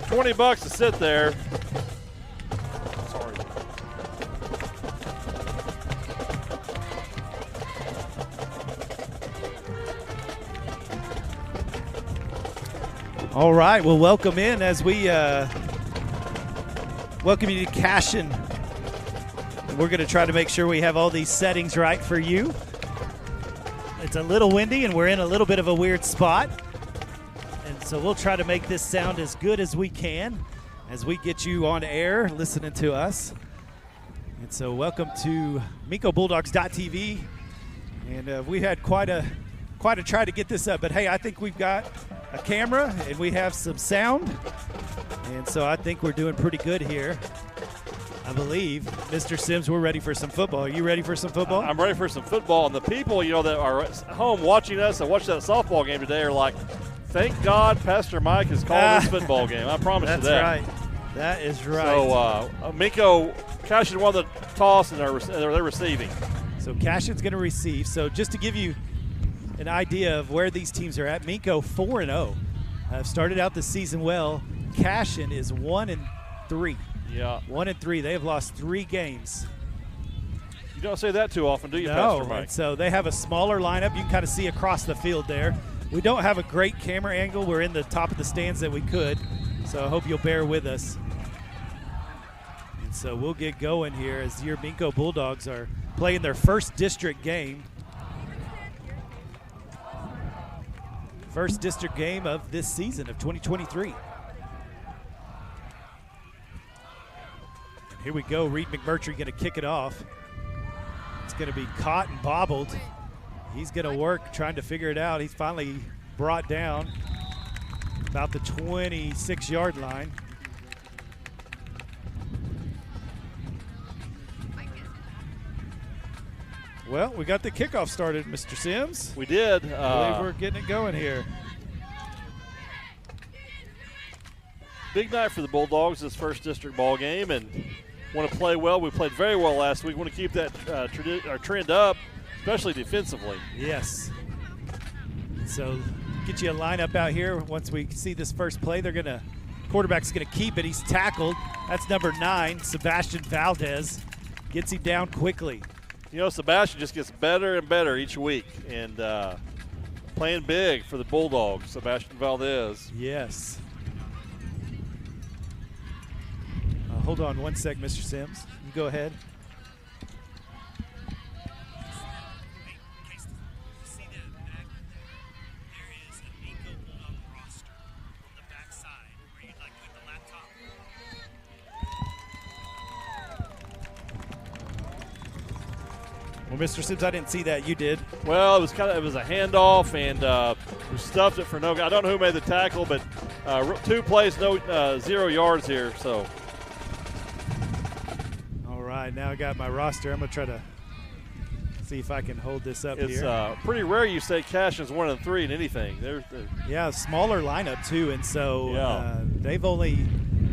$20 to sit there. Sorry. All right, well, welcome in as we welcome you to Cashion. We're going to try to make sure we have all these settings right for you. It's a little windy, and we're in a little bit of a weird spot. And so we'll try to make this sound as good as we can as we get you on air listening to us. And so welcome to MincoBulldogs.tv. And we had quite a try to get this up. But, hey, I think we've got a camera, and we have some sound. And so I think we're doing pretty good here. I believe, Mr. Sims, we're ready for some football. Are you ready for some football? I'm ready for some football. And the people, that are at home watching us and watching that softball game today are like, thank God Pastor Mike is calling this football game. I promise you that. That's right. That is right. So, Minco, Cashion won the toss, and they're receiving. So Cashion's going to receive. So just to give you an idea of where these teams are at, Minco 4-0. Started out the season well. Cashion is 1-3. Yeah. 1-3. They have lost 3 games. You don't say that too often, do you, No, Pastor Mike? and so they have a smaller lineup. You can kind of see across the field there. We don't have a great camera angle. We're in the top of the stands that we could, so I hope you'll bear with us. And so we'll get going here as your Minco Bulldogs are playing their first district game. First district game of this season of 2023. Here we go. Reed McMurtry going to kick it off. It's going to be caught and bobbled. He's going to work trying to figure it out. He's finally brought down about the 26-yard line. Well, we got the kickoff started, Mr. Sims. We did. I believe we're getting it going here. Big night for the Bulldogs, this first district ball game, and want to play well. We played very well last week. Want to keep that our trend up, especially defensively. Yes. So get you a lineup out here. Once we see this first play, quarterback's going to keep it. He's tackled. That's number 9, Sebastian Valdez. Gets him down quickly. Sebastian just gets better and better each week, and playing big for the Bulldogs, Sebastian Valdez. Yes. Hold on one sec, Mr. Sims. You go ahead. Well, Mr. Sims, I didn't see that. You did. Well, it was a handoff, and we stuffed it for no. I don't know who made the tackle, but 2 plays, 0 yards here. So. All right, now I got my roster. I'm gonna try to see if I can hold this up here. It's pretty rare you say Cashion's 1-3 in anything. Yeah, smaller lineup too, and so they've only,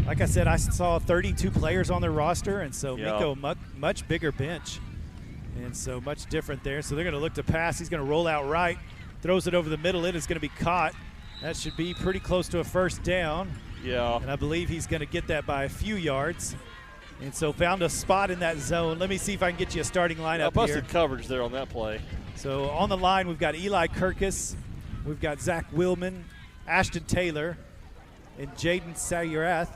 like I said, I saw 32 players on their roster, and so Minco much bigger bench. And so much different there. So they're going to look to pass. He's going to roll out right, throws it over the middle. It is going to be caught. That should be pretty close to a first down. Yeah. And I believe he's going to get that by a few yards. And so found a spot in that zone. Let me see if I can get you a starting lineup busted here. Coverage there on that play. So on the line, we've got Eli Kirkus. We've got Zach Willman, Ashton Taylor, and Jaden Sayurath.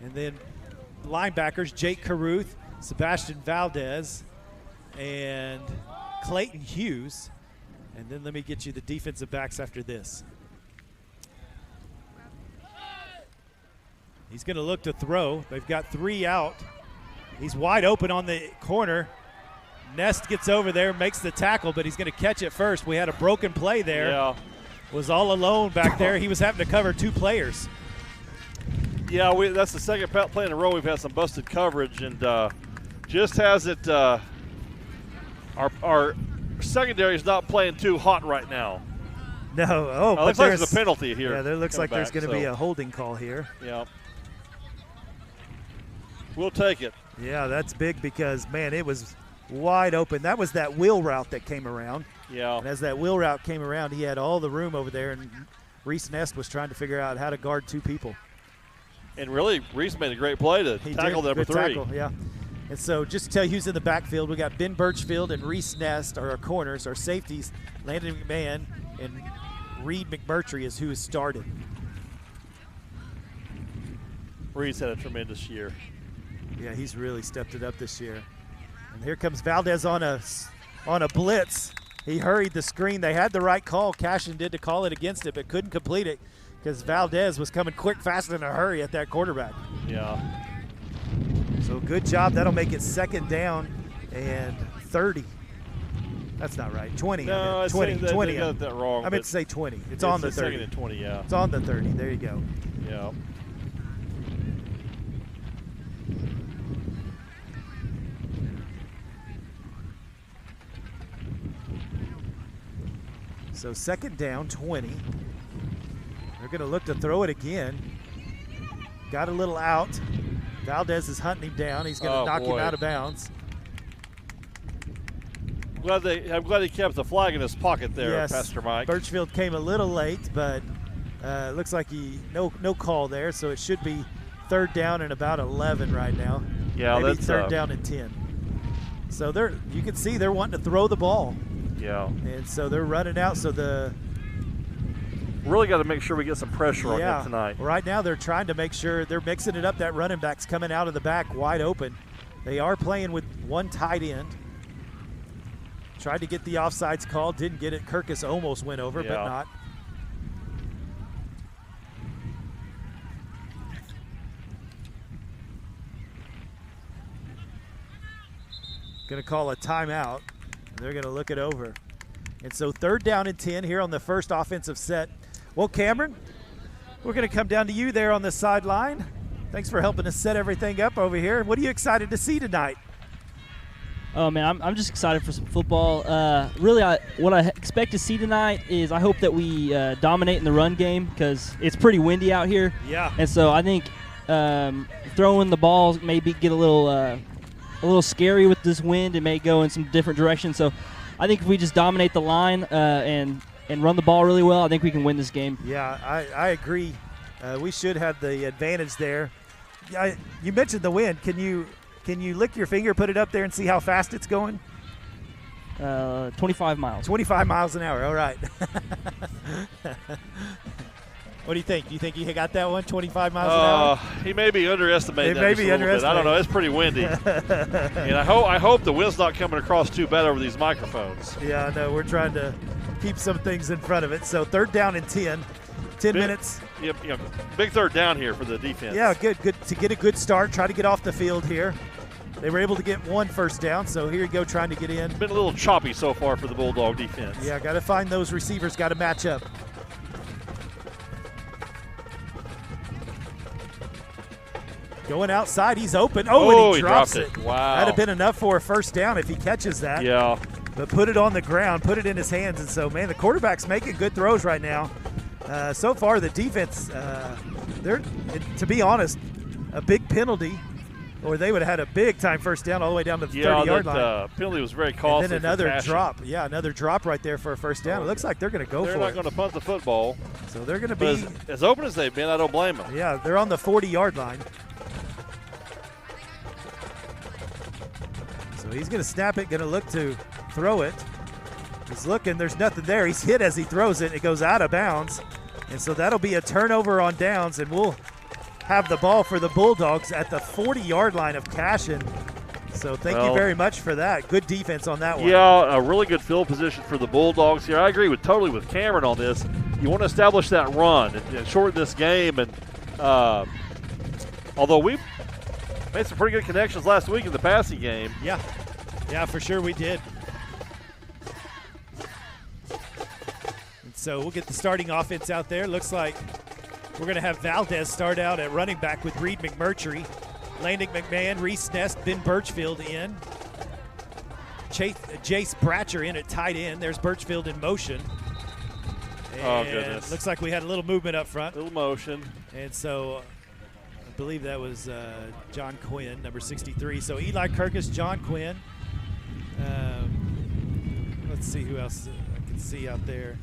And then linebackers, Jake Caruth, Sebastian Valdez, and Clayton Hughes. And then let me get you the defensive backs after this. He's going to look to throw. They've got 3 out. He's wide open on the corner. Nest gets over there, makes the tackle, but he's going to catch it first. We had a broken play there. Yeah. Was all alone back there. He was having to cover 2 players. Yeah, that's the second play in a row we've had some busted coverage, and just has it our secondary is not playing too hot right now. No. But looks like there's a penalty here. Yeah, there looks like there's going to be a holding call here. Yeah. We'll take it. Yeah, that's big because, man, it was wide open. That was that wheel route that came around. Yeah. And as that wheel route came around, he had all the room over there, and Reese Nest was trying to figure out how to guard 2 people. And really, Reese made a great play to tackle number 3. Tackle, yeah. And so just to tell you who's in the backfield, we got Ben Birchfield and Reese Nest are our corners. Our safeties, Landon McMahon and Reed McMurtry is who has started. Reese had a tremendous year. Yeah, he's really stepped it up this year. And here comes Valdez on a blitz. He hurried the screen. They had the right call. Cashion did to call it against it, but couldn't complete it because Valdez was coming quick, fast, in a hurry at that quarterback. Yeah. So good job. That'll make it 2nd down and 30. That's not right. 20. No, I 20. They 20. got that wrong. I meant to say 20. It's on the 30. 2nd and 20, yeah. It's on the 30. There you go. Yeah. So 2nd down, 20. They're going to look to throw it again. Got a little out. Valdez is hunting him down. He's going to knock him out of bounds. I'm glad he kept the flag in his pocket there, yes. Pastor Mike. Birchfield came a little late, but looks like no call there, so it should be 3rd down and about 11 right now. Yeah, maybe that's 3rd down and 10. So you can see they're wanting to throw the ball. Yeah. And so they're running out. So really got to make sure we get some pressure on them tonight. Right now they're trying to make sure they're mixing it up. That running back's coming out of the back wide open. They are playing with one tight end. Tried to get the offsides call, didn't get it. Kirkus almost went over, but not. Going to call a timeout. They're going to look it over. And so 3rd down and 10 here on the first offensive set. Well, Cameron, we're going to come down to you there on the sideline. Thanks for helping us set everything up over here. What are you excited to see tonight? Oh, man, I'm just excited for some football. Really, what I expect to see tonight is I hope that we dominate in the run game because it's pretty windy out here. Yeah. And so I think throwing the balls maybe get a little scary with this wind. It may go in some different directions. So I think if we just dominate the line and run the ball really well, I think we can win this game. Yeah, I agree. We should have the advantage there. You mentioned the wind. Can you lick your finger, put it up there, and see how fast it's going? 25 miles. 25 miles an hour. All right. What do you think? Do you think he got that one, 25 miles an hour? He may be underestimating that just a little bit. I don't know. It's pretty windy. And I hope the wind's not coming across too bad over these microphones. Yeah, I know. We're trying to keep some things in front of it. So 3rd down and 10. 10 minutes. Yep, big 3rd down here for the defense. Yeah, good to get a good start. Try to get off the field here. They were able to get 1 first down, so here you go trying to get in. Been a little choppy so far for the Bulldog defense. Yeah, got to find those receivers, got to match up. Going outside, he's open. And he drops it. Wow. That'd have been enough for a first down if he catches that. Yeah. But put it on the ground, put it in his hands. And so, man, the quarterback's making good throws right now. So far, the defense, to be honest, a big penalty, or they would have had a big-time first down all the way down to the 30-yard line. Yeah, that penalty was very costly. And then another drop. Yeah, another drop right there for a first down. It looks like they're going to go for it. They're not going to punt the football. So they're going to be as open as they've been. I don't blame them. Yeah, they're on the 40-yard line. So he's going to snap it, going to look to throw it. He's looking. There's nothing there. He's hit as he throws it. It goes out of bounds. And so that'll be a turnover on downs, and we'll have the ball for the Bulldogs at the 40-yard line of Cashion. So thank you very much for that. Good defense on that one. Yeah, a really good field position for the Bulldogs here. I agree totally with Cameron on this. You want to establish that run and shorten this game. And although we made some pretty good connections last week in the passing game. Yeah, for sure we did. So we'll get the starting offense out there. Looks like we're going to have Valdez start out at running back with Reed McMurtry, Landon McMahon, Reese Nest, Ben Birchfield in. Jace Bratcher in at tight end. There's Birchfield in motion. And goodness. Looks like we had a little movement up front. Little motion. And so I believe that was John Quinn, number 63. So Eli Kirkus, John Quinn. Let's see who else I can see out there.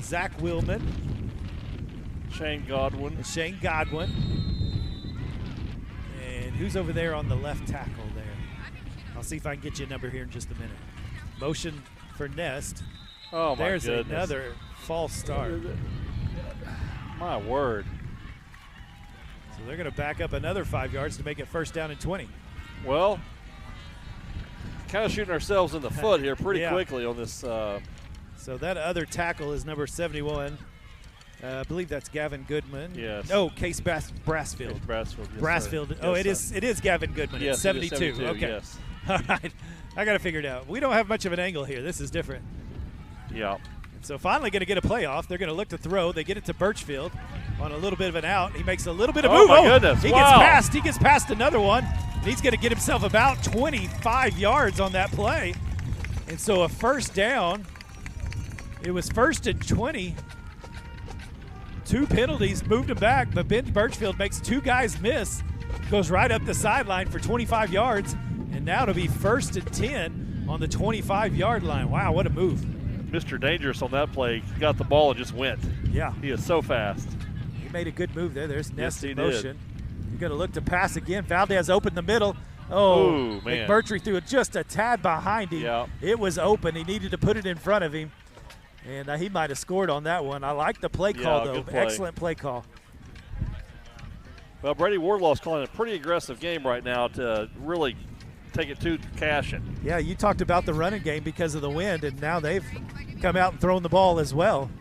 Zach Willman, Shane Godwin. And Shane Godwin. And who's over there on the left tackle there? I'll see if I can get you a number here in just a minute. Motion for Nest. Oh, my There's goodness. another false start. My word. So they're going to back up another 5 yards to make it 1st down and 20. Well, kind of shooting ourselves in the foot here pretty Yeah. quickly on this. So that other tackle is number 71. I believe that's Gavin Goodman. Yes. Oh, Case Brassfield. Brasfield. Yes, Brassfield. sir. Oh, Yes, it is Gavin Goodman. Yes, It's it is 72. Okay. Yes. All right. I got to figure it out. We don't have much of an angle here. This is different. Yeah. So finally going to get a playoff. They're going to look to throw. They get it to Birchfield on a little bit of an out. He makes a little bit of move. My goodness. He Wow. gets past. He gets past another one. And he's going to get himself about 25 yards on that play. And so a 1st down. It was 1st and 20. 2 penalties moved him back, but Ben Birchfield makes 2 guys miss. Goes right up the sideline for 25 yards. And now to be 1st and 10 on the 25-yard line. Wow, what a move. Mr. Dangerous on that play. Got the ball and just went. Yeah. He is so fast. He made a good move there. There's Nest he in did. motion. You're going to look to pass again. Valdez opened the middle. Oh, Ooh, man. McMurtry threw it just a tad behind him. Yeah. It was open. He needed to put it in front of him. And he might have scored on that one. I like the play call, though. good play. Excellent play call. Well, Brady Wardlaw's calling a pretty aggressive game right now to really take it to Cashion. Yeah, you talked about the running game because of the wind, and now they've come out and thrown the ball as well.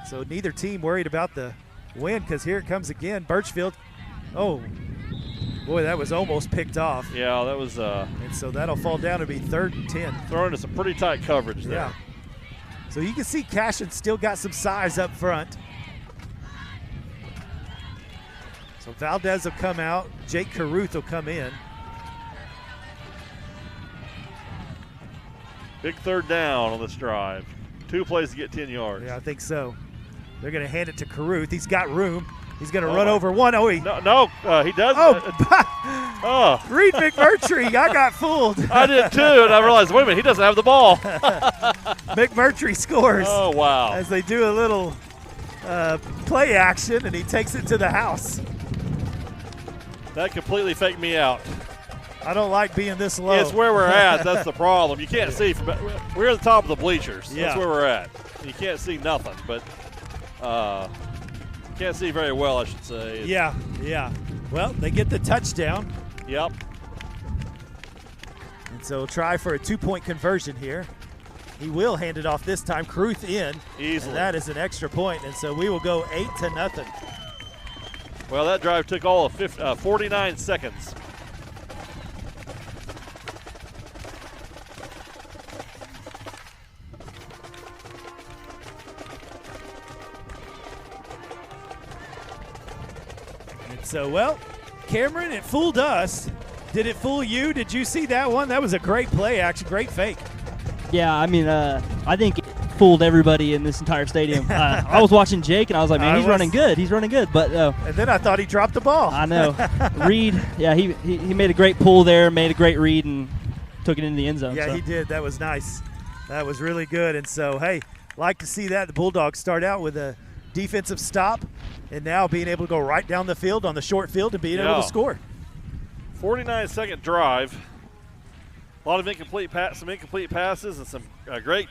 So neither team worried about the wind because here it comes again. Birchfield. Oh, boy, that was almost picked off. Yeah, that was And so that'll fall down to be 3rd and 10. throwing into some pretty tight coverage there. Yeah. So you can see Cashion still got some size up front. So Valdez will come out. Jake Caruth will come in. Big 3rd down on this drive. 2 plays to get 10 yards. Yeah, I think so. They're going to hand it to Caruth. He's got room. He's going to run over one. Oh, he No, he does. Oh, Reed McMurtry. I got fooled. I did too, and I realized, wait a minute, he doesn't have the ball. McMurtry scores. Oh, wow. As they do a little play action, and he takes it to the house. That completely faked me out. I don't like being this low. It's where we're at. That's the problem. You can't see. We're at the top of the bleachers. Yeah. That's where we're at. You can't see nothing, but can't see very well, I should say. Yeah. Well, they get the touchdown. Yep. And so try for a 2-point conversion here. He will hand it off this time. Caruth in. Easily. And that is an extra point. And so we will go 8-0. Well, that drive took all of 49 seconds. And so, well, Cameron, it fooled us. Did it fool you? Did you see that one? That was a great play, actually. Great fake. Yeah, I mean, I think it fooled everybody in this entire stadium. I was watching Jake, and I was like, man, he's running good. He's running good. But and then I thought he dropped the ball. I know. Reed, yeah, he made a great pull there, made a great read, and took it into the end zone. Yeah, so. he did. That was nice. That was really good. And so, hey, like to see that. The Bulldogs start out with a defensive stop and now being able to go right down the field on the short field and being able to score. 49-second drive. A lot of incomplete passes and some great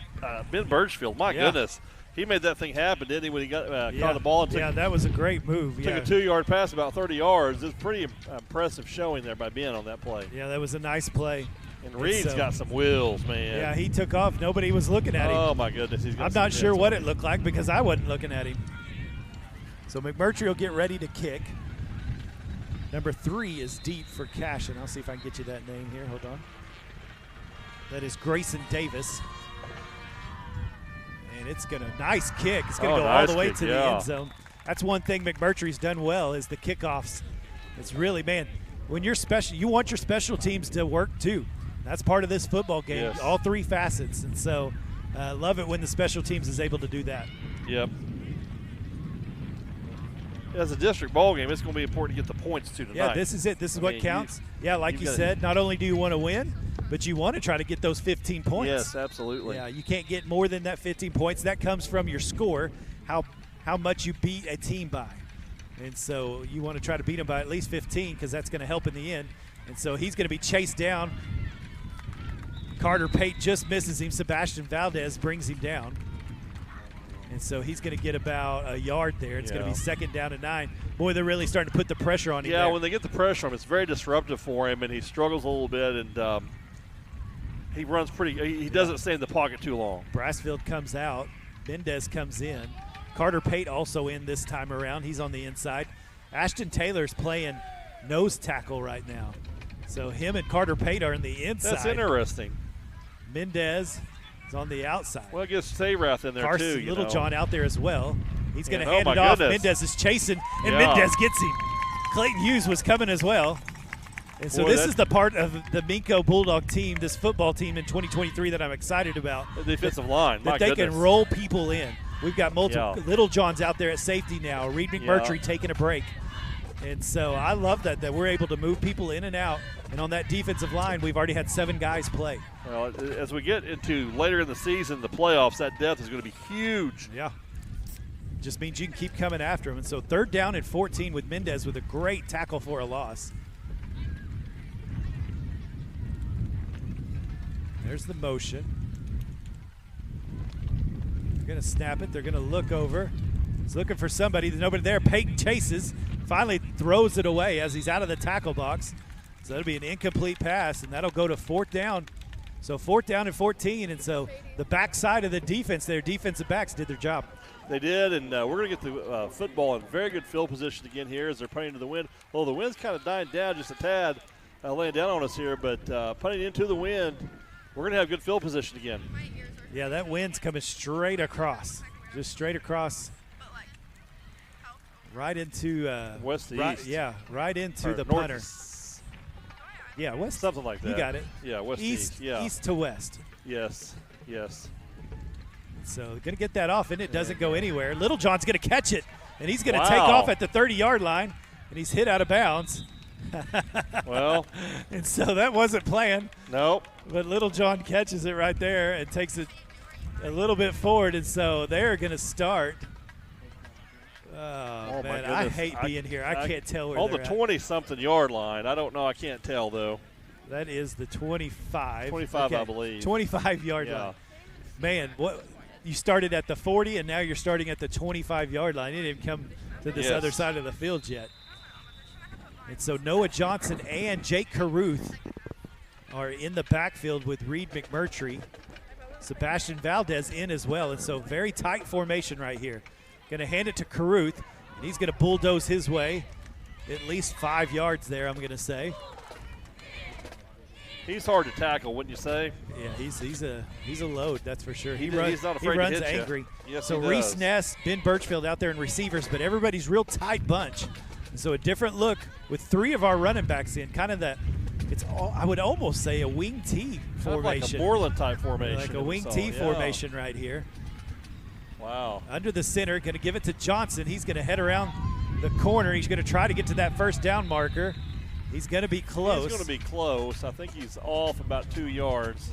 Ben Birchfield. My goodness. He made that thing happen, didn't he, when he got caught the ball? And that was a great move. Took a 2-yard pass about 30 yards. It's pretty impressive showing there by Ben on that play. Yeah, that was a nice play. And Reed's got some wheels, man. Yeah, he took off. Nobody was looking at him. Oh, my goodness. I'm not sure what it looked like because I wasn't looking at him. So McMurtry will get ready to kick. Number 3 is deep for Cashion. I'll see if I can get you that name here. Hold on. That is Grayson Davis. And it's going to, nice kick. It's going to go all the way to the end zone. That's one thing McMurtry's done well is the kickoffs. It's really, man, when you're special, you want your special teams to work too. That's part of this football game, all 3 facets. And so love it when the special teams is able to do that. Yep. As a district ball game, it's going to be important to get the points tonight. Yeah, this is it. This is what counts. Like you said, not only do you want to win, but you want to try to get those 15 points. Yes, absolutely. Yeah, you can't get more than that 15 points. That comes from your score, how how much you beat a team by. And so you want to try to beat him by at least 15 because that's going to help in the end. And so he's going to be chased down. Carter Pate just misses him. Sebastian Valdez brings him down. And so he's going to get about a yard there. It's going to be 2nd down and 9. Boy, they're really starting to put the pressure on him. Yeah, there. when they get the pressure on him, it's very disruptive for him, and he struggles a little bit, and he runs he doesn't stay in the pocket too long. Brassfield comes out. Mendez comes in. Carter Pate also in this time around. He's on the inside. Ashton Taylor's playing nose tackle right now. So him and Carter Pate are in the inside. That's interesting. Mendez is on the outside. Well, it gets Sayrath in there Carson too. Littlejohn out there as well. He's going to hand oh it off. goodness. Mendez is chasing, and Mendez gets him. Clayton Hughes was coming as well. And so this is the part of the Minco Bulldog team, this football team in 2023 that I'm excited about. The defensive line, that they can roll people in. We've got multiple. Yeah. Littlejohn's out there at safety now. Reed McMurtry taking a break. And so I love that we're able to move people in and out. And on that defensive line, we've already had 7 guys play. Well, as we get into later in the season, the playoffs, that depth is going to be huge. Yeah. Just means you can keep coming after him. And so 3rd down and 14 with Mendez with a great tackle for a loss. There's the motion. They're going to snap it. They're going to look over. He's looking for somebody. There's nobody there. Peyton chases. Finally throws it away as he's out of the tackle box. So that'll be an incomplete pass, and that'll go to 4th down. So 4th down and 14, and so the backside of the defense, their defensive backs did their job. They did, and we're going to get the football in very good field position again here as they're punting to the wind. Well, the wind's kind of dying down just a tad, laying down on us here, but punting into the wind, we're going to have good field position again. Yeah, that wind's coming straight across, just straight across. Right into west to east. Yeah, right into the north, punter. Yeah, west. Something like that. You got it. Yeah, west east, to east. Yeah. East to west. Yes, yes. So going to get that off, and it doesn't go anywhere. Littlejohn's going to catch it, and he's going to Wow. take off at the 30-yard line, and he's hit out of bounds. Well. And so that wasn't planned. Nope. But Littlejohn catches it right there and takes it a little bit forward, and so they're going to start. Oh, man, I hate being here. I can't tell where on they're the at. 20-something yard line. I don't know. I can't tell, though. That is the 25. 25, okay. I believe. 25-yard line. Man, what you started at the 40, and now you're starting at the 25-yard line. You didn't even come to this other side of the field yet. And so Noah Johnson and Jake Caruth are in the backfield with Reed McMurtry. Sebastian Valdez in as well, and so very tight formation right here. Going to hand it to Caruth, and he's going to bulldoze his way. At least 5 yards there, I'm going to say. He's hard to tackle, wouldn't you say? Yeah, he's a load, that's for sure. He's not afraid he runs to hit angry. You. Yes, so he Reese does. Ness, Ben Birchfield out there in receivers, but everybody's real tight bunch. And so a different look with 3 of our running backs in, kind of that. I would almost say a wing T formation. Like a Moreland type formation. Like a wing T formation right here. Wow. Under the center, going to give it to Johnson. He's going to head around the corner. He's going to try to get to that 1st down marker. He's going to be close. He's going to be close. I think he's off about 2 yards.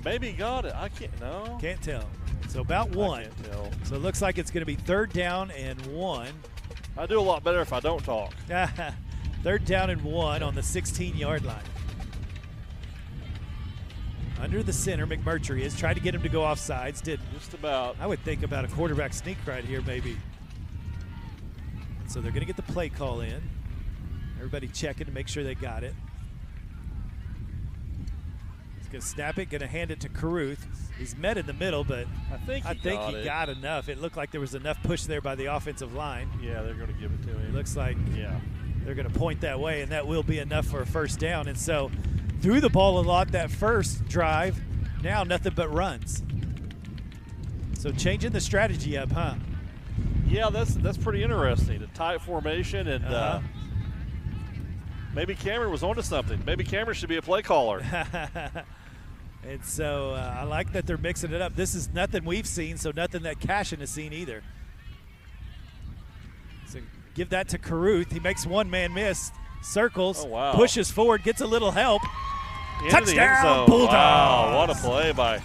Maybe he got it. I can't. No. Can't tell. So about 1. I can't tell. So it looks like it's going to be 3rd down and 1. I do a lot better if I don't talk. 3rd down and 1 on the 16-yard line. Under the center, McMurtry is trying to get him to go off sides. Just about. I would think about a quarterback sneak right here, maybe. So they're going to get the play call in. Everybody checking to make sure they got it. He's going to snap it, going to hand it to Caruth. He's met in the middle, but I think he got enough. It looked like there was enough push there by the offensive line. Yeah, they're going to give it to him. It looks like they're going to point that way, and that will be enough for a 1st down. And so threw the ball a lot that first drive. Now nothing but runs. So changing the strategy up, huh? Yeah, that's pretty interesting. A tight formation, and maybe Cameron was onto something. Maybe Cameron should be a play caller. And so I like that they're mixing it up. This is nothing we've seen, so nothing that Cashion has seen either. So give that to Caruth. He makes one man miss, circles, pushes forward, gets a little help. Into Touchdown, Bulldogs. Wow, what a play by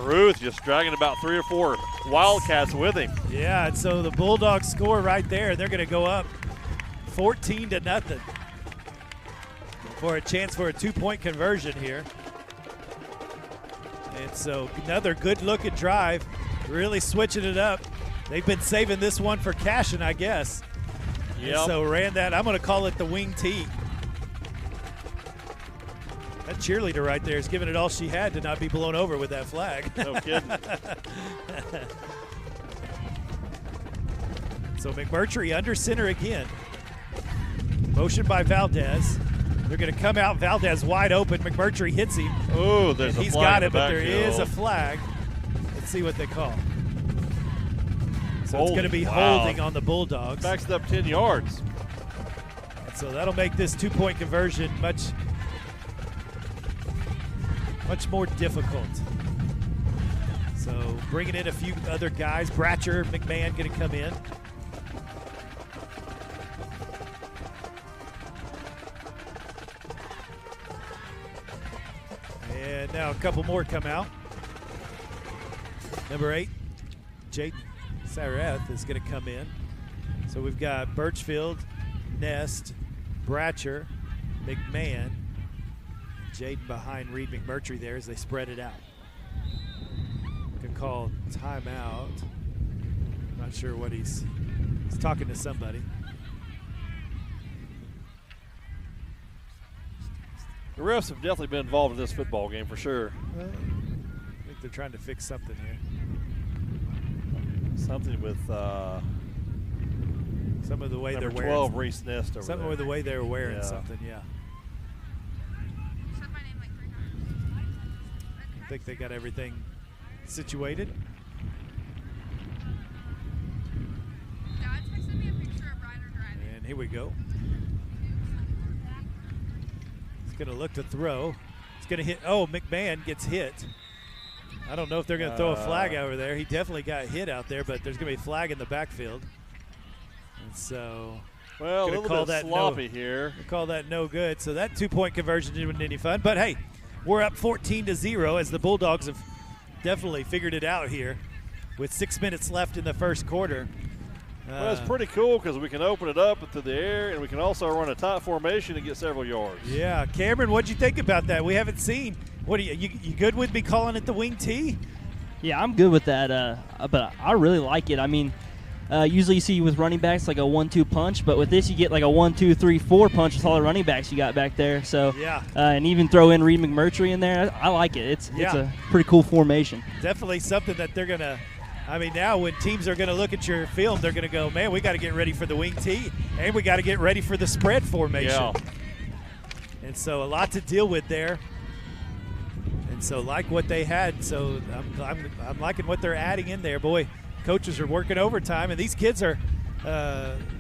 Caruth just dragging about 3 or 4 Wildcats with him. Yeah, and so the Bulldogs score right there. They're going to go up 14-0 for a chance for a 2-point conversion here. And so another good-looking drive, really switching it up. They've been saving this one for Cashion, I guess. Yep. And so ran that. I'm going to call it the wing tee. That cheerleader right there is giving it all she had to not be blown over with that flag. No kidding. So McMurtry under center again. Motion by Valdez. They're going to come out. Valdez wide open. McMurtry hits him. Oh, there's a flag. He's got in it, the but there is a backfield. flag. Let's see what they call. So Holding. it's going to be Wow. holding on the Bulldogs. Backs it up 10 yards. So that'll make this 2-point conversion much more difficult. So bringing in a few other guys. Bratcher, McMahon going to come in. And now a couple more come out. Number 8, Jaden Sareth is going to come in. So we've got Birchfield, Nest, Bratcher, McMahon, Jaden behind Reed McMurtry there as they spread it out. Can call timeout. Not sure what he's talking to somebody. The refs have definitely been involved in this football game for sure. I think they're trying to fix something here. Something with Some of the way number they're wearing. 12, Reese Nest over Something there. with the way they're wearing Yeah. something, yeah. I think they got everything situated. Dad texted me a picture of Ryder driving. And here we go. He's going to look to throw. He's going to hit. Oh, McMahon gets hit. I don't know if they're going to throw a flag over there. He definitely got hit out there, but there's going to be a flag in the backfield. And so Well, a gonna little call bit that sloppy here. we call that no good. So that 2-point conversion didn't any fun. But hey, we're up 14-0 as the Bulldogs have definitely figured it out here with 6 minutes left in the first quarter. Well, it's pretty cool because we can open it up into the air, and we can also run a tight formation and get several yards. Yeah, Cameron, what'd you think about that? We haven't seen. What are you good with me calling it the wing tee? Yeah, I'm good with that, but I really like it. I mean, usually you see with running backs like a 1-2 punch, but with this you get like a 1-2-3-4 punch with all the running backs you got back there. So yeah, and even throw in Reed McMurtry in there. I like it. It's a pretty cool formation. Definitely something that they're gonna. I mean, now when teams are gonna look at your film, they're gonna go, man, we got to get ready for the wing tee, and we got to get ready for the spread formation. Yeah. And so a lot to deal with there. And so like what they had, so I'm liking what they're adding in there. Boy, coaches are working overtime, and these kids are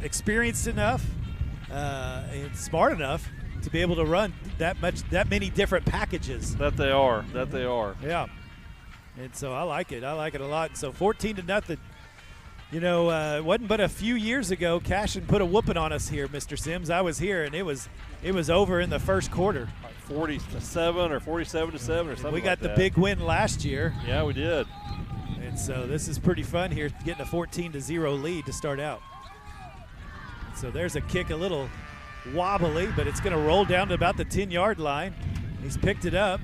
experienced enough and smart enough to be able to run that many different packages. That they are. That they are. Yeah. And so I like it. I like it a lot. And so 14-0. You know, it wasn't but a few years ago Cashion put a whooping on us here, Mr. Sims. I was here, and it was over in the first quarter. Like 40-7 or 47-7 or something. We got like the that. big win last year. Yeah, we did. And so this is pretty fun here, getting a 14-0 lead to start out. So there's a kick, a little wobbly, but it's going to roll down to about the 10-yard line. He's picked it up.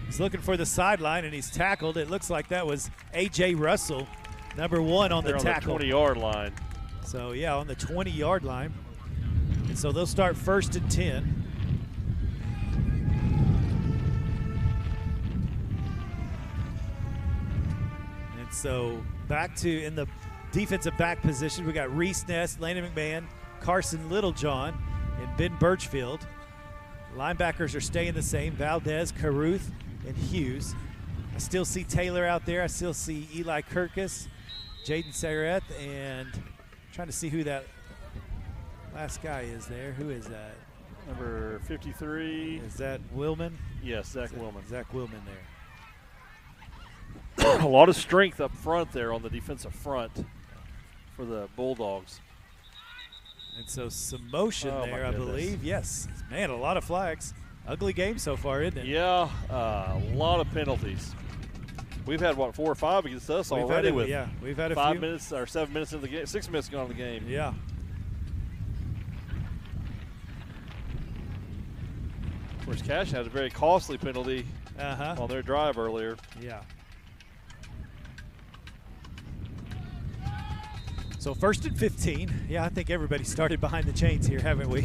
He's looking for the sideline, and he's tackled. It looks like that was A.J. Russell, number 1 on the They're tackle. on the 20-yard line. So, yeah, on the 20-yard line. And so they'll start 1st and 10. And so back to in the defensive back position, we got Reese Ness, Landon McMahon, Carson Littlejohn, and Ben Birchfield. Linebackers are staying the same, Valdez, Caruth, and Hughes. I still see Taylor out there. I still see Eli Kirkus, Jaden Sareth, and I'm trying to see who that last guy is there. Who is that? Number 53. Is that Willman? Yes, Zach Willman. Zach Willman there. A lot of strength up front there on the defensive front for the Bulldogs. And so some motion Oh, there, my I goodness. believe. Yes. Man, a lot of flags. Ugly game so far, isn't it? Yeah, a lot of penalties. We've had, 4 or 5 against us We've already with we've had a 5 few. minutes or 7 minutes into the game, 6 minutes gone in the game. Yeah. Of course, Cashion had a very costly penalty Uh-huh. on their drive earlier. Yeah. So 1st and 15. Yeah, I think everybody started behind the chains here, haven't we?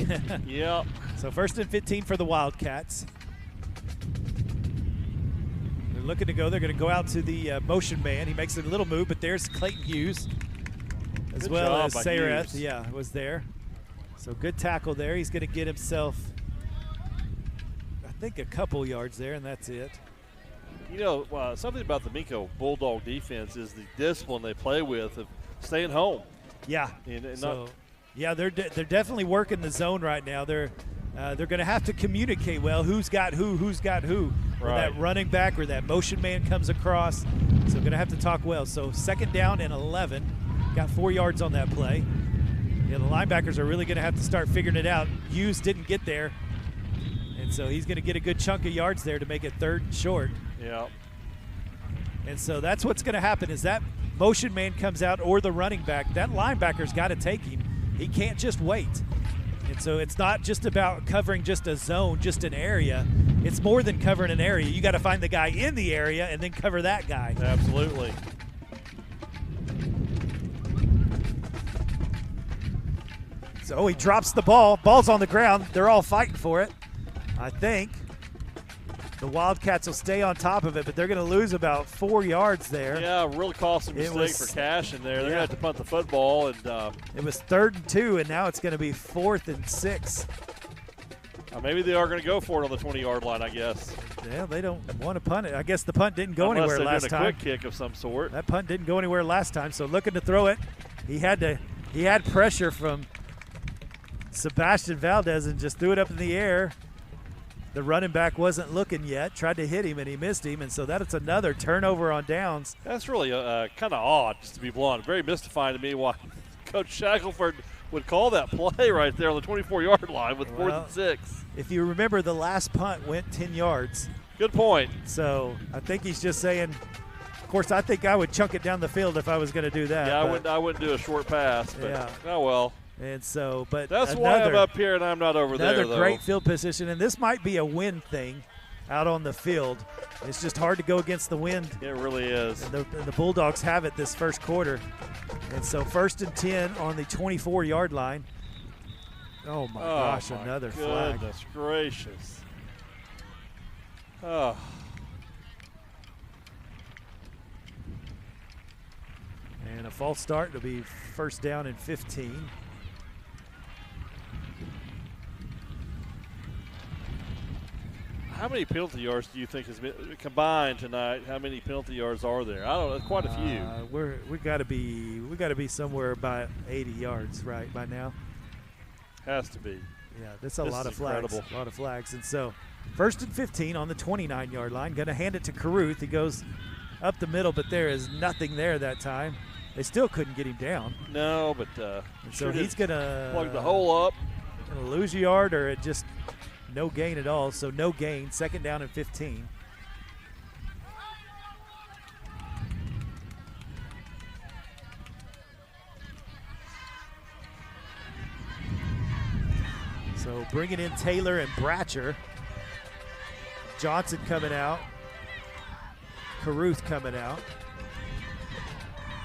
Yep. So 1st and 15 for the Wildcats. They're looking to go. They're going to go out to the motion man. He makes a little move, but there's Clayton Hughes as Good well job as by Sayreth. Hughes. Yeah, was there. So good tackle there. He's going to get himself, I think, a couple yards there, and that's it. You know, something about the Minco Bulldog defense is the discipline they play with of staying home. Yeah. And So, yeah, they're definitely working the zone right now. They're going to have to communicate well. Who's got who? Who's got who? When Right. that running back or that motion man comes across. So going to have to talk well. So 2nd down and 11. Got 4 yards on that play. Yeah, the linebackers are really going to have to start figuring it out. Hughes didn't get there, and so he's going to get a good chunk of yards there to make it 3rd and short. yeah. And so that's what's going to happen is that motion man comes out or the running back, that linebacker's got to take him. He can't just wait. And so it's not just about covering just a zone, just an area. It's more than covering an area. You got to find the guy in the area and then cover that guy. Absolutely. So he drops the ball. Ball's on the ground. They're all fighting for it, I think. The Wildcats will stay on top of it, but they're going to lose about 4 yards there. Yeah, real costly It mistake was- for Cashion there. They're yeah. going to have to punt the football. And It was 3rd and 2, and now it's going to be 4th and 6. maybe they are going to go for it on the 20-yard line, I guess. Yeah, they don't want to punt it. I guess the punt didn't go Unless anywhere they're last doing time. a quick kick of some sort. That punt didn't go anywhere last time, so looking to throw it. He had pressure from Sebastian Valdez and just threw it up in the air. The running back wasn't looking yet, tried to hit him, and he missed him, and so that's another turnover on downs. That's really kind of odd, just to be blunt. Very mystifying to me why Coach Shackelford would call that play right there on the 24-yard line with 4th and 6. If you remember, the last punt went 10 yards. Good point. So I think he's just saying, of course, I think I would chunk it down the field if I was going to do that. Yeah, but- I wouldn't do a short pass, but Yeah. oh well. And so, but That's why I'm up here and I'm not over there, another though. great field position, and this might be a wind thing out on the field. It's just hard to go against the wind. It really is. And the Bulldogs have it this first quarter. And so 1st and 10 on the 24-yard line. Oh, my gosh, my another flag. Goodness gracious. Oh. And a false start. It'll be 1st down and 15. How many penalty yards do you think has been combined tonight? How many penalty yards are there? I don't know. Quite a few. We got to be somewhere about 80 yards right by now. Has to be. Yeah, that's a This lot is of flags. incredible. A lot of flags. And so 1st and 15 on the 29-yard line. Going to hand it to Caruth. He goes up the middle, but there is nothing there that time. They still couldn't get him down. No, but And sure so he's did going to plug the hole up. Gonna lose a yard, or it just no gain at all. So no gain. 2nd down and 15. So bringing in Taylor and Bratcher. Johnson coming out. Caruth coming out.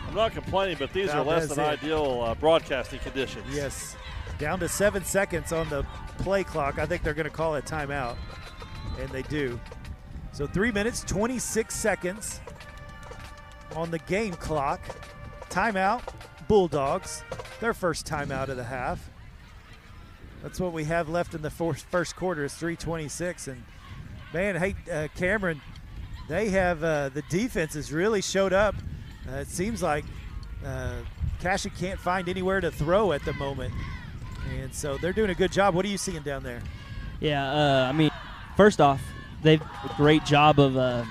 I'm not complaining, but these are less Valdez than in. ideal broadcasting conditions. Yes. Down to 7 seconds on the play clock. I think they're going to call a timeout, and they do. So 3 minutes, 26 seconds on the game clock. Timeout, Bulldogs. Their first timeout of the half. That's what we have left in the first quarter is 3:26. And, man, hey, Cameron, they have the defense has really showed up. It seems like Cashion can't find anywhere to throw at the moment. And so they're doing a good job. What are you seeing down there? Yeah, I mean, first off, they've done a great job of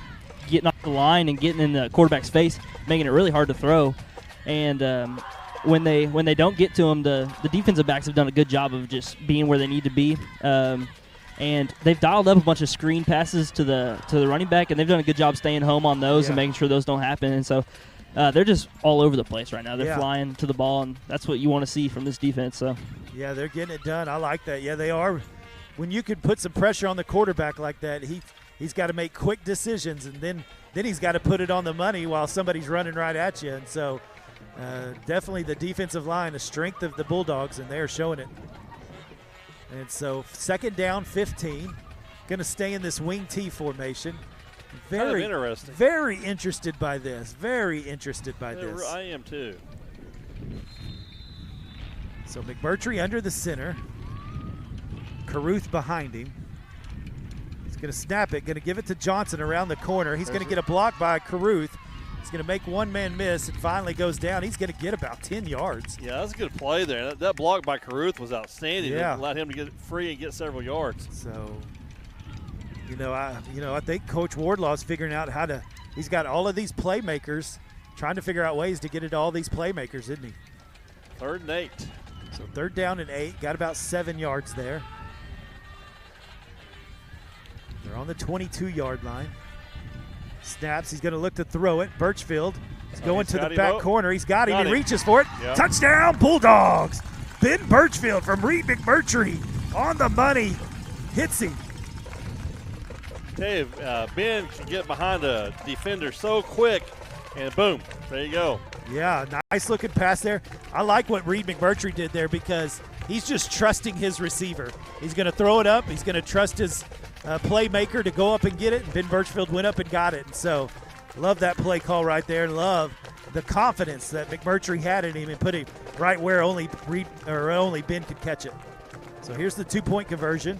getting off the line and getting in the quarterback's face, making it really hard to throw. And when they don't get to them, the defensive backs have done a good job of just being where they need to be. And And they've dialed up a bunch of screen passes to the running back, and they've done a good job staying home on those and making sure those don't happen. And so they're just all over the place right now. They're flying to the ball, and that's what you want to see from this defense. So yeah, they're getting it done. I like that. Yeah, they are. When you can put some pressure on the quarterback like that, he's got to make quick decisions, and then he's got to put it on the money while somebody's running right at you. And so definitely the defensive line, the strength of the Bulldogs, and they're showing it. And so 2nd down, 15. Going to stay in this wing T formation. Very interesting. Very interested by this. Very interested by this. I am too. So McMurtry under the center. Carruth behind him. He's going to snap it. Going to give it to Johnson around the corner. He's going to get a block by Carruth. He's going to make one man miss and finally goes down. He's going to get about 10 yards. Yeah, that's a good play there. That block by Carruth was outstanding. Yeah. It allowed him to get free and get several yards. So, I think Coach Wardlaw's figuring out how to – he's got all of these playmakers, trying to figure out ways to get it to all these playmakers, isn't he? 3rd and 8. So 3rd down and 8. Got about 7 yards there. They're on the 22-yard line. Snaps. He's going to look to throw it. Birchfield is going to the back corner. He's got him. He reaches for it. Yep. Touchdown, Bulldogs. Ben Birchfield from Reed McMurtry on the money. Hits him. Tell you, Ben can get behind a defender so quick, and boom, there you go. Yeah, nice looking pass there. I like what Reed McMurtry did there because he's just trusting his receiver. He's going to throw it up. He's going to trust his playmaker to go up and get it, and Ben Birchfield went up and got it. And so love that play call right there. Love the confidence that McMurtry had in him and put him right where only Ben could catch it. So here's the 2-point conversion.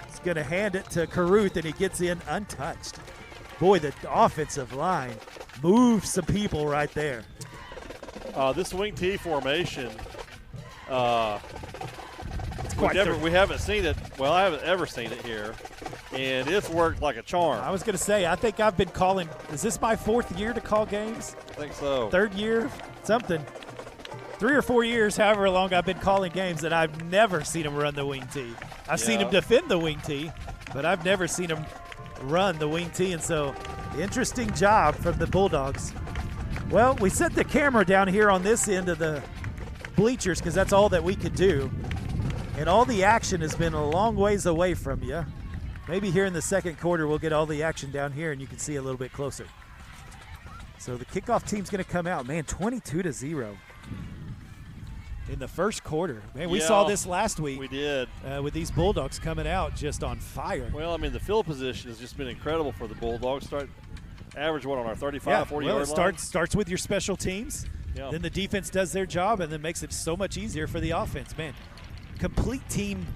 He's going to hand it to Carruth, and he gets in untouched. Boy, the offensive line moved some people right there. This wing T formation, we haven't seen it. Well, I haven't ever seen it here, and it's worked like a charm. I was going to say, I think I've been calling – is this my 4th year to call games? I think so. 3rd year? Something. 3 or 4 years, however long I've been calling games, and I've never seen him run the wing T. I've seen him defend the wing T, but I've never seen him run the wing T, and so interesting job from the Bulldogs. Well, we set the camera down here on this end of the bleachers because that's all that we could do. And all the action has been a long ways away from you. Maybe here in the 2nd quarter we'll get all the action down here and you can see a little bit closer. So the kickoff team's going to come out. Man, 22-0 in the 1st quarter. Man, we saw this last week. We did. With these Bulldogs coming out just on fire. Well, I mean, the field position has just been incredible for the Bulldogs. Average on our 35, 40-yard line? Starts with your special teams. Yeah. Then the defense does their job and then makes it so much easier for the offense. Man, complete team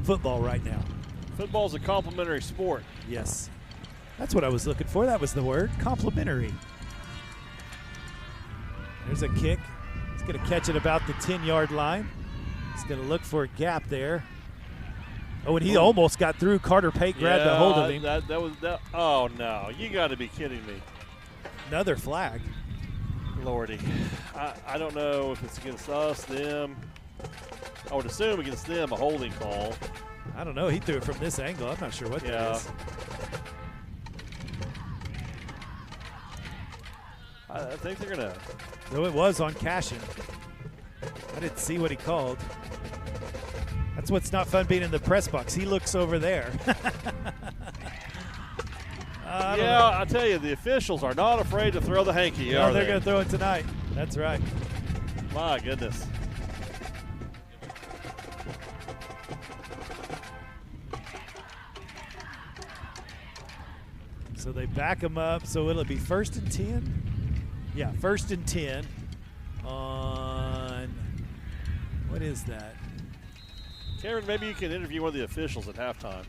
football right now. Football's a complementary sport. Yes. That's what I was looking for. That was the word, complementary. There's a kick. He's going to catch it about the 10-yard line. He's going to look for a gap there. Oh, and he almost got through. Carter Pate grabbed a hold of him. That. Oh, no. You got to be kidding me. Another flag. Lordy. I don't know if it's against us, them. I would assume against them a holding call. I don't know. He threw it from this angle. I'm not sure what that is. I think they're going to. No, it was on Cashion. I didn't see what he called. That's what's not fun being in the press box. He looks over there. I tell you, the officials are not afraid to throw the hanky, no, they're going to throw it tonight. That's right. My goodness. So they back him up. So it'll be 1st and 10? Yeah, 1st and 10 on, what is that? Cameron, maybe you can interview one of the officials at halftime.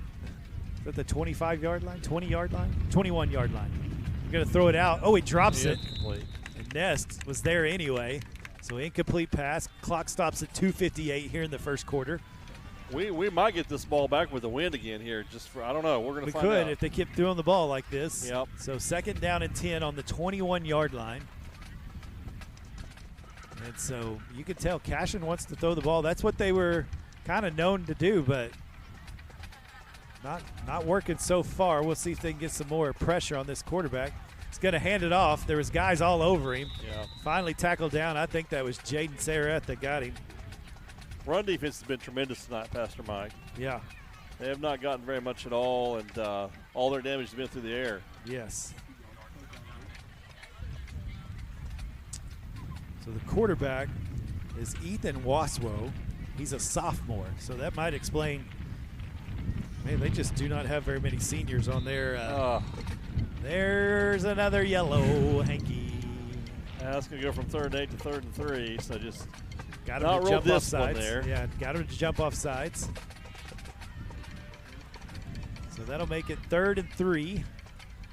Is that the 25-yard line, 20-yard line? 21-yard line. You're going to throw it out. Oh, he drops it. Incomplete. And Nest was there anyway. So incomplete pass. Clock stops at 2:58 here in the 1st quarter. We might get this ball back with the wind again here. Just for, I don't know. We're going to find out. We could if they keep throwing the ball like this. Yep. So 2nd down and 10 on the 21-yard line. And so you can tell Cashion wants to throw the ball. That's what they were kind of known to do, but Not working so far. We'll see if they can get some more pressure on this quarterback. He's going to hand it off. There was guys all over him. Yeah. Finally tackled down. I think that was Jaden Sarah that got him. Run defense has been tremendous tonight, Pastor Mike. Yeah. They have not gotten very much at all, and all their damage has been through the air. Yes. So the quarterback is Ethan Waswo. He's a sophomore, so that might explain. Man, they just do not have very many seniors on their. There's another yellow hanky. That's going to go from 3rd and 8 to 3rd and 3, so just got him not to roll jump off this one sides. there. Yeah, got him to jump off sides. So that'll make it 3rd and 3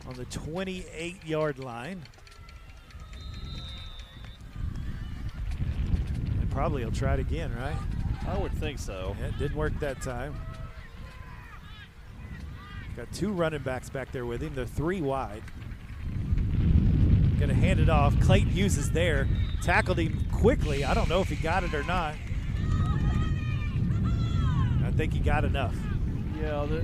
on the 28-yard line. And probably he'll try it again, right? I would think so. Yeah, it didn't work that time. Got 2 running backs back there with him. They're 3 wide. Going to hand it off. Clayton Hughes is there. Tackled him quickly. I don't know if he got it or not. I think he got enough. Yeah, I do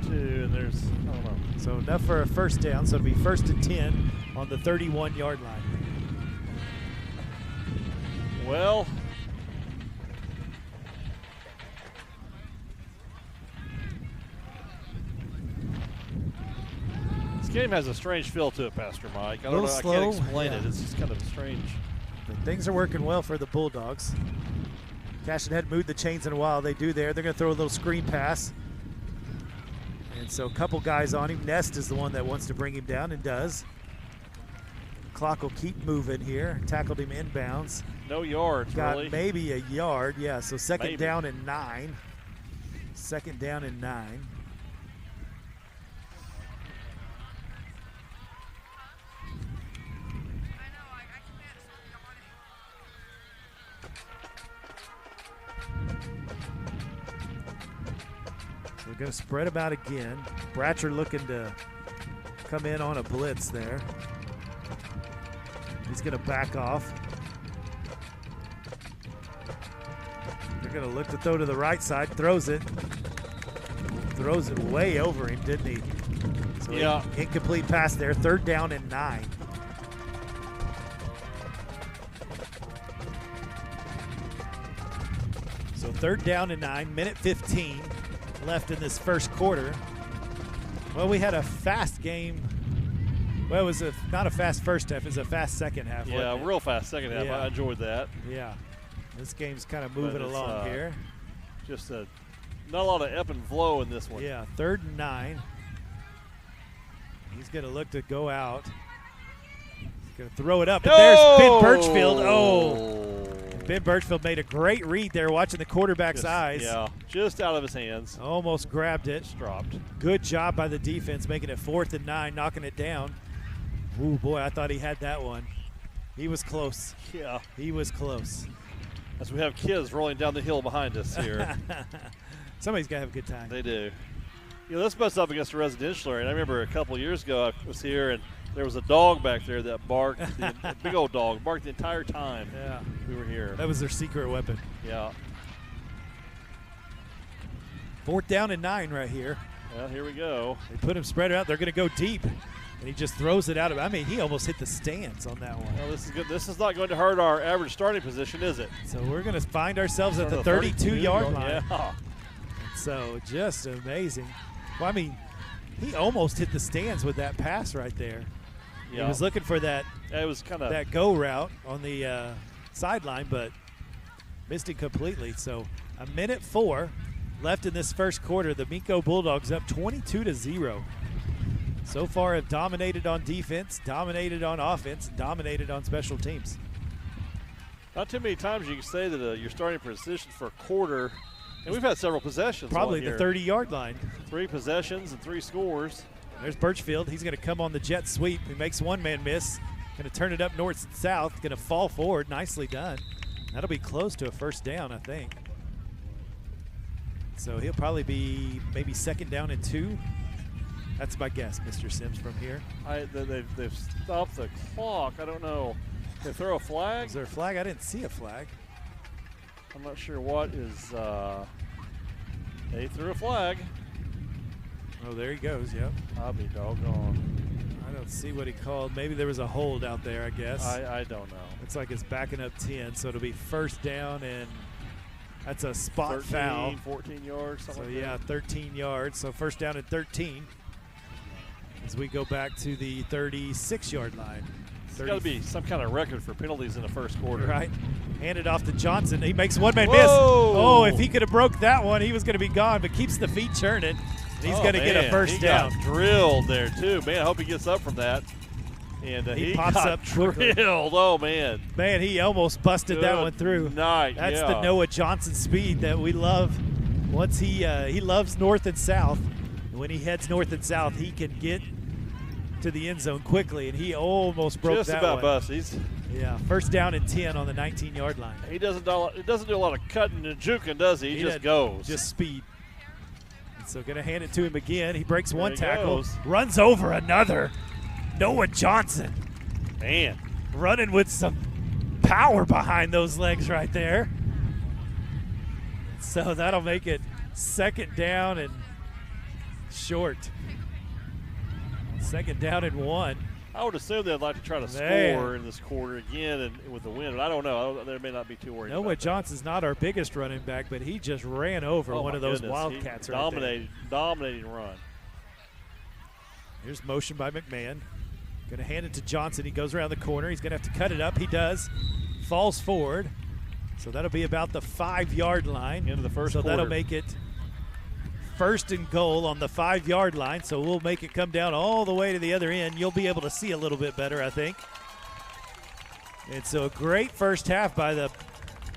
too, and there's, I don't know. So enough for a first down. So it'll be 1st and 10 on the 31-yard line. Well, this game has a strange feel to it, Pastor Mike. I don't know. Little I slow, can't explain yeah. it. It's just kind of strange. But things are working well for the Bulldogs. Cashion hadn't moved the chains in a while. They do there. They're going to throw a little screen pass. And so a couple guys on him. Nest is the one that wants to bring him down and does. Clock will keep moving here. Tackled him inbounds. No yards, Got really. maybe a yard. Yeah, so second Maybe. down and 9. Second down and 9. I know, I can't So we're going to spread them out again. Bratcher looking to come in on a blitz there. He's going to back off. They're going to look to throw to the right side. Throws it. Throws it way over him, didn't he? So Yeah. Incomplete pass there. 3rd down and 9. So 3rd down and 9. Minute 15 left in this first quarter. Well, we had a fast game. Well, it was not a fast first half. It was a fast second half. Yeah, wasn't it? real fast second half. Yeah. I enjoyed that. Yeah. This game's kind of moving But it's, along here. Just not a lot of ebb and flow in this one. Yeah, 3rd and 9. He's going to look to go out. He's going to throw it up. And there's Ben Birchfield. Oh, Ben Birchfield made a great read there watching the quarterback's eyes. Yeah, just out of his hands. Almost grabbed it. Just dropped. Good job by the defense making it 4th and 9, knocking it down. Ooh, boy, I thought he had that one. He was close. Yeah. He was close. As we have kids rolling down the hill behind us here. Somebody's got to have a good time. They do. You know, this butts up against a residential area. And I remember a couple of years ago I was here, and there was a dog back there that barked, a big old dog, barked the entire time Yeah. we were here. That was their secret weapon. Yeah. 4th down and 9 right here. Well, here we go. They put him spread out. They're going to go deep. And he just throws it out of. I mean, he almost hit the stands on that one. Well, this is good. This is not going to hurt our average starting position, is it? So we're going to find ourselves at the 32 32-yard line. Yeah. So just amazing. Well, I mean, he almost hit the stands with that pass right there. Yeah. He was looking for that It was kind of. that go route on the sideline, but missed it completely. So a minute 4 left in this first quarter. The Minco Bulldogs up 22-0. So far have dominated on defense, dominated on offense, dominated on special teams. Not too many times you can say that your starting position for a quarter, and we've had several possessions. Probably on the here. 30-yard line. 3 possessions and 3 scores. There's Birchfield. He's going to come on the jet sweep. He makes one man miss. Going to turn it up north and south. Going to fall forward. Nicely done. That'll be close to a first down, I think. So he'll probably be maybe 2nd down and 2. That's my guess, Mr. Sims, from here. They've stopped the clock. I don't know. They throw a flag? Is there a flag? I didn't see a flag. I'm not sure what is. They threw a flag. Oh, there he goes, yep. I'll be doggone. I don't see what he called. Maybe there was a hold out there, I guess. I don't know. Looks like it's backing up 10, so it'll be first down, and that's a spot 13, foul. 14 yards, something So, like yeah, that. 13 yards. So first down and 13 as we go back to the 36-yard line. There's got to be some kind of record for penalties in the first quarter. Right. Hand it off to Johnson. He makes one-man miss. Whoa! Oh, if he could have broke that one, he was going to be gone, but keeps the feet churning. And he's going to get a first down. He got drilled there, too. Man, I hope he gets up from that. And He he pops got up quickly. drilled. Oh, man. Man, he almost busted that Good one through. night, That's yeah. the Noah Johnson speed that we love. Once he loves north and south. When he heads north and south, he can get to the end zone quickly, and he almost broke Just that about one. bust. He's Yeah, first down and 10 on the 19-yard line. He doesn't do a lot of cutting and juking, does he? He just goes. Just speed. And so going to hand it to him again. He breaks one he tackle, goes. runs over another. Noah Johnson Man. running with some power behind those legs right there. So that'll make it second down and short. Second down and 1. I would assume they'd like to try to Man. score in this quarter again and with the win, but I don't know. They may not be too worried Noah about that. Johnson's not our biggest running back, but he just ran over Oh, one my of those goodness. Wildcats He right there. dominating run. Here's motion by McMahon. Going to hand it to Johnson. He goes around the corner. He's going to have to cut it up. He does. Falls forward. So that'll be about the 5-yard line. Into the first So that'll quarter. make it first and goal on the 5-yard line. So we'll make it come down all the way to the other end. You'll be able to see a little bit better, I think. And so a great first half by the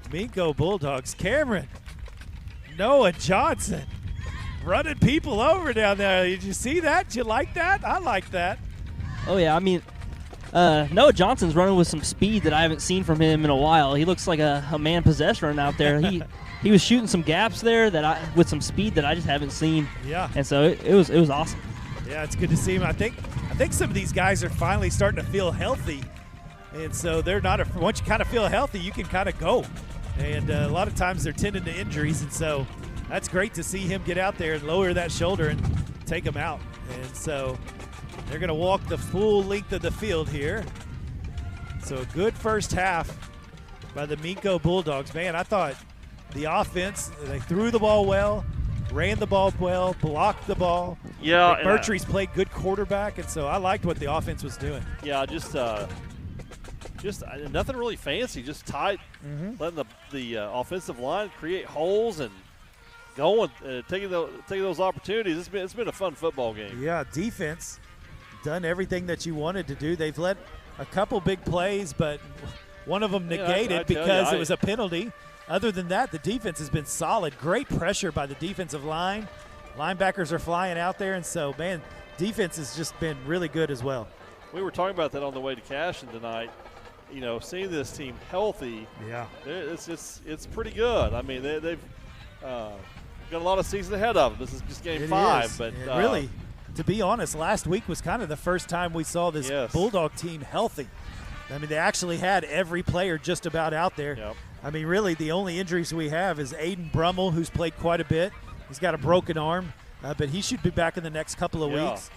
Minco Bulldogs. Cameron, Noah Johnson running people over down there. Did you see that? Did you like that? I like that. Oh, yeah. I mean, Noah Johnson's running with some speed that I haven't seen from him in a while. He looks like a man possessed running out there. He was shooting some gaps there with some speed that I just haven't seen. Yeah. And so it was awesome. Yeah, it's good to see him. I think some of these guys are finally starting to feel healthy. And so they're not once you kind of feel healthy, you can kind of go. And a lot of times they're tending to injuries, and so that's great to see him get out there and lower that shoulder and take them out. And so they're going to walk the full length of the field here. So a good first half by the Minco Bulldogs. Man, I thought the offense, they threw the ball well, ran the ball well, blocked the ball. Yeah. McMurtry's played good quarterback, and so I liked what the offense was doing. Yeah, just nothing really fancy. Just tight, letting the offensive line create holes and going, taking those opportunities. It's been a fun football game. Yeah, defense done everything that you wanted to do. They've let a couple big plays, but one of them negated I tell because you, it was a penalty. Other than that, the defense has been solid. Great pressure by the defensive line. Linebackers are flying out there, and so, man, defense has just been really good as well. We were talking about that on the way to Cashion tonight. You know, seeing this team healthy, Yeah. it's pretty good. I mean, they've got a lot of season ahead of them. This is just game It 5, is. but And really, to be honest, last week was kind of the first time we saw this Yes. Bulldog team healthy. I mean, they actually had every player just about out there. Yep. I mean, really, the only injuries we have is Aiden Brummel, who's played quite a bit. He's got a broken arm, but he should be back in the next couple of Yeah. weeks.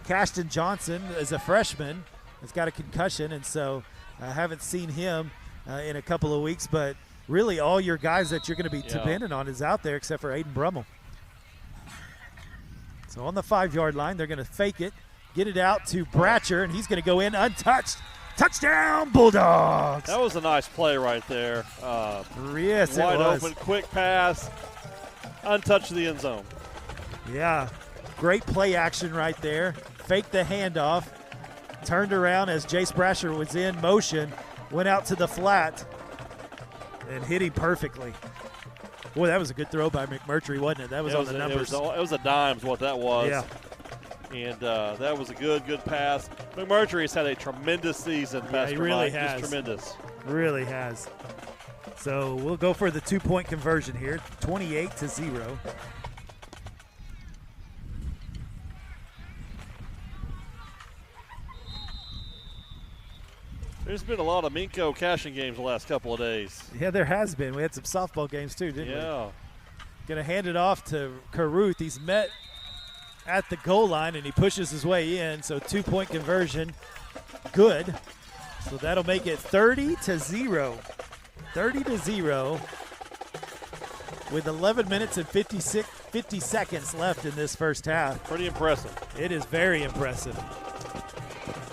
Cashion Johnson is a freshman. Has got a concussion, and so I haven't seen him in a couple of weeks. But really, all your guys that you're going to be dependent on is out there except for Aiden Brummel. So on the 5-yard line, they're going to fake it, get it out to Bratcher, and he's going to go in untouched. Touchdown, Bulldogs! that was a nice play right there. Yes, it Wide was. open, quick pass, untouched to the end zone. Yeah, great play action right there. Faked the handoff, turned around as Jace Brasher was in motion, went out to the flat, and hit him perfectly. Boy, that was a good throw by McMurtry, wasn't it? That was on the numbers. It was a dime is what that was. Yeah. And that was a good pass. McMurtry has had a tremendous season. Yeah, Pastor he really Mike. has. Just tremendous. Really has. So we'll go for the 2-point conversion here, 28-0. There's been a lot of Minco Cashion games the last couple of days. Yeah, there has been. We had some softball games too, didn't we? Yeah. Going to hand it off to Caruth. He's met at the goal line, and he pushes his way in. So 2-point conversion, good. So that'll make it 30-0. 30-0 with 11 minutes and 50 seconds left in this first half. Pretty impressive. It is very impressive.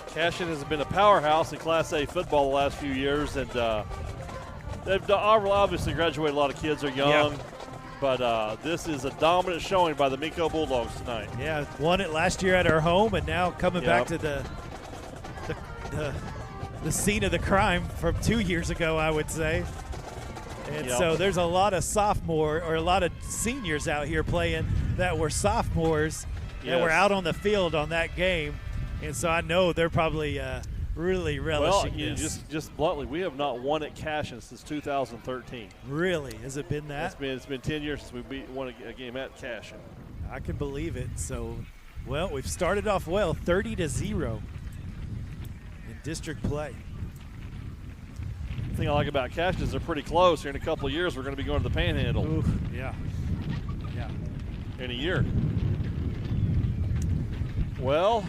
Cashion has been a powerhouse in Class A football the last few years, and they've obviously graduated a lot of kids are young. Yeah. But this is a dominant showing by the Minco Bulldogs tonight. Yeah, won it last year at our home, and now coming back to the scene of the crime from 2 years ago, I would say. And so there's a lot of a lot of seniors out here playing that were sophomores that were out on the field on that game. And so I know they're probably really relishing this. Just bluntly, we have not won at Cashion since 2013. Really? Has it been that? It's been 10 years since we won a game at Cashion. I can believe it. So, well, we've started off well, 30-0 in district play. The thing I like about Cashion is they're pretty close. Here in a couple of years, we're going to be going to the Panhandle. Ooh, yeah. In a year. Well,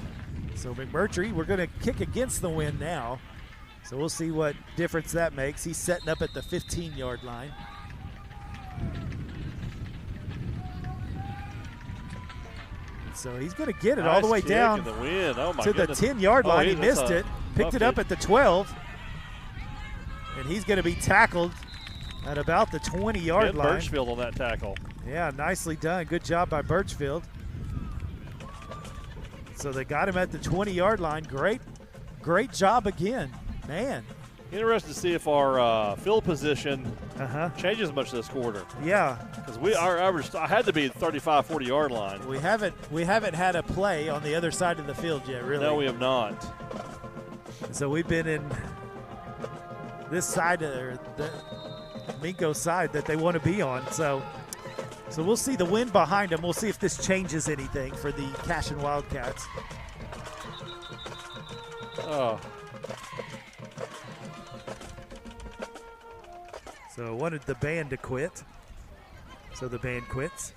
so McMurtry, we're going to kick against the wind now. So we'll see what difference that makes. He's setting up at the 15-yard line. So he's going to get it all the way down the wind. Oh my to goodness. the 10-yard line. He missed it. Picked it up kick. at the 12. And he's going to be tackled at about the 20-yard line. Birchfield on that tackle. Yeah, nicely done. Good job by Birchfield. So they got him at the 20-yard line. Great job again. Man. Interested to see if our field position changes much this quarter. Yeah. Because our average had to be 35, 40-yard line. We haven't had a play on the other side of the field yet, really. No, we have not. So we've been in this side, or the Minco side that they want to be on. So we'll see the wind behind them. We'll see if this changes anything for the Cashion Wildcats. Oh. So I wanted the band to quit. So the band quits.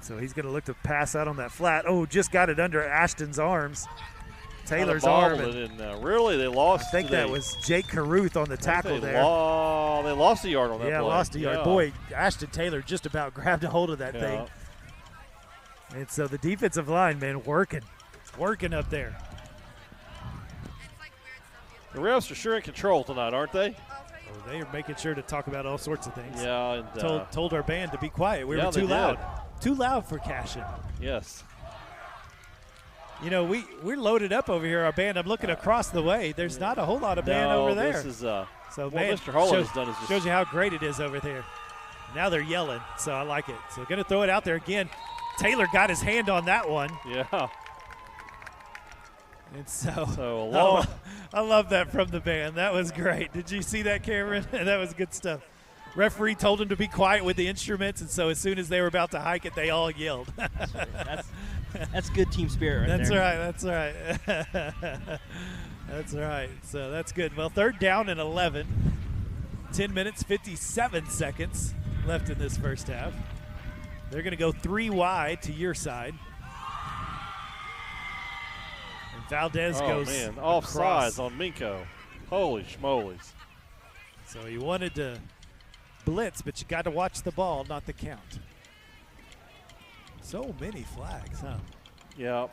So he's going to look to pass out on that flat. Oh, just got it under Ashton's arms. Taylor's arm. Really, they lost. I think that was Jake Caruth on the tackle there. They lost a yard on that play. Yeah, lost a yard. Yeah. Boy, Ashton Taylor just about grabbed a hold of that thing. And so the defensive line, man, working up there. The refs are sure in control tonight, aren't they? Oh, they are making sure to talk about all sorts of things. Yeah, and told our band to be quiet. We were too loud. Too loud for Cashion. Yes. You know, we're loaded up over here, our band. I'm looking across the way. There's not a whole lot of band over there. This is so what man, Mr. Harlan has done is shows you how great it is over there. Now they're yelling, so I like it. So going to throw it out there again. Taylor got his hand on that one. Yeah. And so long. I love that from the band. That was great. Did you see that, Cameron? That was good stuff. Referee told him to be quiet with the instruments, and so as soon as they were about to hike it, they all yelled. That's good team spirit right there. That's right. That's right. So that's good. Well, 3rd down and 11. 10 minutes, 57 seconds left in this first half. They're going to go 3 wide to your side. And Valdez goes offsides on Minco. Holy schmolies. So he wanted to blitz, but you got to watch the ball, not the count. So many flags, huh? Yeah.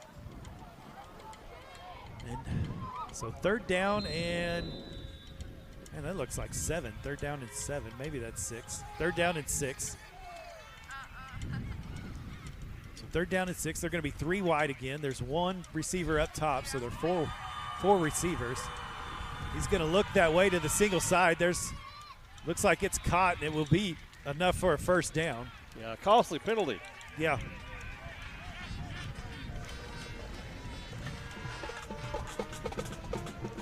And so 3rd down and that looks like 7. 3rd down and 7. Maybe that's 6. 3rd down and 6. So 3rd down and 6. They're going to be 3 wide again. There's 1 receiver up top, so there are four receivers. He's going to look that way to the single side. Looks like it's caught, and it will be enough for a 1st down. Yeah, costly penalty. Yeah.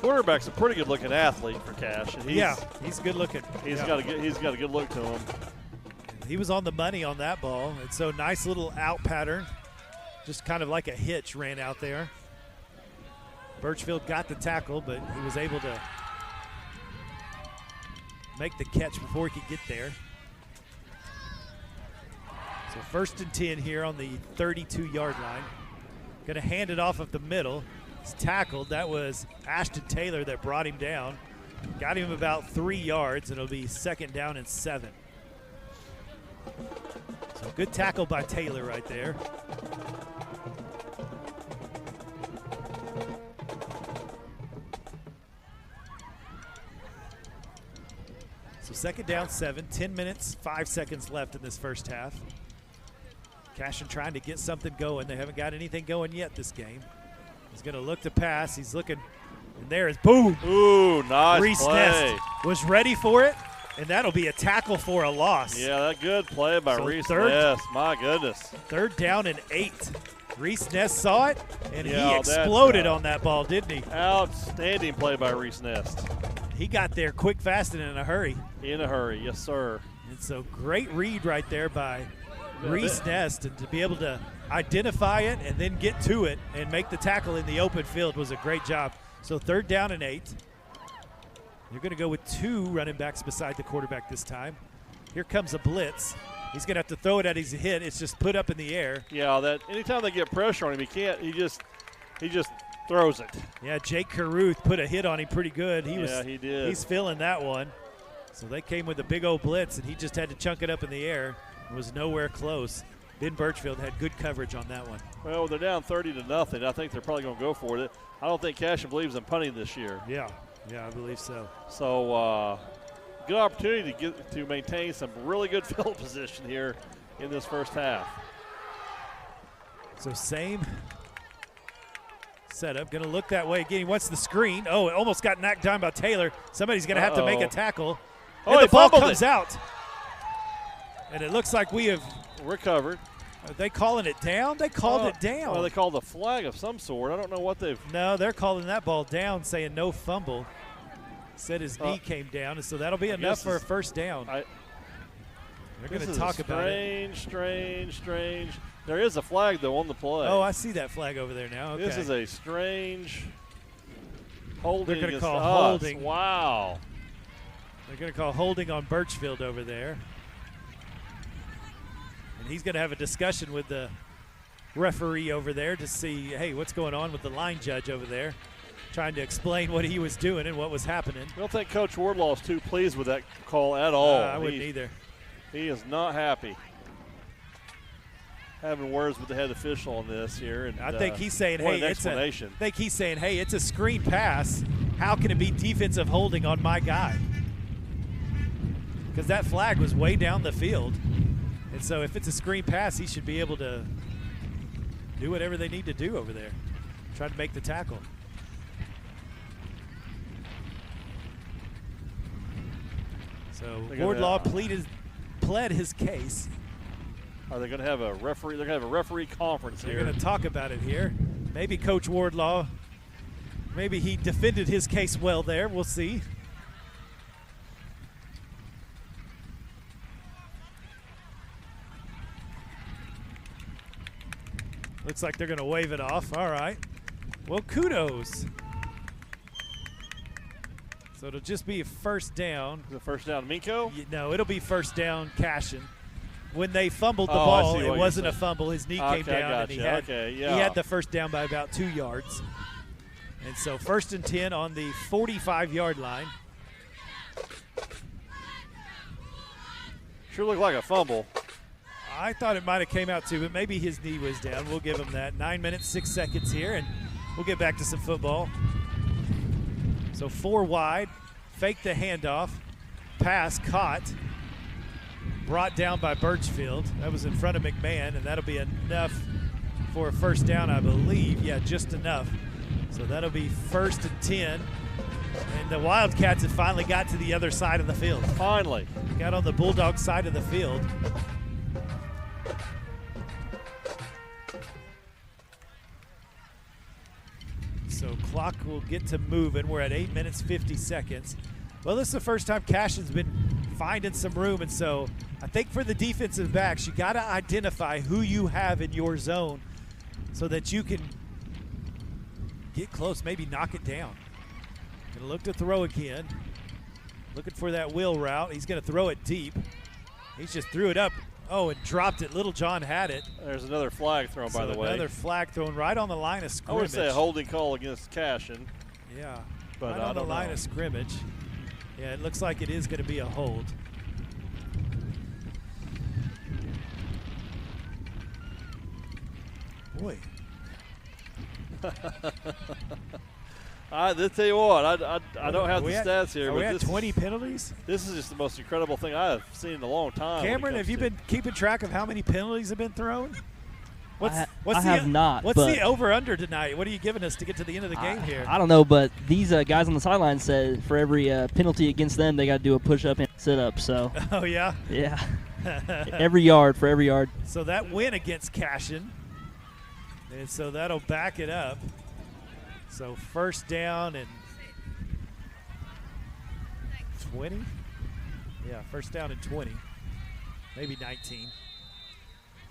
Quarterback's a pretty good-looking athlete for Cash. And he's good looking. He's got a good look to him. He was on the money on that ball, and so nice little out pattern, just kind of like a hitch ran out there. Birchfield got the tackle, but he was able to make the catch before he could get there. So 1st and 10 here on the 32-yard line. Going to hand it off of the middle. He's tackled. That was Ashton Taylor that brought him down. Got him about 3 yards, and it'll be 2nd down and 7. So good tackle by Taylor right there. So 2nd down, 7, 10 minutes, 5 seconds left in this first half. Cashion trying to get something going. They haven't got anything going yet this game. He's going to look to pass. He's looking, and there is boom. Ooh, nice Reese play. Nest was ready for it, and that'll be a tackle for a loss. Yeah, that good play by So Reese third- Nest. My goodness. 3rd down and 8. Reese Nest saw it, and Yeah, he that's, exploded on that ball, didn't he? Outstanding play by Reese Nest. He got there quick, fast, and in a hurry. In a hurry, yes, sir. And so great read right there by Yeah, Reese Nest, and to be able to identify it and then get to it and make the tackle in the open field was a great job. So 3rd down and 8. You're going to go with 2 running backs beside the quarterback this time. Here comes a blitz. He's going to have to throw it at his hit. It's just put up in the air. Yeah, that anytime they get pressure on him, he can't. He just throws it. Yeah, Jake Caruth put a hit on him pretty good. He did. He's feeling that one. So they came with a big old blitz, and he just had to chunk it up in the air. It was nowhere close. Ben Birchfield had good coverage on that one. Well, they're down 30-0. I think they're probably going to go for it. I don't think Cashion believes in punting this year. Yeah, I believe so. So good opportunity to maintain some really good field position here in this first half. So same setup. Going to look that way again. He wants the screen. Oh, it almost got knocked down by Taylor. Somebody's going to have to make a tackle. Oh, And he the ball fumbled comes out. And it looks like we have recovered. Are they calling it down? They called it down. Well, they called a flag of some sort. I don't know what they've. No, they're calling that ball down, saying no fumble. Said his knee came down, and so that'll be enough for a 1st down. They're going to talk about it. Strange. There is a flag, though, on the play. Oh, I see that flag over there now. Okay. This is a strange holding. They're going to call us. holding. Wow. They're going to call holding on Birchfield over there. And he's going to have a discussion with the referee over there to see, hey, what's going on with the line judge over there, trying to explain what he was doing and what was happening. I don't think Coach Wardlaw is too pleased with that call at all. I wouldn't either. He is not happy. Having words with the head official on this here, and I think he's saying, what hey, an explanation. I think he's saying, hey, it's a screen pass. How can it be defensive holding on my guy? Because that flag was way down the field. And so if it's a screen pass, he should be able to do whatever they need to do over there. Try to make the tackle. So Wardlaw pled his case. Are they going to have a referee? They're going to have a referee conference here. They're going to talk about it here. Maybe Coach Wardlaw, maybe he defended his case well there. We'll see. Looks like they're going to wave it off. All right. Well, kudos. So it'll just be a 1st down. The 1st down, Minco? No, it'll be 1st down, Cashion. When they fumbled the I ball, see what it wasn't you're a saying. fumble. His knee came down, and he had he had the 1st down by about 2 yards. And so 1st and 10 on the 45-yard line. Sure looked like a fumble. I thought it might have came out too, but maybe his knee was down. We'll give him that. 9 minutes, 6 seconds here, and we'll get back to some football. So 4 wide, fake the handoff, pass caught, brought down by Birchfield. That was in front of McMahon, and that'll be enough for a 1st down, I believe. Yeah, just enough. So that'll be 1st and 10. And the Wildcats have finally got to the other side of the field. Finally. Got on the Bulldog side of the field. So clock will get to moving. We're at 8 minutes, 50 seconds. Well, this is the first time Cashion's been finding some room, and so I think for the defensive backs, you got to identify who you have in your zone so that you can get close, maybe knock it down. Gonna look to throw again. Looking for that wheel route. He's going to throw it deep. He just threw it up. Oh, and dropped it. Little John had it. There's another flag thrown, by the way. Another flag thrown right on the line of scrimmage. I would say a holding call against Cashion. Yeah, but right on the line of scrimmage. Yeah, it looks like it is going to be a hold. Boy. I'll tell you what, I don't have the stats here. Are but we at 20 penalties? This is just the most incredible thing I have seen in a long time. Cameron, have you been keeping track of how many penalties have been thrown? I have not. What's the over-under tonight? What are you giving us to get to the end of the game here? I don't know, but these guys on the sideline said for every penalty against them, they got to do a push-up and sit-up. So. Oh, yeah? Yeah. Every yard for every yard. So that win against Cashion. And so that'll back it up. So first down and 20? Yeah, first down and 20. Maybe 19.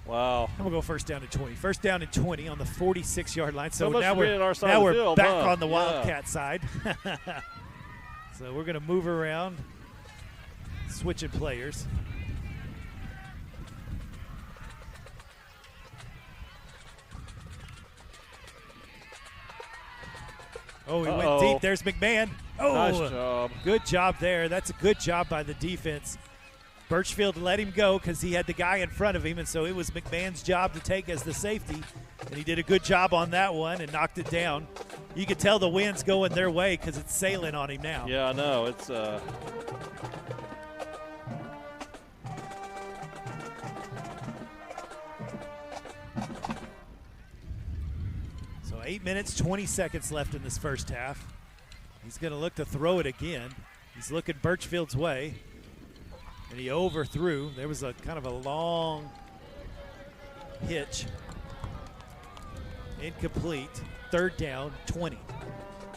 Wow. I'm going to go first down and 20. First down and 20 on the 46-yard line. So now we're field, back on the Wildcat side. So we're going to move around, switching players. Oh, he went deep. There's McMahon. Oh, nice job. Good job there. That's a good job by the defense. Birchfield let him go because he had the guy in front of him, and so it was McMahon's job to take as the safety, and he did a good job on that one and knocked it down. You can tell the wind's going their way because it's sailing on him now. Yeah, I know. It's So 8 minutes, 20 seconds left in this first half. He's going to look to throw it again. He's looking Birchfield's way. And he overthrew. There was a kind of a long hitch. Incomplete. Third down, 20.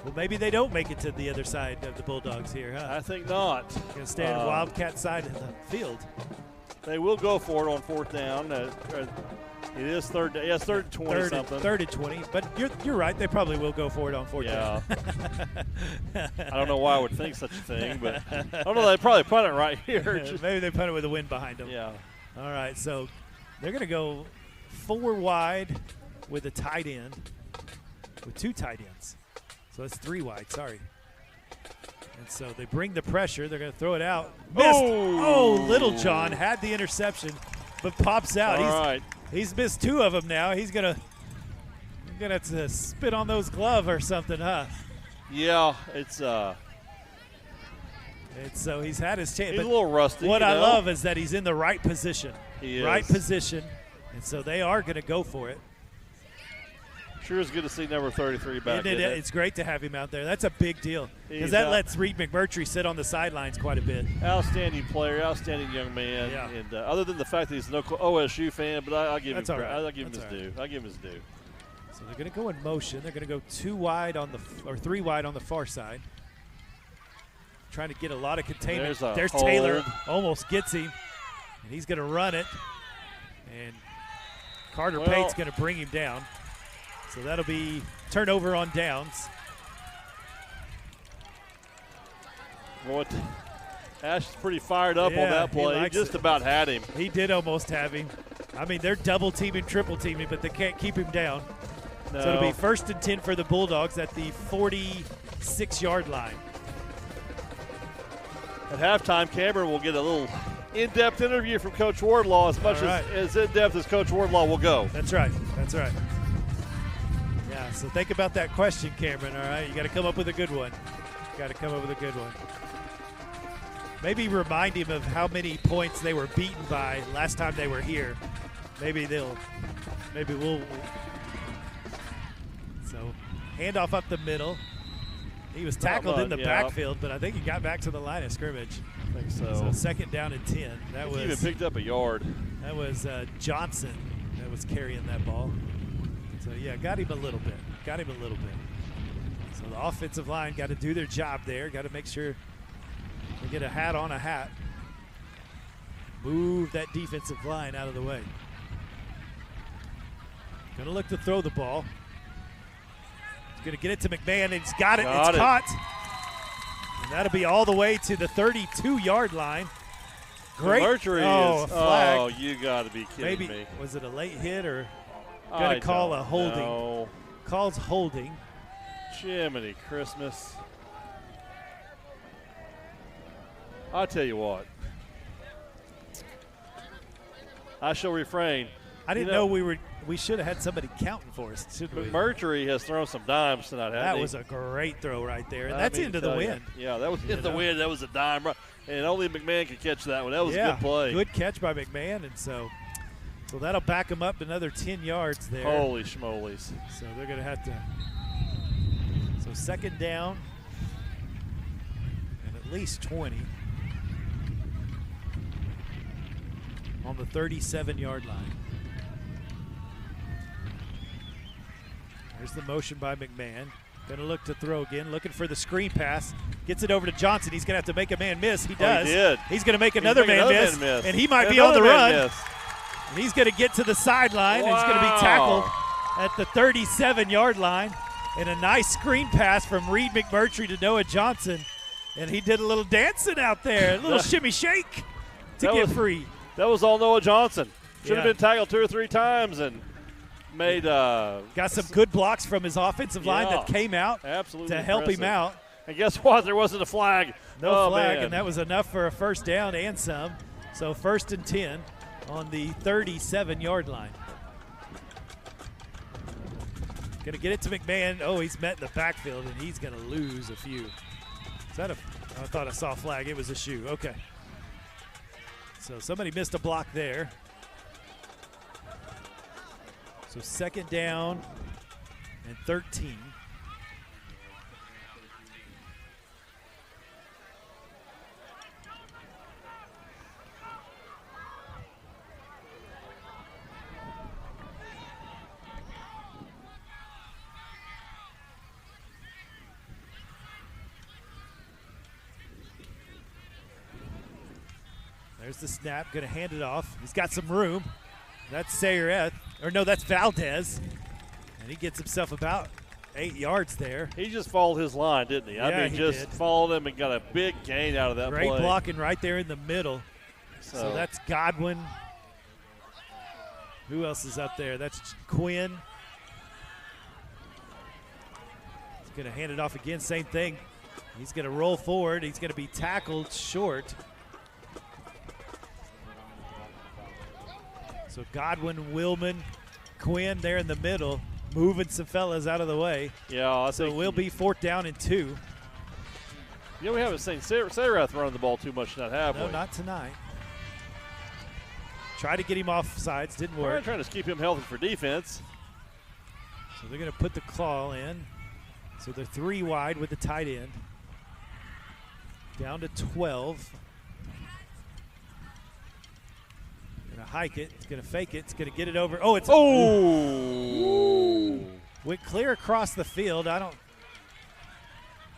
Well, maybe they don't make it to the other side of the Bulldogs here, huh? I think not. Going to stay on the Wildcat side of the field. They will go for it on fourth down. It is third. Yeah, it's third and 20 something. Third and 20. But you're right. They probably will go for it on fourth down. I don't know why I would think such a thing, but I don't know. They probably punt it right here. Maybe they punt it with the wind behind them. Yeah. All right. So they're going to go 4 wide with a tight end, with 2 tight ends. So that's 3 wide. Sorry. And so they bring the pressure. They're going to throw it out. Missed. Oh, Little John had the interception, but pops out. All right. He's missed 2 of them now. He's gonna have to spit on those gloves or something, huh? Yeah, it's And so he's had his chance. He's a little rusty. What I love is that he's in the right position. He is. Right position, and so they are going to go for it. Sure is good to see number 33 back. It's great to have him out there. That's a big deal because that lets Reed McMurtry sit on the sidelines quite a bit. Outstanding player, outstanding young man. Yeah. And other than the fact that he's no OSU fan, but I'll give him That's all right. I'll give him his due. I'll give him his due. So they're going to go in motion. They're going to go 2 wide on the or 3 wide on the far side. Trying to get a lot of containment. There's Taylor, almost gets him, and he's going to run it. And Carter Pate's going to bring him down. So that'll be turnover on downs. Boy, Ash is pretty fired up on that play. He just about had him. He did almost have him. I mean, they're double teaming, triple teaming, but they can't keep him down. No. So it'll be 1st and 10 for the Bulldogs at the 46-yard line. At halftime, Cameron will get a little in-depth interview from Coach Wardlaw, as much as in-depth as Coach Wardlaw will go. That's right. That's right. Yeah, so think about that question, Cameron, all right? You got to come up with a good one. Got to come up with a good one. Maybe remind him of how many points they were beaten by last time they were here. Maybe we'll. So, handoff up the middle. He was tackled in the backfield, but I think he got back to the line of scrimmage. I think so. So 2nd down and 10. He even picked up a yard. That was Johnson that was carrying that ball. So, yeah, got him a little bit. So the offensive line got to do their job there. Got to make sure they get a hat on a hat. Move that defensive line out of the way. Going to look to throw the ball. He's going to get it to McMahon, and he's got it. It's caught. And that'll be all the way to the 32-yard line. Great. Mercury a is. flag. Oh, you got to be kidding Maybe, me. was it a late hit or I going to call a don't holding? know. Calls holding. Jiminy Christmas. I'll tell you what. I shall refrain. I didn't know we should have had somebody counting for us, shouldn't we? Mercury has thrown some dimes tonight, hasn't That he? was a great throw right there, and I that's mean, into to the tell you. wind. Yeah, that was in the wind. That was a dime. And only McMahon could catch that one. That was a good play. Good catch by McMahon, and so that'll back him up another 10 yards there. Holy schmolies. So they're going to have to. So second down and at least 20 on the 37-yard line. There's the motion by McMahon. Going to look to throw again, looking for the screen pass. Gets it over to Johnson. He's going to have to make a man miss. He does. He did. He's going to make another man miss, and he might be on the run. And he's going to get to the sideline, and he's going to be tackled at the 37-yard line. And a nice screen pass from Reed McMurtry to Noah Johnson. And he did a little dancing out there, a little shimmy shake to get free. That was all Noah Johnson. Should have Yeah. been tackled 2 or 3 times and made got some good blocks from his offensive line that came out absolutely to help him impressive. out. And guess what? There wasn't a flag. No flag, man. and that was enough for a first down and some. So 1st and 10 on the 37-yard line. Going to get it to McMahon. Oh, he's met in the backfield, and he's going to lose a few. Is that a – I thought I saw a flag. It was a shoe. Okay. So somebody missed a block there. So second down and 13. There's the snap, going to hand it off. He's got some room. That's Sayereth, or no, that's Valdez. And he gets himself about 8 yards there. He just followed his line, didn't he? Yeah, I mean, he just did. followed him and got a big gain out of that Great play. blocking right there in the middle. So that's Godwin. Who else is up there? That's Quinn. He's going to hand it off again, same thing. He's going to roll forward. He's going to be tackled short. So Godwin, Willman, Quinn there in the middle, moving some fellas out of the way. Yeah, I So think we'll be 4th down and 2. You know, we haven't seen Sayrath running the ball too much tonight, have No, we? not tonight. Try to get him off sides, didn't We're work. trying to keep him healthy for defense. So they're going to put the claw in. So they're 3 wide with the tight end. Down to 12. Going to hike it. It's going to fake it. It's going to get it over. Oh, it's went clear across the field. I don't.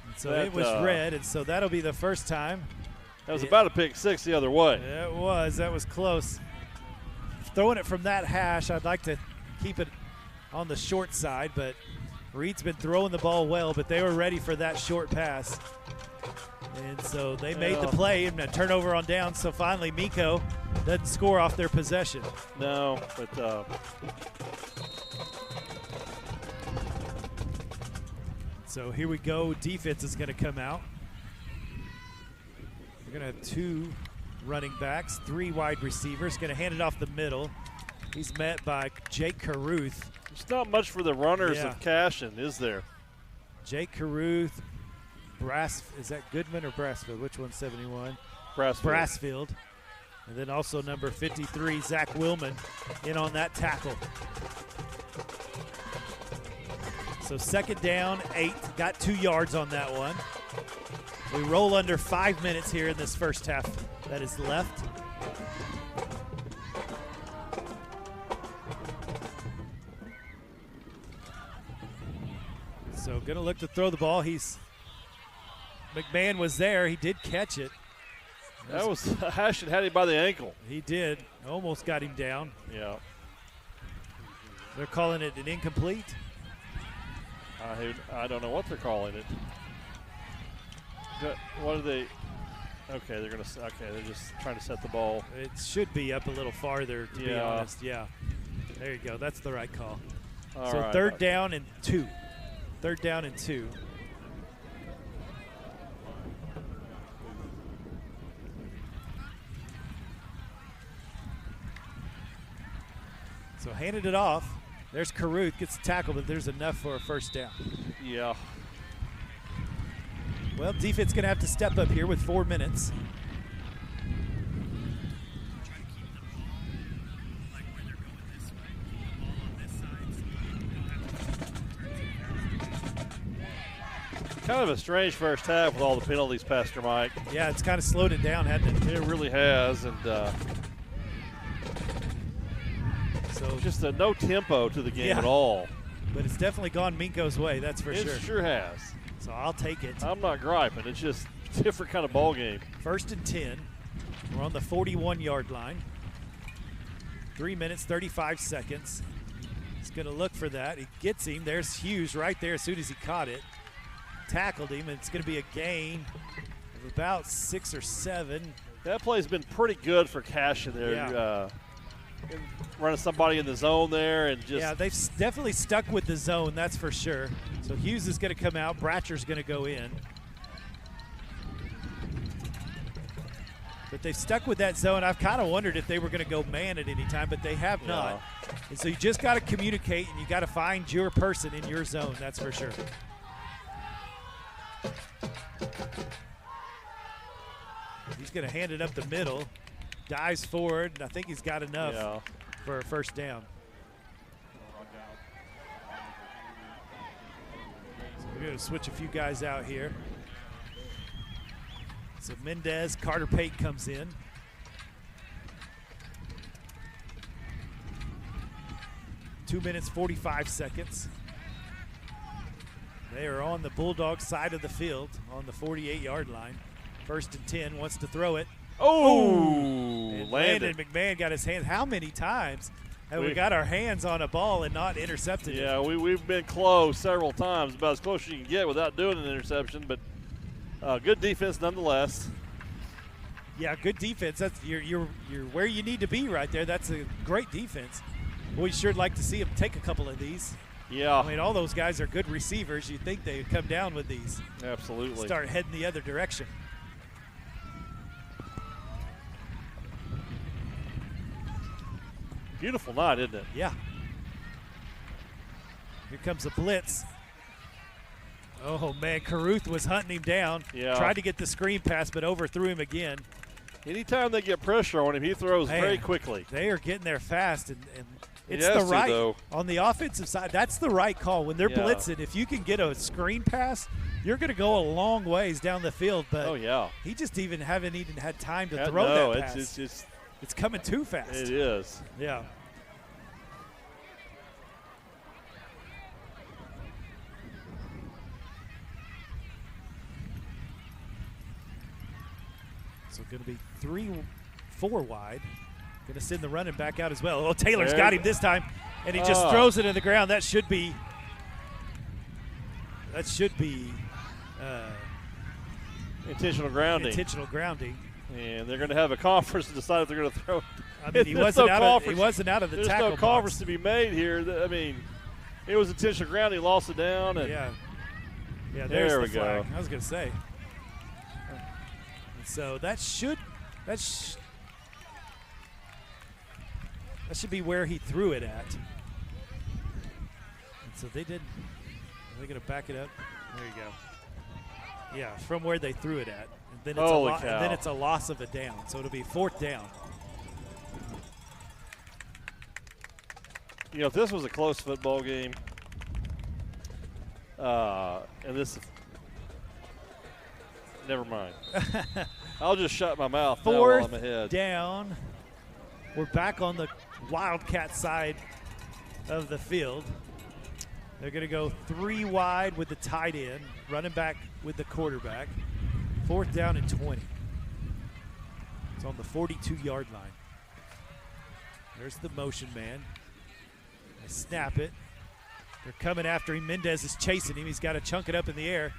And so That, it was red, and so that'll be the first time. That was about a pick 6 the other way. Yeah, it was. That was close. Throwing it from that hash, I'd like to keep it on the short side, but Reed's been throwing the ball well, but they were ready for that short pass. And so they made the play and a turnover on down. So finally, Minco doesn't score off their possession. No, but so here we go. Defense is going to come out. We're going to have 2 running backs, 3 wide receivers. Going to hand it off the middle. He's met by Jake Caruth. there's not much for the runners Yeah. of Cashion, is there? Jake Caruth, is that Goodman or Brassfield? Which one's 71? Brassfield. And then also number 53, Zach Willman, in on that tackle. So second down, 8. Got 2 yards on that one. We roll under 5 minutes here in this first half that is left. So going to look to throw the ball. McMahon was there. He did catch it. That was Cashion had him by the ankle. He did. Almost got him down. Yeah. They're calling it an incomplete. I don't know what they're calling it. What are they? Okay, they're just trying to set the ball. It should be up a little farther, to be honest. Yeah. There you go. That's the right call. All so right. third down and 2. Third down and 2. So handed it off. There's Caruth, gets the tackle, but there's enough for a first down. Yeah. Well, defense going to have to step up here with 4 minutes. Kind of a strange first half with all the penalties, Pastor Mike. Yeah, it's kind of slowed it down, hasn't it? It really has, and so just no tempo to the game at all. But it's definitely gone Minco's way, that's for sure. It sure has. So I'll take it. I'm not griping. It's just a different kind of ball game. 1st and 10. We're on the 41-yard line. 3 minutes, 35 seconds. He's going to look for that. He gets him. There's Hughes right there as soon as he caught it. Tackled him, and it's going to be a gain of about 6 or 7. That play's been pretty good for Cashion there. Yeah. Running somebody in the zone there and just. Yeah, they've definitely stuck with the zone, that's for sure. So Hughes is going to come out. Bratcher's going to go in. But they've stuck with that zone. I've kind of wondered if they were going to go man at any time, but they have not. And so you just got to communicate, and you got to find your person in your zone, that's for sure. He's going to hand it up the middle, dives forward, and I think he's got enough for a first down. So we're going to switch a few guys out here. So Mendez, Carter Pate comes in. Two minutes, 45 seconds. They are on the Bulldog side of the field on the 48-yard line. 1st and 10, wants to throw it. Oh, and landed. Landon McMahon got his hands. How many times have we got our hands on a ball and not intercepted it? Yeah, we've been close several times, about as close as you can get without doing an interception, but good defense nonetheless. Yeah, good defense. That's you're where you need to be right there. That's a great defense. We sure like to see them take a couple of these. Yeah. I mean, all those guys are good receivers. You'd think they'd come down with these. Absolutely. Start heading the other direction. Beautiful night, isn't it? Yeah. Here comes a blitz. Oh, man, Caruth was hunting him down. Yeah. Tried to get the screen pass, but overthrew him again. Anytime they get pressure on him, he throws very quickly. They are getting there fast, and it's He the has to, right though. on the offensive side. That's the right call when they're blitzing. If you can get a screen pass, you're going to go a long ways down the field. But he just haven't even had time to throw that pass. It's coming too fast. It is. Yeah. So going to be 3-4 wide. Going to send the running back out as well. Oh, Taylor's got him this time, and he just throws it in the ground. That should be intentional grounding. Intentional grounding. And they're going to have a conference to decide if they're going to throw. I mean, he wasn't out of the tackle box. There's no conference to be made here. I mean, it was intentional grounding. He lost it down. And yeah, there's there the we flag. go. I was going to say. So that should be where he threw it at. And so they did. Are they going to back it up? There you go. Yeah, from where they threw it at. And then it's a loss of a down. So it'll be 4th down. You know, if this was a close football game, and this, never mind. I'll just shut my mouth now while I'm ahead. 4th down. We're back on the Wildcat side of the field. They're going to go 3 wide with the tight end, running back with the quarterback. 4th down and 20. It's on the 42-yard line. There's the motion man. They snap it. They're coming after him. Mendez is chasing him. He's got to chunk it up in the air.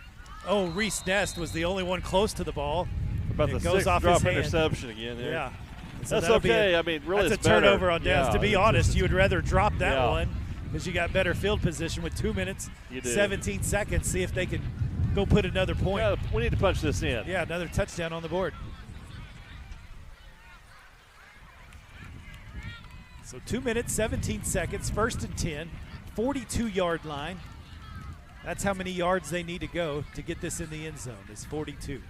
Oh, Reese Nest was the only one close to the ball. About It the goes sixth off drop his hand. interception again there. Yeah. So That's that'll be okay. I mean, really, that's it's a turnover better. on downs. Yeah, To be it's honest, just- you would rather drop that Yeah. one because you got better field position with 2 minutes, You do. 17 seconds. See if they can go put another point. Yeah, we need to punch this in. Yeah, another touchdown on the board. So 2 minutes, 17 seconds, 1st and 10, 42-yard line. That's how many yards they need to go to get this in the end zone, is 42.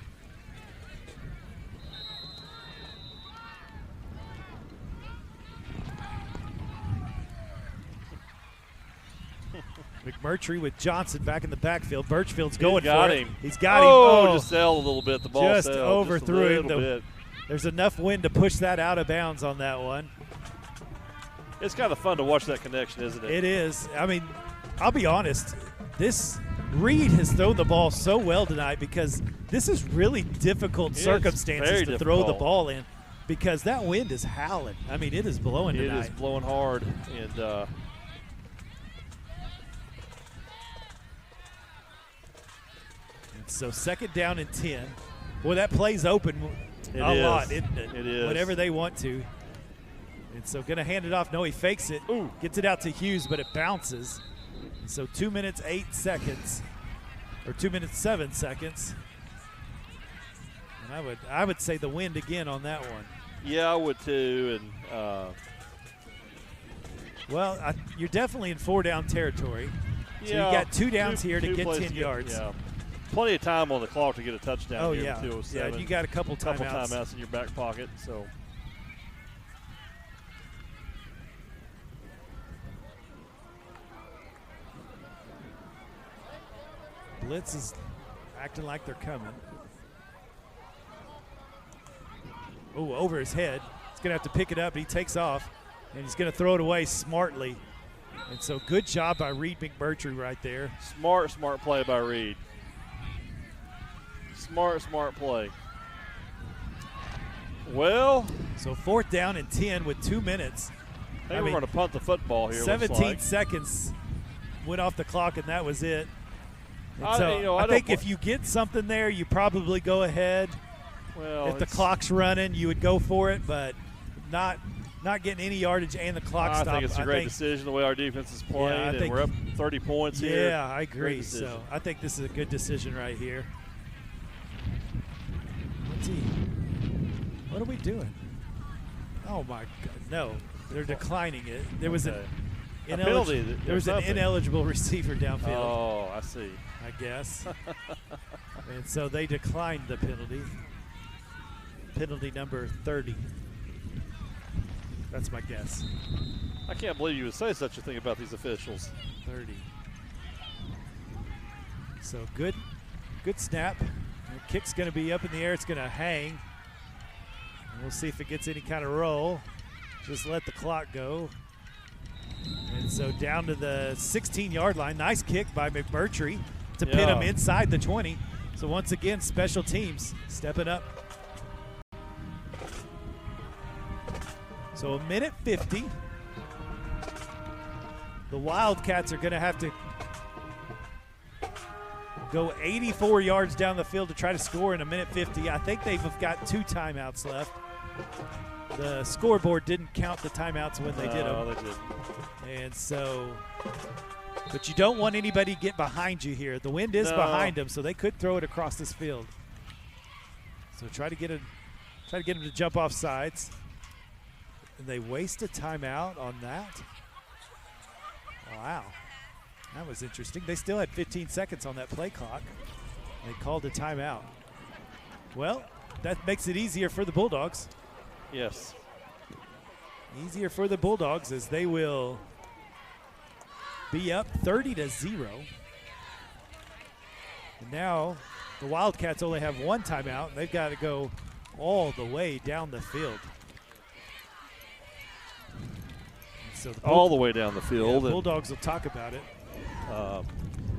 McMurtry with Johnson back in the backfield. Birchfield's going got for him. it. He's got Oh, him. just sailed a little bit. The ball Just sailed overthrew him. just a little bit. There's enough wind to push that out of bounds on that one. It's kind of fun to watch that connection, isn't it? It is. I mean, I'll be honest. This Reed has thrown the ball so well tonight because this is really difficult It's circumstances very to throw the difficult. ball in because that wind is howling. I mean, it is blowing It tonight. is blowing hard, and So 2nd down and 10. Boy, that play's open It a is. lot, isn't it? It is. Whenever they want to. And so going to hand it off. No, he fakes it. Ooh. Gets it out to Hughes, but it bounces. And so 2 minutes, 8 seconds. Or 2 minutes, 7 seconds. And I would say the wind again on that one. yeah, I would too. And Well, you're definitely in 4-down territory. So yeah, you got 2 downs here to two get plays 10 yards. Yeah, plenty of time on the clock to get a touchdown. Oh, here yeah. with 2:07. Yeah, you got a couple timeouts. timeouts in your back pocket. So Blitz is acting like they're coming. Oh, over his head. He's going to have to pick it up. He takes off, and he's going to throw it away smartly. And so good job by Reed McMurtry right there. smart play by Reed. Smart play. Well, So 4th down and 10 with 2 minutes. I think we're going to punt the football here. 17 seconds went off the clock, and that was it. And I- so you know, I I don't think wa- if you get something there, you probably go ahead. Well, If the it's- clock's running, you would go for it, but not getting any yardage and the clock I stop. think it's a great decision the way our defense is playing, I and think- we're up 30 points here. Yeah, I Great agree. decision. So I think this is a good decision right here. Let's see. What are we doing? Oh my God! No, they're declining it. There was Okay. A an penalty, there was an something. ineligible receiver downfield, Oh, I see. I guess. And so they declined the penalty. Penalty number 30. That's my guess. I can't believe you would say such a thing about these officials. 30. So good snap. The kick's going to be up in the air. It's going to hang. And we'll see if it gets any kind of roll. Just let the clock go. And so down to the 16-yard line. Nice kick by McMurtry to pin Yeah. him inside the 20. So once again, special teams stepping up. So a minute 50. The Wildcats are going to have to go 84 yards down the field to try to score in a minute 50. I think they've got 2 timeouts left. The scoreboard didn't count the timeouts when they did No, them. they didn't. And so, but you don't want anybody to get behind you here. The wind is No. behind them, so they could throw it across this field. So try to get them to jump off sides. And they waste a timeout on that. Wow. That was interesting. They still had 15 seconds on that play clock. They called a timeout. Well, that makes it easier for the Bulldogs. Yes. Easier for the Bulldogs as they will be up 30-0. And now the Wildcats only have 1 timeout. They've got to go all the way down the field. And so the All the way down the yeah, field. and, Bulldogs will talk about it. uh,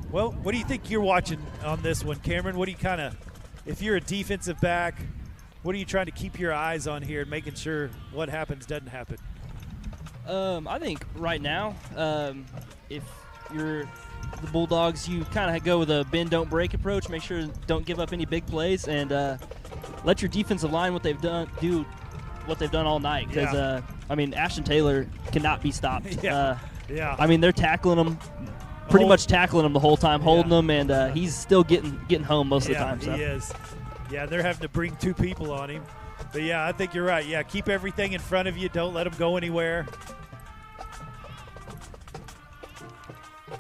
Well, what do you think you're watching on this one, Cameron? What do you kind of, if you're a defensive back, what are you trying to keep your eyes on here, making sure what happens doesn't happen? I think right now, if you're the Bulldogs, you kind of go with a bend, don't break approach. Make sure don't give up any big plays, and let your defensive line do what they've done all night. Because I mean, Ashton Taylor cannot be stopped. Yeah. I mean, they're tackling him, pretty much tackling him the whole time, holding him, and he's still getting home most of the time. So. He is. Yeah, they're having to bring 2 people on him. But yeah, I think you're right. Yeah, keep everything in front of you. Don't let them go anywhere.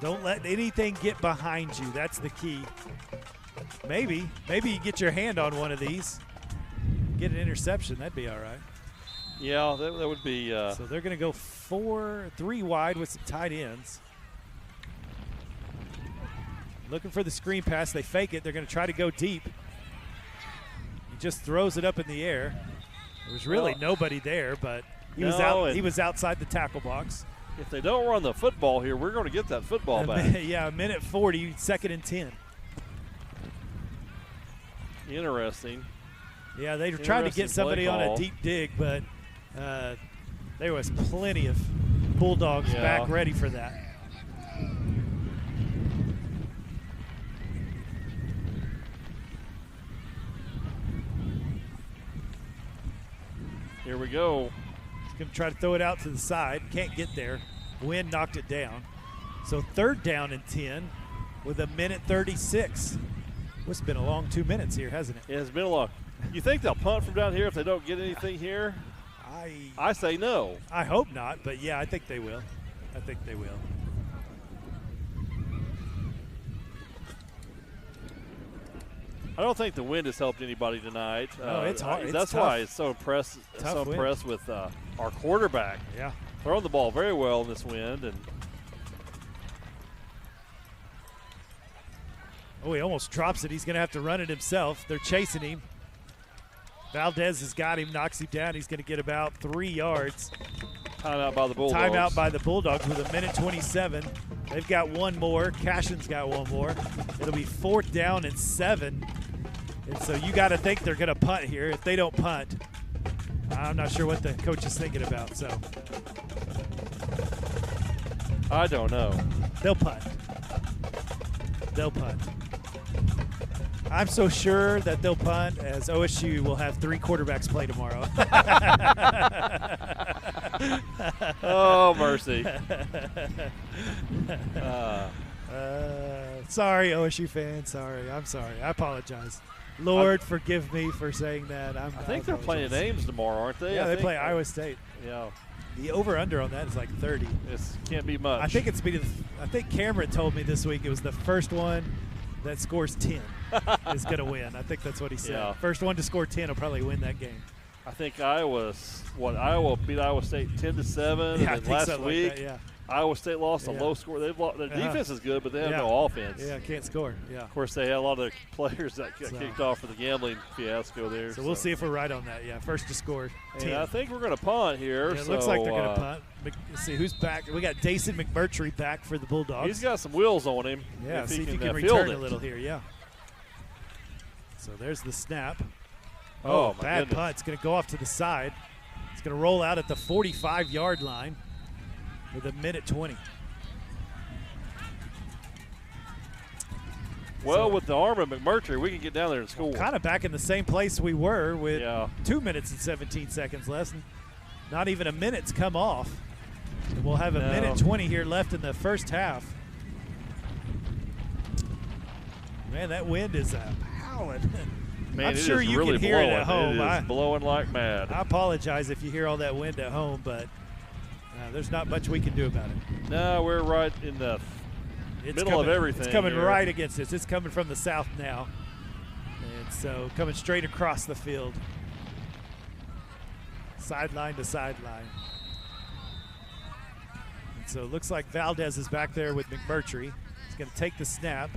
Don't let anything get behind you. That's the key. Maybe you get your hand on one of these. Get an interception. That'd be all right. Yeah, that would be. So they're going to go 3 wide with some tight ends. Looking for the screen pass. They fake it. They're going to try to go deep. He just throws it up in the air. There was really nobody there, but he was outside the tackle box. If they don't run the football here, we're going to get that football back. Yeah, a minute 40, 2nd and 10. Interesting. Yeah, they were trying to get somebody on a deep dig, but there was plenty of Bulldogs back ready for that. Here we go. He's going to try to throw it out to the side. Can't get there. Wind knocked it down. So 3rd down and 10 with a minute 36. It's been a long 2 minutes here, hasn't it? It has been a long. You think they'll punt from down here if they don't get anything here? I say no. I hope not, but yeah, I think they will. I don't think the wind has helped anybody tonight. No, it's hard. That's why it's so impressed. Impressed with our quarterback. Yeah, throwing the ball very well in this wind, and he almost drops it. He's going to have to run it himself. They're chasing him. Valdez has got him, knocks him down. He's going to get about 3 yards. Timeout by the Bulldogs. Timeout by the Bulldogs with a minute 27. They've got one more. Cashion's got one more. It'll be 4th down and 7. And so you got to think they're going to punt here. If they don't punt, I'm not sure what the coach is thinking about. So I don't know. They'll punt. I'm so sure that they'll punt as OSU will have 3 quarterbacks play tomorrow. Oh, mercy. Sorry, OSU fans. I'm sorry. I apologize. Lord, forgive me for saying that. I think they're playing Ames tomorrow, aren't they? Yeah, they play Iowa State. Yeah. The over-under on that is like 30. It can't be much. I think Cameron told me this week it was the first one that scores 10 is going to win. I think that's what he said. Yeah. First one to score 10 will probably win that game. I think Iowa beat Iowa State 10-7, Yeah, and then last week like that, yeah. Iowa State lost a low score. Their defense is good, but they have no offense. Yeah, can't score. Yeah. Of course, they had a lot of players that got kicked off for the gambling fiasco there. So we'll see if we're right on that. Yeah, first to score 10. And I think we're going to punt here. Yeah, it looks like they're going to punt. Let's see who's back. We got Dason McMurtry back for the Bulldogs. He's got some wheels on him. Yeah, see if he can return a little here. Yeah. So there's the snap. Oh, my bad goodness. punt. It's going to go off to the side. It's going to roll out at the 45-yard line with a minute 20. Well, with the arm of McMurtry, we can get down there and score. Kind of back in the same place we were with 2 minutes and 17 seconds left. And not even a minute's come off. And we'll have a minute 20 here left in the first half. Man, that wind is howling. Man, I'm sure you really can hear blowing. it at home. It is blowing like mad. I apologize if you hear all that wind at home, but there's not much we can do about it. No, we're right in the middle of everything. It's coming here. right against us. It's coming from the south now. And so coming straight across the field. Sideline to sideline. And so it looks like Valdez is back there with McMurtry. He's going to take the snap.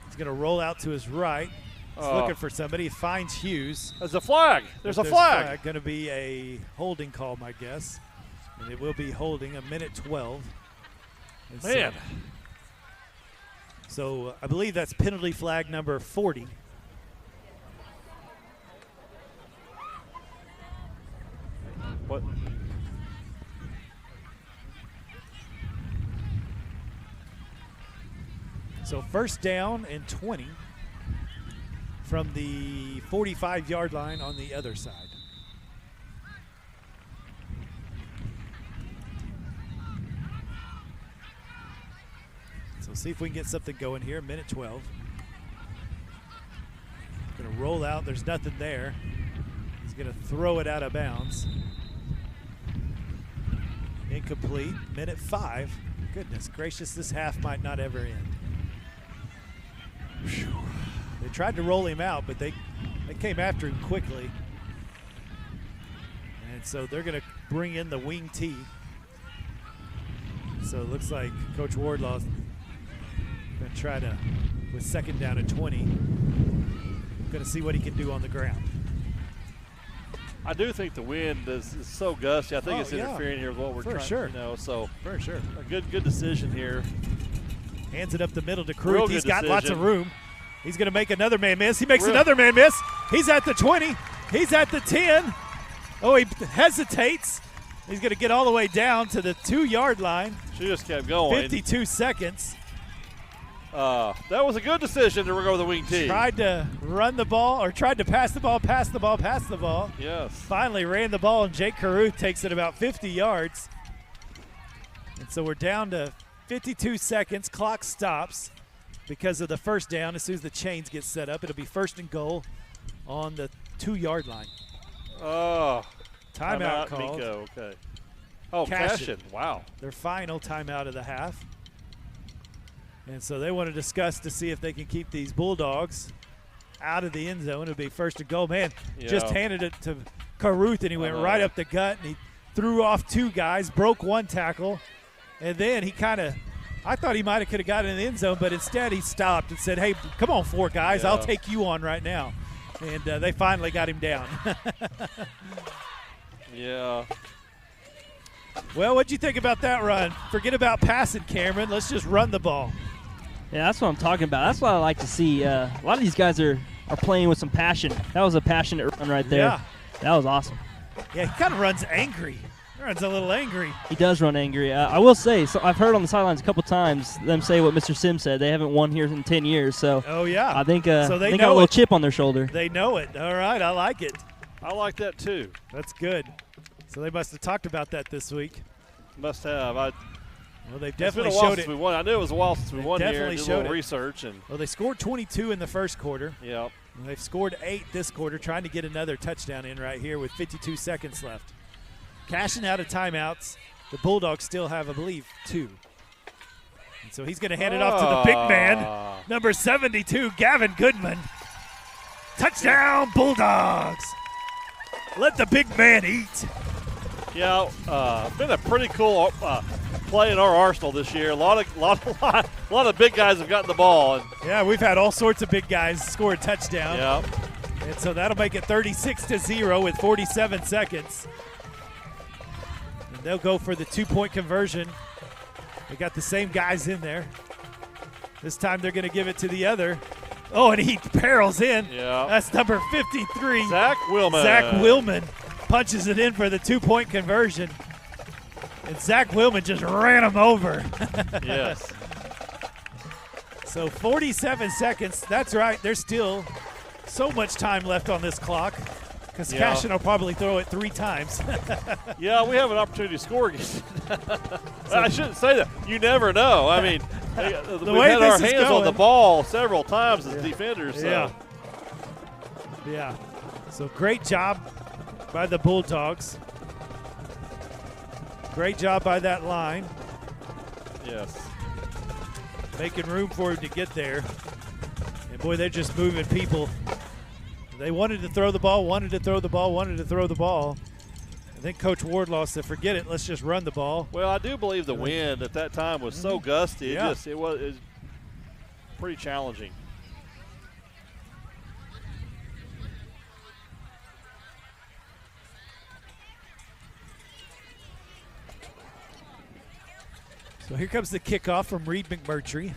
He's going to roll out to his right. He's looking for somebody. He finds Hughes. There's a flag. There's a flag. Going to be a holding call, my guess. And it will be holding a minute 12. And Man. So I believe that's penalty flag number 40. What? So first down and 20 from the 45-yard line on the other side. So see if we can get something going here. Minute 12. Going to roll out. There's nothing there. He's going to throw it out of bounds. Incomplete. Minute 5. Goodness gracious, this half might not ever end. Whew. They tried to roll him out, but they came after him quickly. And so they're going to bring in the wing T. So it looks like Coach Wardlaw's going to try to, with second down at 20, going to see what he can do on the ground. I do think the wind is so gusty. I think it's interfering here with what we're trying. Sure. You know, so for sure. A good decision here. Hands it up the middle to Kruth. He's got decision. lots of room. He's going to make another man miss. He makes another man miss. He's at the 20. He's at the 10. Oh, he hesitates. He's going to get all the way down to the 2-yard line. She just kept going. 52 seconds. That was a good decision to go with the wing T. Tried to run the ball, or tried to pass the ball. Yes. Finally ran the ball, and Jake Caruth takes it about 50 yards. And so we're down to 52 seconds. Clock stops because of the first down. As soon as the chains get set up, it'll be first and goal on the 2-yard line. Oh. Timeout called. Minco, okay. Oh, Cashion. Wow. Their final timeout of the half. And so they want to discuss to see if they can keep these Bulldogs out of the end zone. It'll be first and goal. Man, just handed it to Caruth, and he went right up the gut, and he threw off 2 guys, broke 1 tackle, and then he kind of – I thought he might have could have got in the end zone, but instead he stopped and said, hey, come on, 4 guys. I'll take you on right now. And they finally got him down. Yeah. Well, what'd you think about that run? Forget about passing, Cameron. Let's just run the ball. Yeah, that's what I'm talking about. That's what I like to see. A lot of these guys are playing with some passion. That was a passionate run right there. Yeah. That was awesome. Yeah, he kind of runs angry. He runs a little angry. He does run angry. I will say, so I've heard on the sidelines a couple times them say what Mr. Sims said. They haven't won here in 10 years. So I think so they got a little chip on their shoulder. They know it. All right, I like it. I like that too. That's good. So they must have talked about that this week. Must have. Well, they've definitely it's been a while showed since it. we won. I knew it was a while since we won here. Definitely Did a showed little it. research and. Well, they scored 22 in the first quarter. Yep. And they've scored 8 this quarter, trying to get another touchdown in right here with 52 seconds left. Cashion out of timeouts. The Bulldogs still have, I believe, 2. And so he's going to hand it off to the big man, number 72, Gavin Goodman. Touchdown, Bulldogs. Let the big man eat. Yeah, been a pretty cool play in our arsenal this year. A lot of big guys have gotten the ball. And yeah, we've had all sorts of big guys score a touchdown. yeah. And so that'll make it 36-0 with 47 seconds. And they'll go for the 2-point conversion. They got the same guys in there. This time they're going to give it to the other. Oh, and he barrels in. Yeah. That's number 53. Zach Willman. Zach Willman punches it in for the 2-point conversion. And Zach Willman just ran him over. Yes. So 47 seconds. That's right. There's still so much time left on this clock because Cashion will probably throw it 3 times. Yeah, we have an opportunity to score again. I shouldn't say that. You never know. I mean, we've way had this our is hands on going. the ball several times as defenders. So. Yeah. Yeah. So great job by the Bulldogs. Great job by that line. Yes. Making room for him to get there. And boy, they're just moving people. They wanted to throw the ball, wanted to throw the ball, wanted to throw the ball. I think Coach Wardlaw said, forget it, let's just run the ball. Well, I do believe the wind at that time was so gusty. Yeah. It was pretty challenging. So here comes the kickoff from Reed McMurtry.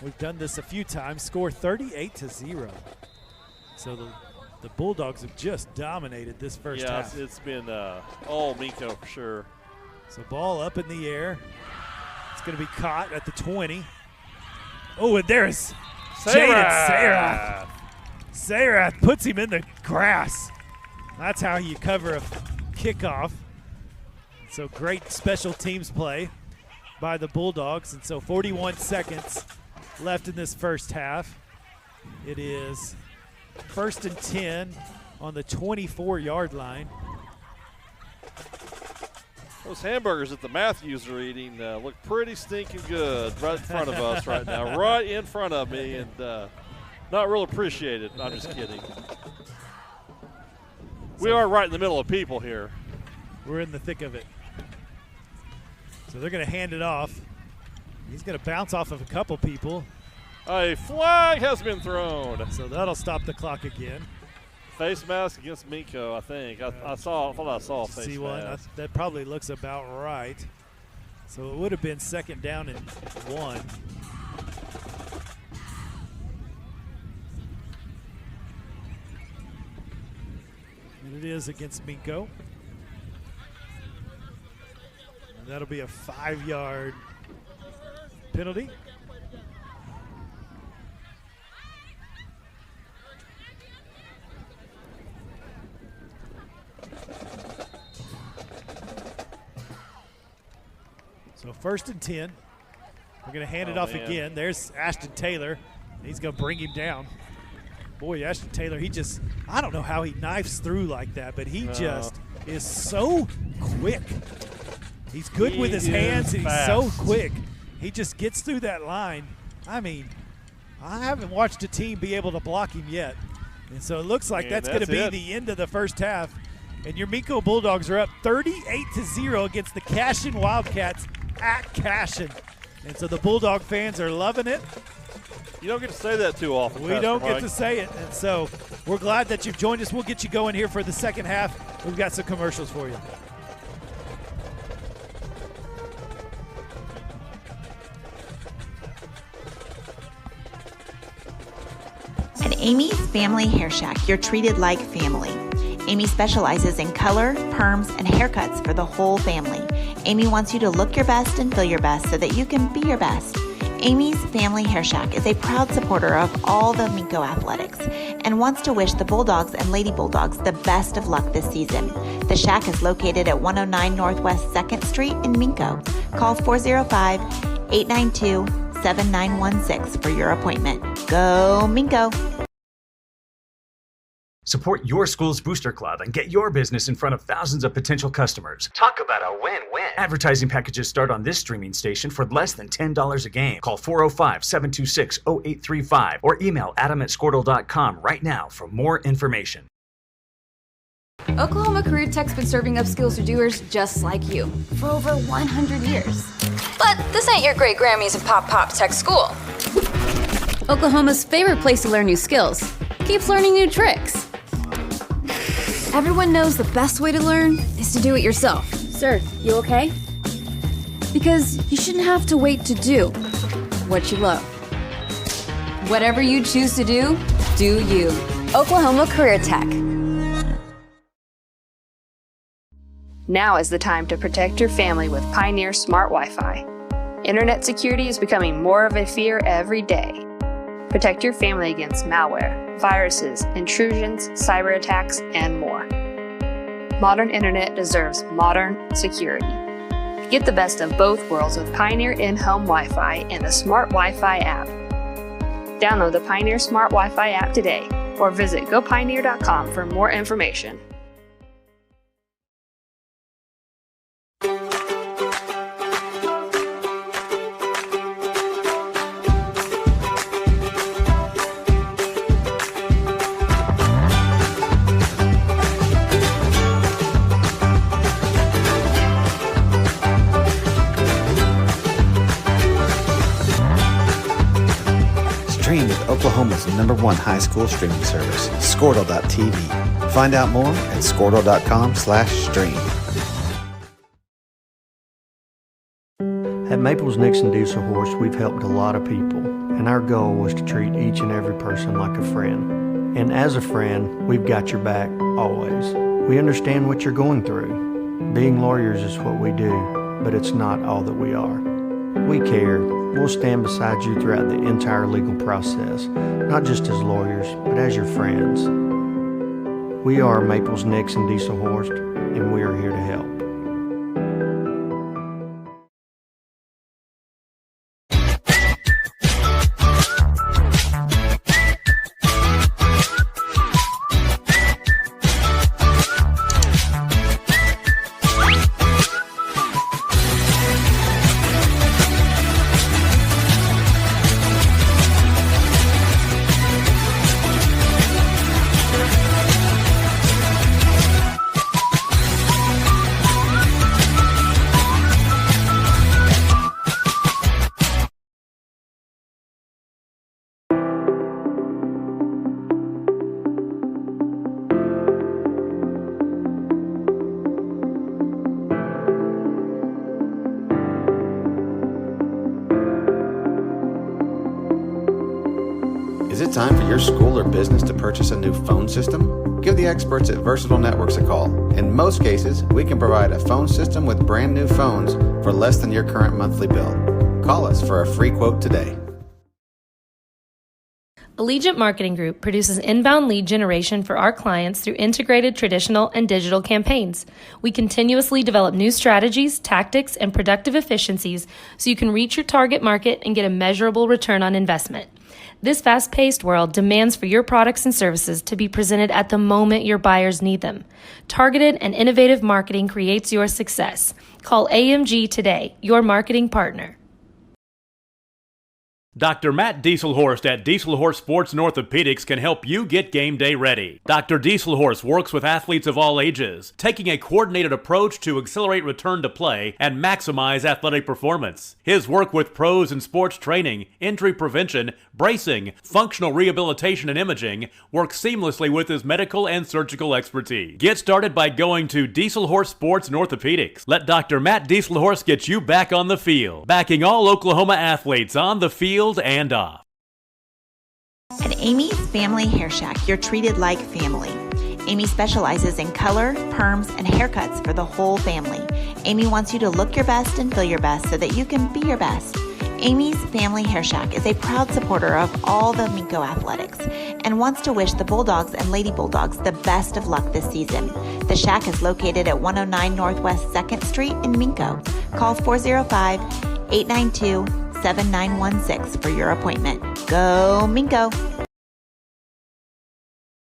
We've done this a few times. Score 38-0. So the Bulldogs have just dominated this first half. Yeah, it's been all Minco for sure. So ball up in the air. It's going to be caught at the 20. Oh, and there's Jaden Sayrath. Sayrath puts him in the grass. That's how you cover a kickoff. So great special teams play by the Bulldogs. And so 41 seconds left in this first half. It is 1st and 10 on the 24-yard line. Those hamburgers that the Matthews are eating look pretty stinking good right in front of us right now, right in front of me, and not real appreciated. I'm just kidding. We are right in the middle of people here. We're in the thick of it. So they're going to hand it off. He's going to bounce off of a couple people. A flag has been thrown. So that'll stop the clock again. Face mask against Minco, I think. I thought I saw a face See one? mask. That probably looks about right. So it would have been 2nd down and 1. And it is against Minco. And that'll be a 5-yard penalty. So 1st and 10. We're going to hand it off again. There's Ashton Taylor. He's going to bring him down. Boy, Ashton Taylor, I don't know how he knifes through like that, but he just is so quick. He's good with his hands, and he's so quick. He just gets through that line. I mean, I haven't watched a team be able to block him yet. And so it looks like that's going to be the end of the first half. And your Minco Bulldogs are up 38-0 against the Cashion Wildcats at Cashion. And so the Bulldog fans are loving it. You don't get to say that too often. We don't get to say it. And so we're glad that you've joined us. We'll get you going here for the second half. We've got some commercials for you. At Amy's Family Hair Shack, you're treated like family. Amy specializes in color, perms, and haircuts for the whole family. Amy wants you to look your best and feel your best so that you can be your best. Amy's Family Hair Shack is a proud supporter of all the Minco athletics and wants to wish the Bulldogs and Lady Bulldogs the best of luck this season. The Shack is located at 109 Northwest 2nd Street in Minco. Call 405-892-7916 for your appointment. Go Minco! Support your school's booster club and get your business in front of thousands of potential customers. Talk about a win-win. Advertising packages start on this streaming station for less than $10 a game. Call 405-726-0835 or email adam@squirtle.com right now for more information. Oklahoma Career Tech's been serving up skills to doers just like you for over 100 years. But this ain't your great Grammys and Pop Tech school. Oklahoma's favorite place to learn new skills keeps learning new tricks. Everyone knows the best way to learn is to do it yourself. Sir, you okay? Because you shouldn't have to wait to do what you love. Whatever you choose to do, do you. Oklahoma Career Tech. Now is the time to protect your family with Pioneer Smart Wi-Fi. Internet security is becoming more of a fear every day. Protect your family against malware, viruses, intrusions, cyber attacks, and more. Modern internet deserves modern security. Get the best of both worlds with Pioneer in-home Wi-Fi and the Smart Wi-Fi app. Download the Pioneer Smart Wi-Fi app today or visit gopioneer.com for more information. Stream with Oklahoma's #1 high school streaming service, Squirtle.tv. Find out more at squirtle.com/stream. At Maples Nixon Diesel Horse, we've helped a lot of people, and our goal was to treat each and every person like a friend. And as a friend, we've got your back, always. We understand what you're going through. Being lawyers is what we do, but it's not all that we are. We care. We'll stand beside you throughout the entire legal process, not just as lawyers, but as your friends. We are Maples, Nix, and Dieselhorst, and we are here to help. Is it time for your school or business to purchase a new phone system? Give the experts at Versatile Networks a call. In most cases, we can provide a phone system with brand new phones for less than your current monthly bill. Call us for a free quote today. Allegiant Marketing Group produces inbound lead generation for our clients through integrated traditional and digital campaigns. We continuously develop new strategies, tactics, and productive efficiencies so you can reach your target market and get a measurable return on investment. This fast-paced world demands for your products and services to be presented at the moment your buyers need them. Targeted and innovative marketing creates your success. Call AMG today, your marketing partner. Dr. Matt Dieselhorst at Dieselhorst Sports and Orthopedics can help you get game day ready. Dr. Dieselhorst works with athletes of all ages, taking a coordinated approach to accelerate return to play and maximize athletic performance. His work with pros in sports training, injury prevention, bracing, functional rehabilitation, and imaging works seamlessly with his medical and surgical expertise. Get started by going to Dieselhorst Sports and Orthopedics. Let Dr. Matt Dieselhorst get you back on the field, backing all Oklahoma athletes on the field and off. At Amy's Family Hair Shack, you're treated like family. Amy specializes in color, perms, and haircuts for the whole family. Amy wants you to look your best and feel your best so that you can be your best. Amy's Family Hair Shack is a proud supporter of all the Minco athletics and wants to wish the Bulldogs and Lady Bulldogs the best of luck this season. The Shack is located at 109 Northwest 2nd Street in Minco. Call 405-892-7916 for your appointment. Go Minco!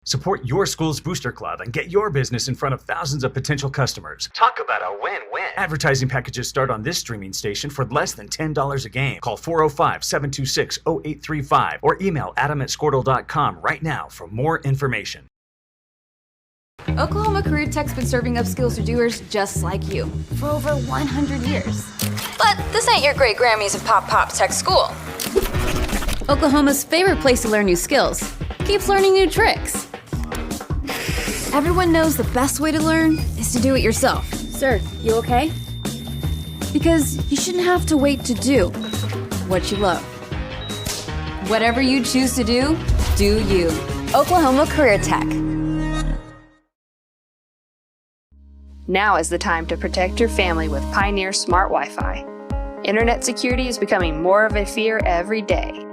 Support your school's booster club and get your business in front of thousands of potential customers. Talk about a win-win. Advertising packages start on this streaming station for less than $10 a game. Call 405-726-0835 or email adam@squirtle.com right now for more information. Oklahoma Career Tech's been serving up skills to doers just like you for over 100 years. But this ain't your great Grammys and Pop Tech school. Oklahoma's favorite place to learn new skills keeps learning new tricks. Everyone knows the best way to learn is to do it yourself. Sir, you okay? Because you shouldn't have to wait to do what you love. Whatever you choose to do, do you. Oklahoma Career Tech. Now is the time to protect your family with Pioneer Smart Wi-Fi. Internet security is becoming more of a fear every day.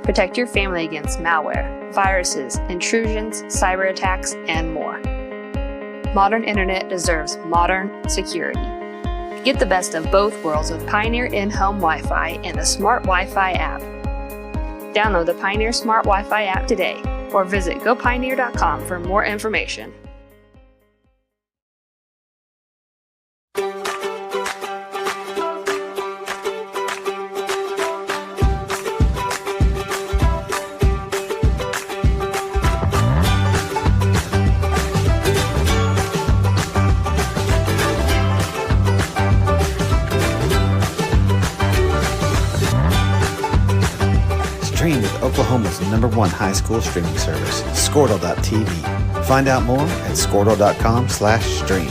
Protect your family against malware, viruses, intrusions, cyber attacks, and more. Modern internet deserves modern security. Get the best of both worlds with Pioneer in-home Wi-Fi and the Smart Wi-Fi app. Download the Pioneer Smart Wi-Fi app today or visit gopioneer.com for more information. Stream with Oklahoma's #1 high school streaming service, Squirtle.tv. Find out more at squirtle.com/stream.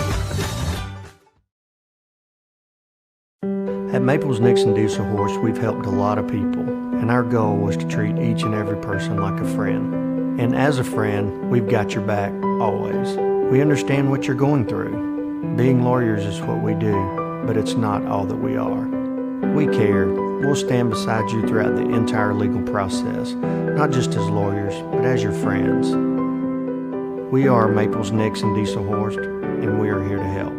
At Maples, Nix, and Dieselhorst, we've helped a lot of people, and our goal was to treat each and every person like a friend. And as a friend, we've got your back always. We understand what you're going through. Being lawyers is what we do, but it's not all that we are. We care. We'll stand beside you throughout the entire legal process, not just as lawyers, but as your friends. We are Maples, Nix, and Dieselhorst, and we are here to help.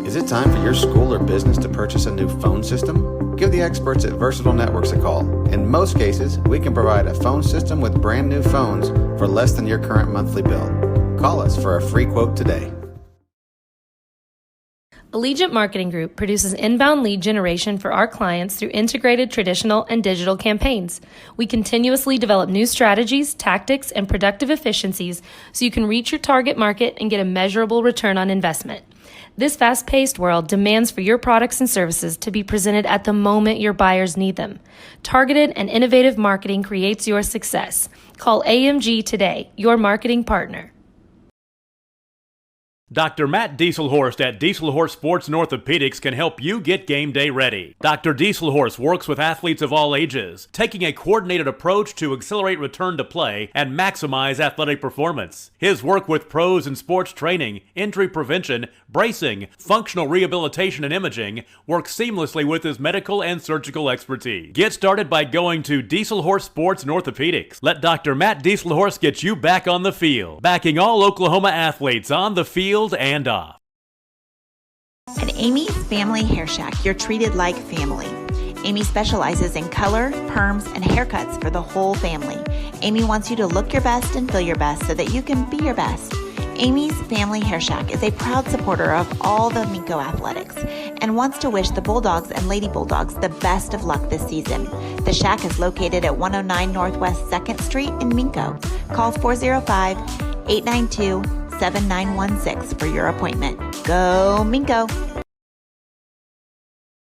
Is it time for your school or business to purchase a new phone system? Give the experts at Versatile Networks a call. In most cases, we can provide a phone system with brand new phones for less than your current monthly bill. Call us for a free quote today. Allegiant Marketing Group produces inbound lead generation for our clients through integrated traditional and digital campaigns. We continuously develop new strategies, tactics, and productive efficiencies so you can reach your target market and get a measurable return on investment. This fast-paced world demands for your products and services to be presented at the moment your buyers need them. Targeted and innovative marketing creates your success. Call AMG today, your marketing partner. Dr. Matt Dieselhorst at Dieselhorst Sports and Orthopedics can help you get game day ready. Dr. Dieselhorst works with athletes of all ages, taking a coordinated approach to accelerate return to play and maximize athletic performance. His work with pros in sports training, injury prevention, bracing, functional rehabilitation, and imaging works seamlessly with his medical and surgical expertise. Get started by going to Dieselhorst Sports and Orthopedics. Let Dr. Matt Dieselhorst get you back on the field, backing all Oklahoma athletes on the field and off. At Amy's Family Hair Shack, you're treated like family. Amy specializes in color, perms, and haircuts for the whole family. Amy wants you to look your best and feel your best so that you can be your best. Amy's Family Hair Shack is a proud supporter of all the Minco athletics and wants to wish the Bulldogs and Lady Bulldogs the best of luck this season. The Shack is located at 109 Northwest 2nd Street in Minco. Call 405-892-7916 for your appointment. Go Minco!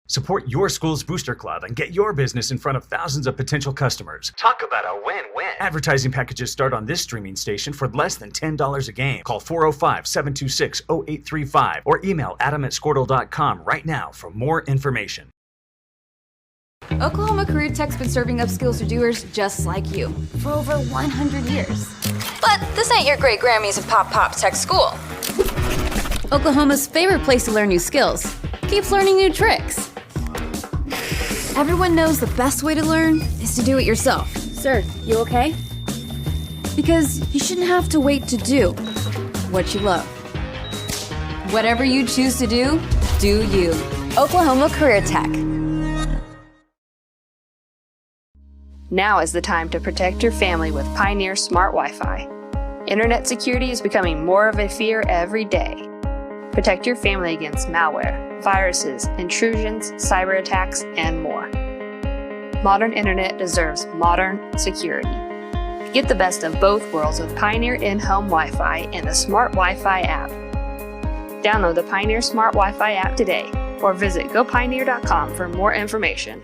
Support your school's booster club and get your business in front of thousands of potential customers. Talk about a win-win. Advertising packages start on this streaming station for less than $10 a game. Call 405-726-0835 or email adam@squirtle.com right now for more information. Oklahoma Career Tech's been serving up skills to doers just like you for over 100 years. But this ain't your great Grammys and Pop Pop Tech School. Oklahoma's favorite place to learn new skills keeps learning new tricks. Everyone knows the best way to learn is to do it yourself. Sir, you okay? Because you shouldn't have to wait to do what you love. Whatever you choose to do you. Oklahoma Career Tech. Now is the time to protect your family with Pioneer Smart Wi-Fi. Internet security is becoming more of a fear every day. Protect your family against malware, viruses, intrusions, cyber attacks, and more. Modern internet deserves modern security. Get the best of both worlds with Pioneer in-home Wi-Fi and the Smart Wi-Fi app. Download the Pioneer Smart Wi-Fi app today or visit gopioneer.com for more information.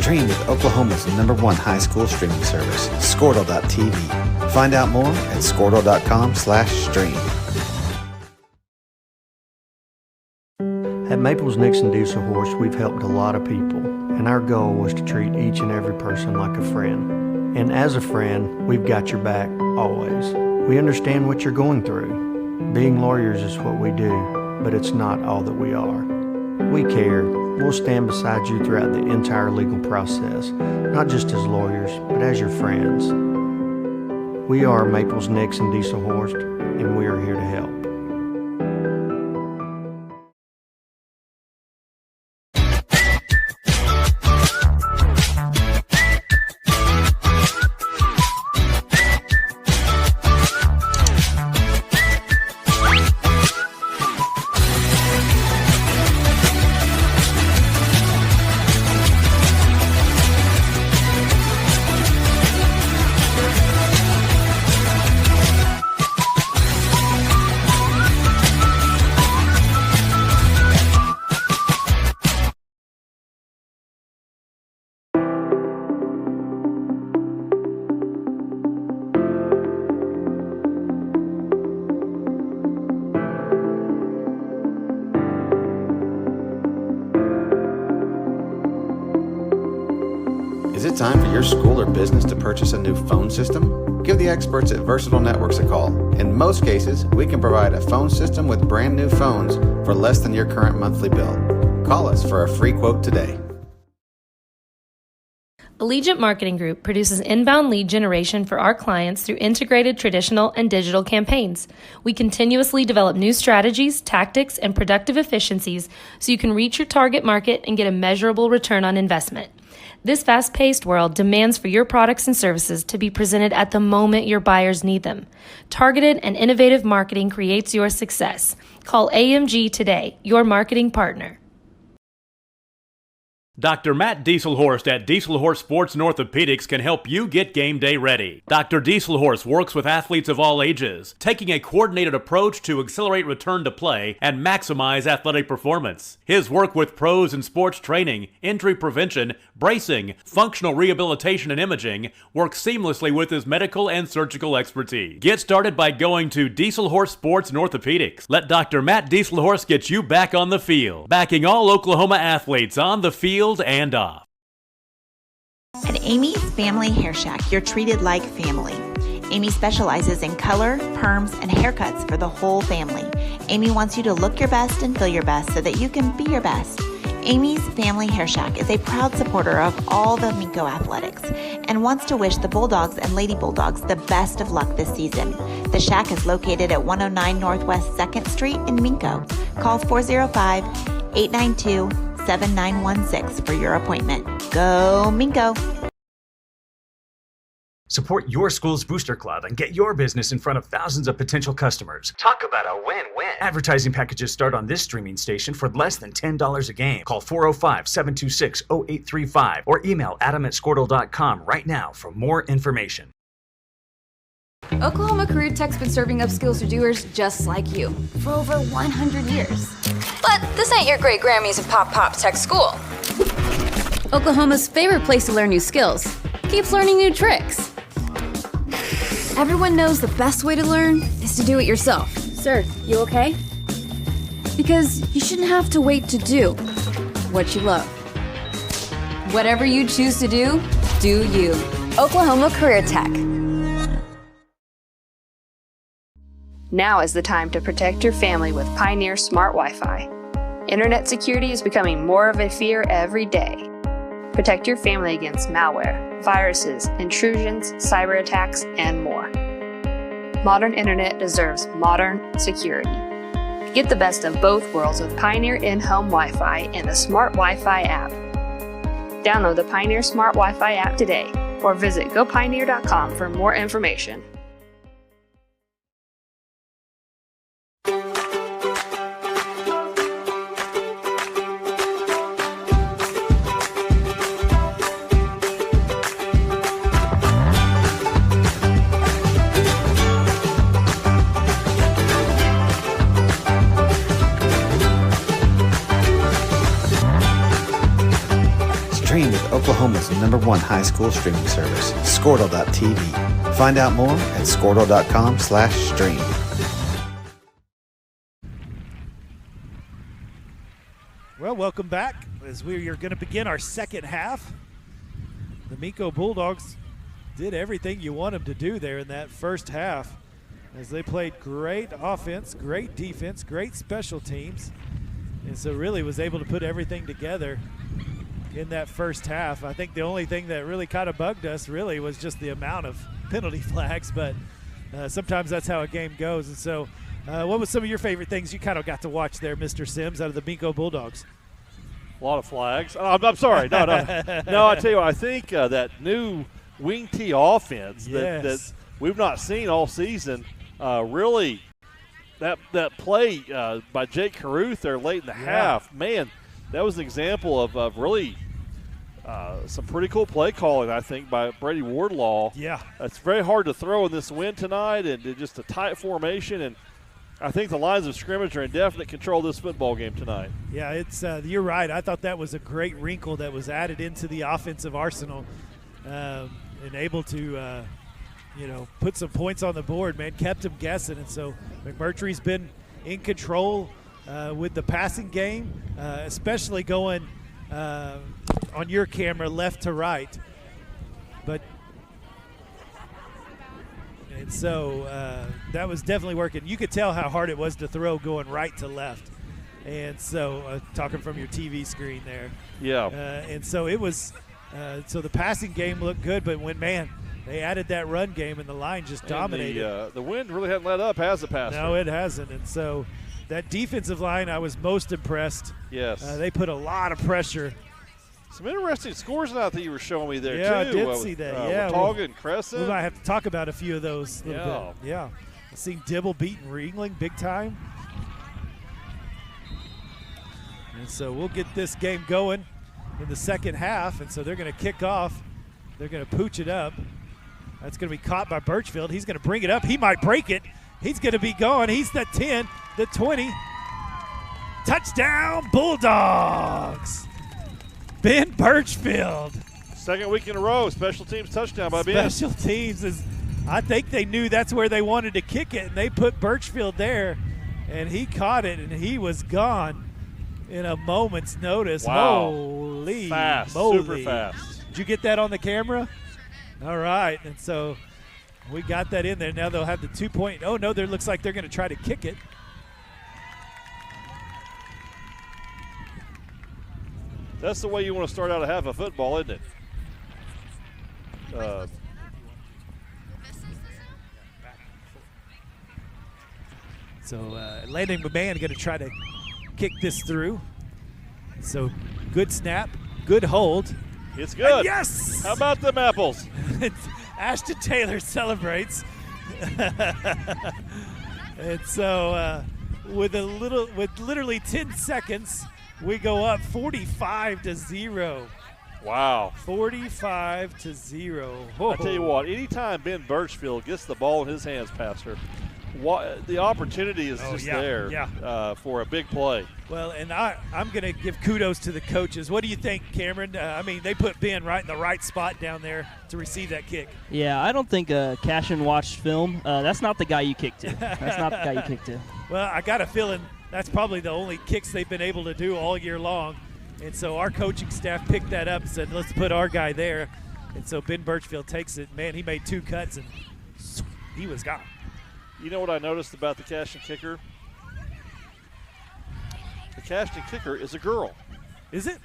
Stream with Oklahoma's #1 high school streaming service, Squirtle.tv. Find out more at squirtle.com/stream. At Maples, Nix, and Dieselhorst, we've helped a lot of people, and our goal was to treat each and every person like a friend. And as a friend, we've got your back, always. We understand what you're going through. Being lawyers is what we do, but it's not all that we are. We care. We'll stand beside you throughout the entire legal process, not just as lawyers, but as your friends. We are Maples, Nix, and Diesel Horst, and we are here to help. Is it time for your school or business to purchase a new phone system? Give the experts at Versatile Networks a call. In most cases, we can provide a phone system with brand new phones for less than your current monthly bill. Call us for a free quote today. Allegiant Marketing Group produces inbound lead generation for our clients through integrated traditional and digital campaigns. We continuously develop new strategies, tactics, and productive efficiencies so you can reach your target market and get a measurable return on investment. This fast-paced world demands for your products and services to be presented at the moment your buyers need them. Targeted and innovative marketing creates your success. Call AMG today, your marketing partner. Dr. Matt Dieselhorst at Dieselhorst Sports and Orthopedics can help you get game day ready. Dr. Dieselhorst works with athletes of all ages, taking a coordinated approach to accelerate return to play and maximize athletic performance. His work with pros in sports training, injury prevention, bracing, functional rehabilitation, and imaging works seamlessly with his medical and surgical expertise. Get started by going to Dieselhorst Sports and Orthopedics. Let Dr. Matt Dieselhorst get you back on the field, backing all Oklahoma athletes on the field and off. At Amy's Family Hair Shack, you're treated like family. Amy specializes in color, perms, and haircuts for the whole family. Amy wants you to look your best and feel your best so that you can be your best. Amy's Family Hair Shack is a proud supporter of all the Minco athletics and wants to wish the Bulldogs and Lady Bulldogs the best of luck this season. The Shack is located at 109 Northwest 2nd Street in Minco. Call 405-892-7916 for your appointment. Go Minco! Support your school's booster club and get your business in front of thousands of potential customers. Talk about a win-win. Advertising packages start on this streaming station for less than $10 a game. Call 405-726-0835 or email adam@squirtle.com right now for more information. Oklahoma Career Tech's been serving up skills to doers just like you for over 100 years. But this ain't your great Grammys and Pop Tech school. Oklahoma's favorite place to learn new skills keeps learning new tricks. Everyone knows the best way to learn is to do it yourself. Sir, you okay? Because you shouldn't have to wait to do what you love. Whatever you choose to do, do you. Oklahoma Career Tech. Now is the time to protect your family with Pioneer Smart Wi-Fi. Internet security is becoming more of a fear every day. Protect your family against malware, viruses, intrusions, cyber attacks, and more. Modern internet deserves modern security. Get the best of both worlds with Pioneer in-home Wi-Fi and the Smart Wi-Fi app. Download the Pioneer Smart Wi-Fi app today or visit gopioneer.com for more information. Stream with Oklahoma's #1 high school streaming service, Squirtle.tv. Find out more at squirtle.com/stream. Well, welcome back as we are going to begin our second half. The Minco Bulldogs did everything you want them to do there in that first half as they played great offense, great defense, great special teams. And so really was able to put everything together in that first half. I think the only thing that really kind of bugged us really was just the amount of penalty flags, but sometimes that's how a game goes. And so what was some of your favorite things you kind of got to watch there, Mr. Sims, out of the Minco Bulldogs? A lot of flags. Oh, I'm sorry. No. No, I tell you what, I think that new wing tee offense that we've not seen all season really – That play by Jake Caruth there late in the half, man, that was an example of really some pretty cool play calling, I think, by Brady Wardlaw. Yeah. It's very hard to throw in this wind tonight, and just a tight formation, and I think the lines of scrimmage are in definite control of this football game tonight. Yeah, it's you're right. I thought that was a great wrinkle that was added into the offensive arsenal and able to put some points on the board, man, kept him guessing. And so McMurtry's been in control with the passing game, especially going on your camera left to right. And so that was definitely working. You could tell how hard it was to throw going right to left. And so talking from your TV screen there. Yeah. And so it was so the passing game looked good, but they added that run game, and the line just dominated. The wind really hasn't let up, has it, Pastor? No, it hasn't. And so that defensive line, I was most impressed. Yes. They put a lot of pressure. Some interesting scores now that you were showing me there, too. Yeah, I did see that. Watauga and Crescent. We might have to talk about a few of those a little bit. Yeah. I've seen Dibble beating Ringling big time. And so we'll get this game going in the second half. And so they're going to kick off. They're going to pooch it up. That's going to be caught by Birchfield. He's going to bring it up. He might break it. He's going to be gone. He's the 10, the 20. Touchdown, Bulldogs. Ben Birchfield. Second week in a row, special teams touchdown by Ben. Special teams is, I think they knew that's where they wanted to kick it, and they put Birchfield there, and he caught it, and he was gone in a moment's notice. Wow. Holy fast, moly. super fast. Did you get that on the camera? All right, and so we got that in there. Now they'll have the 2-point. Oh, no, there looks like they're going to try to kick it. That's the way you want to start out a half of football, isn't it? So Landon McMahon going to try to kick this through. So good snap, good hold. It's good. And yes! How about them apples? Ashton Taylor celebrates. And so with literally 10 seconds, we go up 45-0. Wow. 45-0. I tell you what, anytime Ben Birchfield gets the ball in his hands, Pastor, the opportunity is there for a big play. Well, and I'm going to give kudos to the coaches. What do you think, Cameron? They put Ben right in the right spot down there to receive that kick. Yeah, I don't think Cashion watched film. That's not the guy you kick to. That's not the guy you kick to. Well, I got a feeling that's probably the only kicks they've been able to do all year long. And so our coaching staff picked that up and said, let's put our guy there. And so Ben Birchfield takes it. Man, he made 2 cuts, and he was gone. You know what I noticed about the Cashion kicker? The Cashion kicker is a girl. Is it?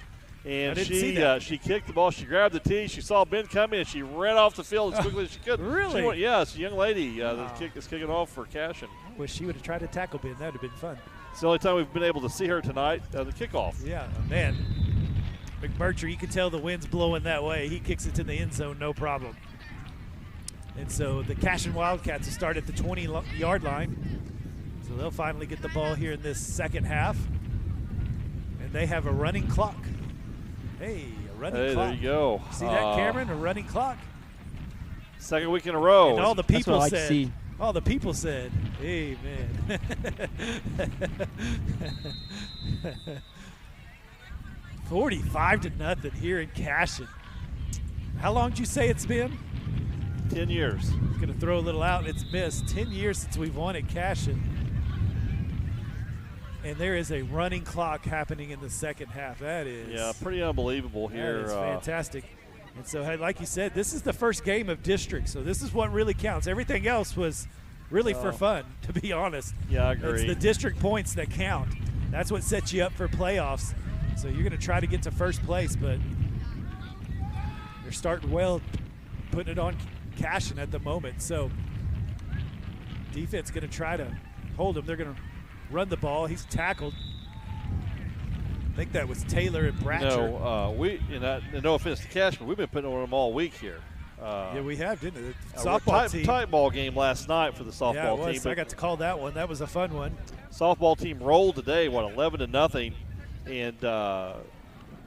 And she kicked the ball. She grabbed the tee. She saw Ben coming, and she ran off the field as quickly as she could. Really? It's a young lady that is kicking off for Cashion. I wish she would have tried to tackle Ben. That would have been fun. It's the only time we've been able to see her tonight, the kickoff. Yeah, man. McMurtry, you can tell the wind's blowing that way. He kicks it to the end zone, no problem. And so the Cashion Wildcats will start at the 20-yard line. So they'll finally get the ball here in this second half. And they have a running clock. Hey, a running clock. There you go. See that, Cameron? A running clock. Second week in a row. And all the people That's what I like said, to see. all the people said, amen. 45-0 here in Cashion. How long did you say it's been? 10 years. He's going to throw a little out. It's missed. 10 years since we've won at Cashion. And there is a running clock happening in the second half. That is. Pretty unbelievable here. That is fantastic. And so, like you said, this is the first game of district, so this is what really counts. Everything else was really for fun, to be honest. Yeah, I agree. It's the district points that count. That's what sets you up for playoffs. So you're going to try to get to first place, but they're starting well, putting it on Cashion at the moment. So defense going to try to hold him. They're going to run the ball. He's tackled. I think that was Taylor and Bratcher. No offense to Cash, but we've been putting on them all week here. Yeah, we have, didn't it? Softball team. Tight ball game last night for the softball yeah, it was. team. I got to call that one. That was a fun one. Softball team rolled today, 11-0, and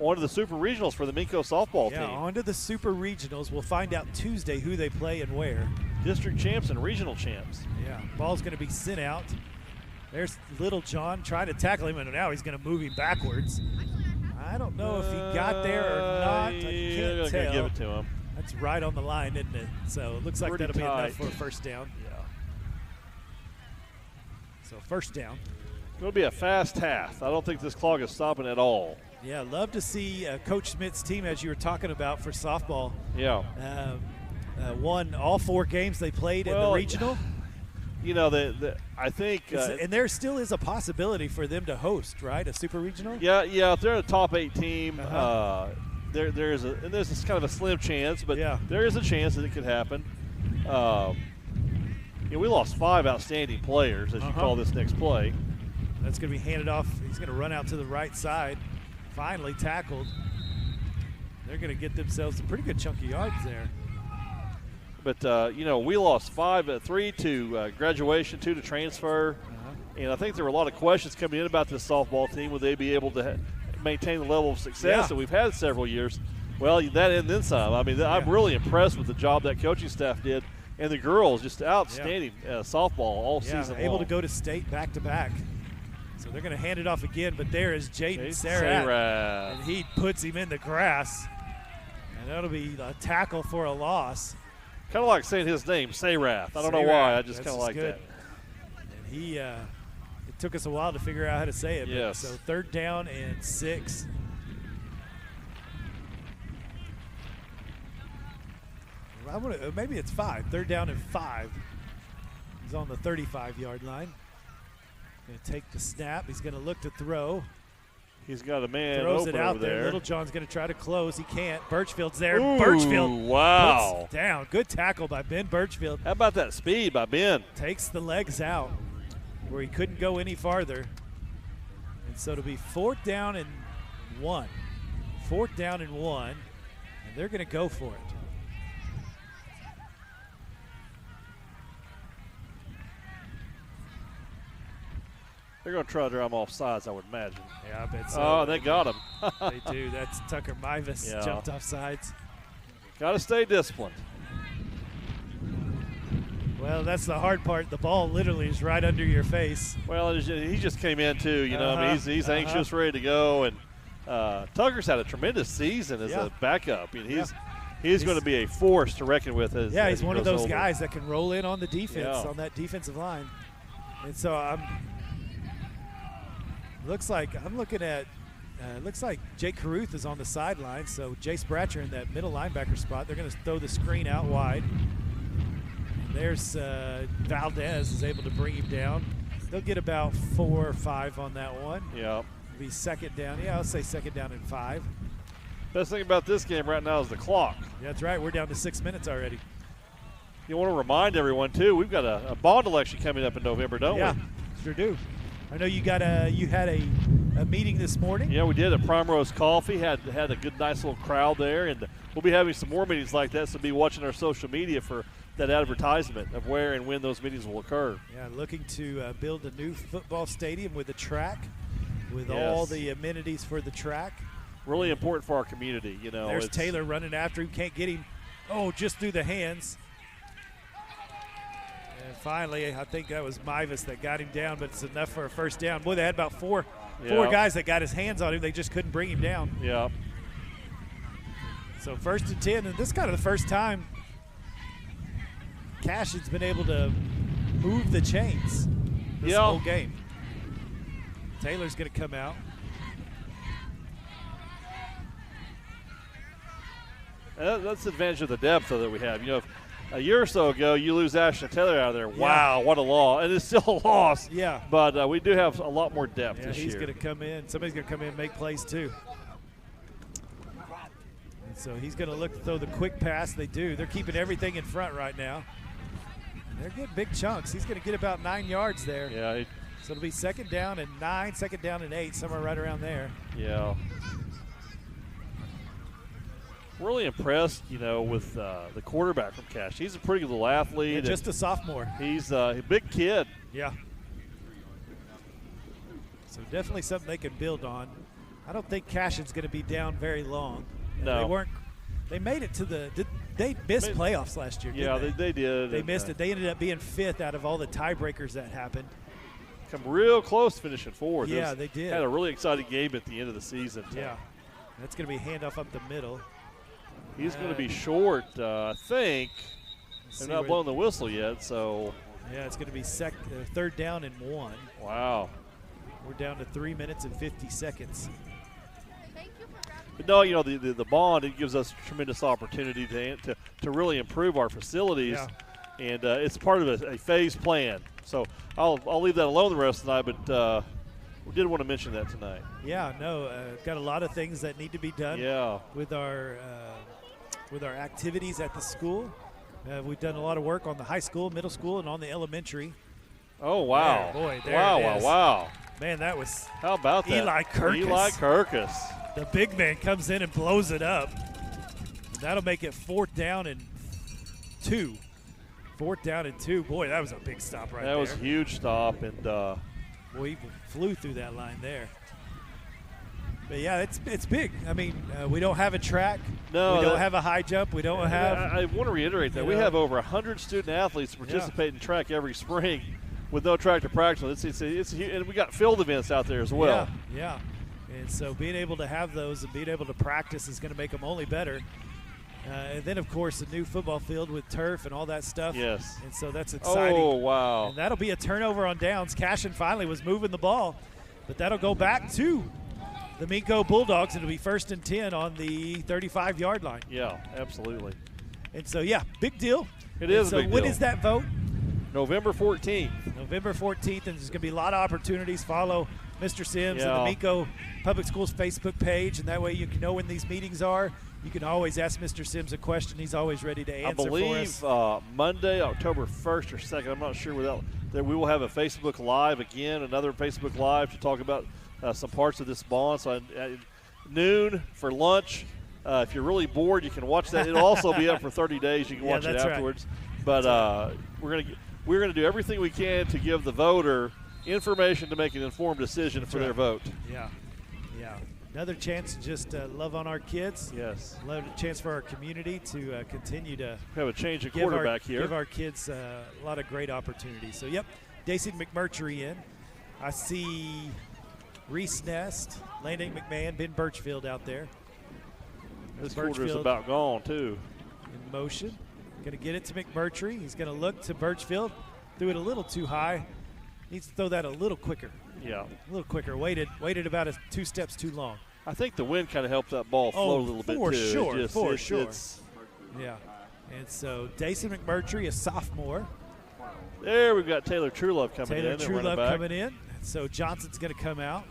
on to the Super Regionals for the Minco softball team. Yeah, on to the Super Regionals. We'll find out Tuesday who they play and where. District champs and regional champs. Yeah, ball's going to be sent out. There's Little John trying to tackle him, and now he's going to move him backwards. I don't know if he got there or not. I can't tell. Give it to him. That's right on the line, isn't it? So it looks like that'll be enough for a first down. Yeah. So first down. It's going to be a fast half. I don't think this clock is stopping at all. Yeah, love to see Coach Smith's team, as you were talking about, for softball. Yeah. Won all 4 games they played in the regional. You know, I think and there still is a possibility for them to host, right? A super regional. Yeah. If they're a top 8 team, there's kind of a slim chance, but there is a chance that it could happen. We lost 5 outstanding players, as you call this next play. That's going to be handed off. He's going to run out to the right side. Finally tackled. They're going to get themselves some pretty good chunky yards there. But, we lost 3 to graduation, 2 to transfer. And I think there were a lot of questions coming in about this softball team. Would they be able to maintain the level of success that we've had several years? Well, that and then some. I mean, I'm really impressed with the job that coaching staff did. And the girls, just outstanding softball all season long. Able to go to state back-to-back. So they're going to hand it off again, but there is Jaden Sarat. And he puts him in the grass. And that'll be a tackle for a loss. Kind of like saying his name, Sayrath. I don't know why. I just kind of like that. And he, it took us a while to figure out how to say it. Yes. So 3rd down and 6. Maybe it's 5. 3rd down and 5. He's on the 35-yard line. Going to take the snap. He's going to look to throw. He's got a man throws open it out over there. Little John's going to try to close. He can't. Birchfield's there. Ooh, Birchfield wow. puts down. Good tackle by Ben Birchfield. How about that speed by Ben? Takes the legs out where he couldn't go any farther. And so it'll be 4th down and 1. 4th down and 1. And they're going to go for it. They're going to try to draw him off sides, I would imagine. Yeah, I bet so. Oh, they got him. They do. That's Tucker Mivas jumped off sides. Got to stay disciplined. Well, that's the hard part. The ball literally is right under your face. Well, he just came in too. I mean, he's anxious, ready to go. And Tucker's had a tremendous season as a backup. I mean, he's going to be a force to reckon with. He's one of those guys that can roll in on the defense on that defensive line. And so looks like Jake Caruth is on the sideline. So Jace Bratcher in that middle linebacker spot. They're going to throw the screen out wide. And there's Valdez is able to bring him down. They'll get about 4 or 5 on that one. Yeah. It'll be 2nd down. Yeah, I'll say 2nd down and 5. Best thing about this game right now is the clock. Yeah, that's right. We're down to 6 minutes already. You want to remind everyone, too, we've got a bond election coming up in November, don't we? Yeah, sure do. I know you had a meeting this morning. Yeah, we did at Primrose Coffee. Had a good, nice little crowd there, and we'll be having some more meetings like that. So be watching our social media for that advertisement of where and when those meetings will occur. Yeah, looking to build a new football stadium with a track, with all the amenities for the track. Really important for our community. There's Taylor running after him, can't get him. Oh, just through the hands. And finally, I think that was Mivas that got him down, but it's enough for a first down. Boy, they had about four guys that got his hands on him. They just couldn't bring him down. Yeah. So 1st and 10, and this is kind of the first time Cashion's been able to move the chains this whole game. Taylor's going to come out. That's the advantage of the depth that we have. a year or so ago, you lose Ashton Taylor out of there. Wow, what a loss. And it's still a loss. Yeah. But we do have a lot more depth this he's year. going to come in. Somebody's going to come in and make plays too. And so he's going to look to throw the quick pass. They do. They're keeping everything in front right now. They're getting big chunks. He's going to get about 9 yards there. Yeah. So it'll be 2nd down and 9, 2nd down and 8, somewhere right around there. Yeah. Really impressed, with the quarterback from Cash. He's a pretty good little athlete. Yeah, just a sophomore. He's a big kid. Yeah. So definitely something they can build on. I don't think Cashion's going to be down very long. No. They made it to they missed playoffs last year, Yeah, didn't they did. They missed it. They ended up being 5th out of all the tiebreakers that happened. Come real close to finishing 4th. Yeah, they did. Had a really exciting game at the end of the season. Yeah. That's going to be handoff up the middle. He's going to be short, I think. They're not blowing the whistle yet, so. Yeah, it's going to be 3rd down and 1. Wow. We're down to 3 minutes and 50 seconds. But no, the bond, it gives us tremendous opportunity to really improve our facilities. Yeah. And it's part of a phased plan. So I'll leave that alone the rest of the night, but we did want to mention that tonight. Yeah, no, got a lot of things that need to be done with our activities at the school. We've done a lot of work on the high school, middle school, and on the elementary. Oh, wow. There, boy, there wow, it is. wow. Man, that was How about that? Eli Kirkus. Eli Kirkus. The big man comes in and blows it up. That'll make it 4th down and 2. 4th down and 2. Boy, that was a big stop right there. That was a huge stop. And boy, he flew through that line there. But, yeah, it's big. I mean, we don't have a track. No. We don't have a high jump. We don't have. I want to reiterate that. We have over 100 student athletes participate in track every spring with no track to practice. And we got field events out there as well. Yeah. And so being able to have those and being able to practice is going to make them only better. And then, of course, a new football field with turf and all that stuff. Yes. And so that's exciting. Oh, wow. And that'll be a turnover on downs. Cashion finally was moving the ball, but that'll go back to the Minco Bulldogs. It'll be 1st and 10 on the 35-yard line. Yeah, absolutely. And so, yeah, big deal. It is a big deal. When is that vote? November 14th. November 14th, and there's going to be a lot of opportunities. Follow Mr. Sims and the Minco Public Schools Facebook page, and that way you can know when these meetings are. You can always ask Mr. Sims a question. He's always ready to answer for us. I believe Monday, October 1st or 2nd, I'm not sure, that we will have a Facebook Live again, another Facebook Live to talk about some parts of this bond. So at noon for lunch. If you're really bored, you can watch that. It'll also be up for 30 days. You can watch it afterwards. Right. But we're gonna do everything we can to give the voter information to make an informed decision for their vote. Yeah. Another chance to just love on our kids. Yes. Another chance for our community to continue to have a change of quarterback here. Give our kids a lot of great opportunities. So, yep, Daisy McMurtry in. I see Reese Nest, Landon McMahon, Ben Birchfield out there. This quarter's about gone, too. In motion. Going to get it to McMurtry. He's going to look to Birchfield. Threw it a little too high. Needs to throw that a little quicker. Yeah. A little quicker. Waited about 2 steps too long. I think the wind kind of helped that ball float a little bit, too. For sure. Yeah. And so, Dason McMurtry, a sophomore. There we've got Taylor Truelove coming in. Taylor Truelove coming in. So, Johnson's going to come out.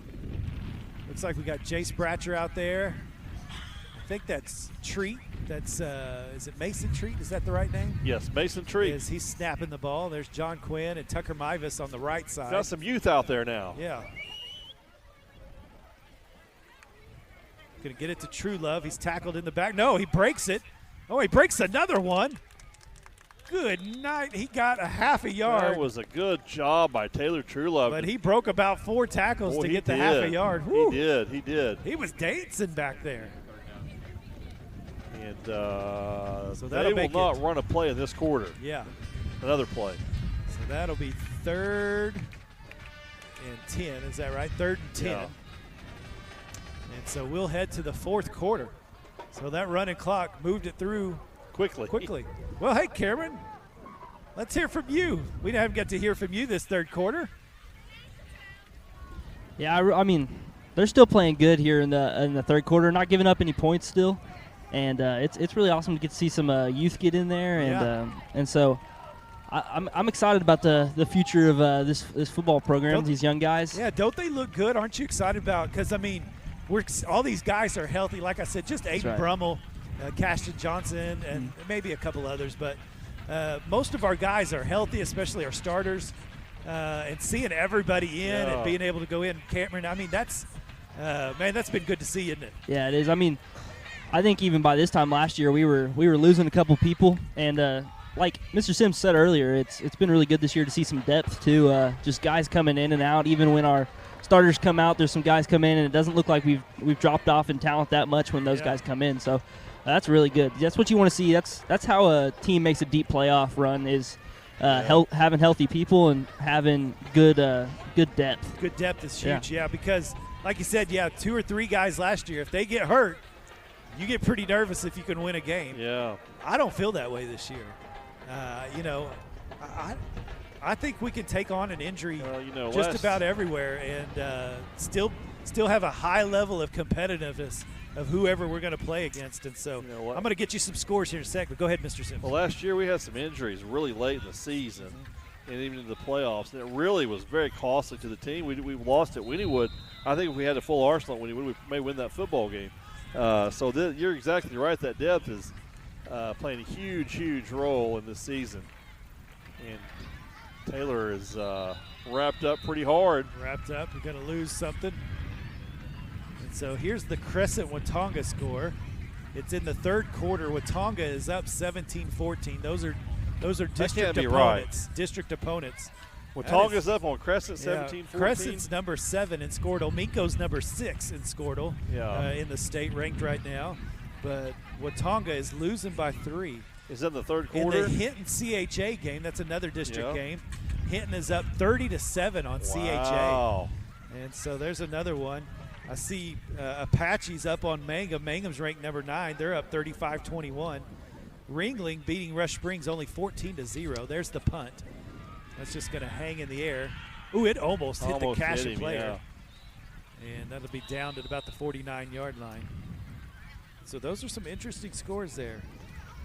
Looks like we got Jace Bratcher out there. I think that's Treat. That's is it Mason Treat? Is that the right name? Yes, Mason Treat. He's snapping the ball. There's John Quinn and Tucker Mivas on the right side. Got some youth out there now. Yeah. Going to get it to Truelove. He's tackled in the back. No, he breaks it. Oh, he breaks another one. Good night. He got a half a yard. That was a good job by Taylor Truelove. But he broke about 4 tackles to get the half a yard. Woo. He did. He was dancing back there. And so they will not run a play in this quarter. Yeah. Another play. So that'll be 3rd and 10. Is that right? 3rd and 10. Yeah. And so we'll head to the 4th quarter. So that running clock moved it through quickly. Well, hey, Cameron, let's hear from you. We haven't got to hear from you this 3rd quarter. Yeah, I mean, they're still playing good here in the 3rd quarter, not giving up any points still. and it's really awesome to get to see some youth get in there, and so I'm excited about the future of this football program. These young guys. Yeah, don't they look good? Aren't you excited about? Because I mean, all these guys are healthy. Like I said, just Aiden Brummel, Cashion Johnson, and maybe a couple others, but most of our guys are healthy, especially our starters. And seeing everybody in and being able to go in, Cameron. I mean, that's been good to see, isn't it? Yeah, it is. I mean, I think even by this time last year, we were losing a couple people, and like Mr. Sims said earlier, it's been really good this year to see some depth too. Just guys coming in and out. Even when our starters come out, there's some guys come in, and it doesn't look like we've dropped off in talent that much when those guys come in. So that's really good. That's what you want to see. That's how a team makes a deep playoff run is. Having healthy people and having good depth. Good depth is huge, because like you said, 2 or 3 guys last year, if they get hurt, you get pretty nervous if you can win a game. Yeah. I don't feel that way this year. I think we can take on an injury just about everywhere and still have a high level of competitiveness of whoever we're going to play against. And so I'm going to get you some scores here in a sec, but go ahead, Mr. Sims. Well, last year we had some injuries really late in the season and even in the playoffs, and it really was very costly to the team. We lost at Wynnewood. I think if we had a full arsenal at Wynnewood, we may win that football game. So you're exactly right. That depth is playing a huge role in this season. And Taylor is wrapped up pretty hard. Wrapped up. We're going to lose something. And so here's the Crescent Watonga score. It's in the third quarter. Watonga is up 17-14. Those are district opponents. Right. District opponents. Watonga's up on Crescent 17-14. Crescent's number 7 in Squirtle. Minco's number 6 in Squirtle. In the state ranked right now. But Watonga is losing by 3. Is that the third quarter? In the Hinton CHA game, that's another district game. Hinton is up 30-7 on CHA. And so there's another one. I see Apache's up on Mangum. Mangum's ranked number 9. They're up 35-21. Ringling beating Rush Springs only 14-0. There's the punt. That's just going to hang in the air. Ooh, it almost hit the Cashion player. And that'll be down to about the 49-yard line. So those are some interesting scores there.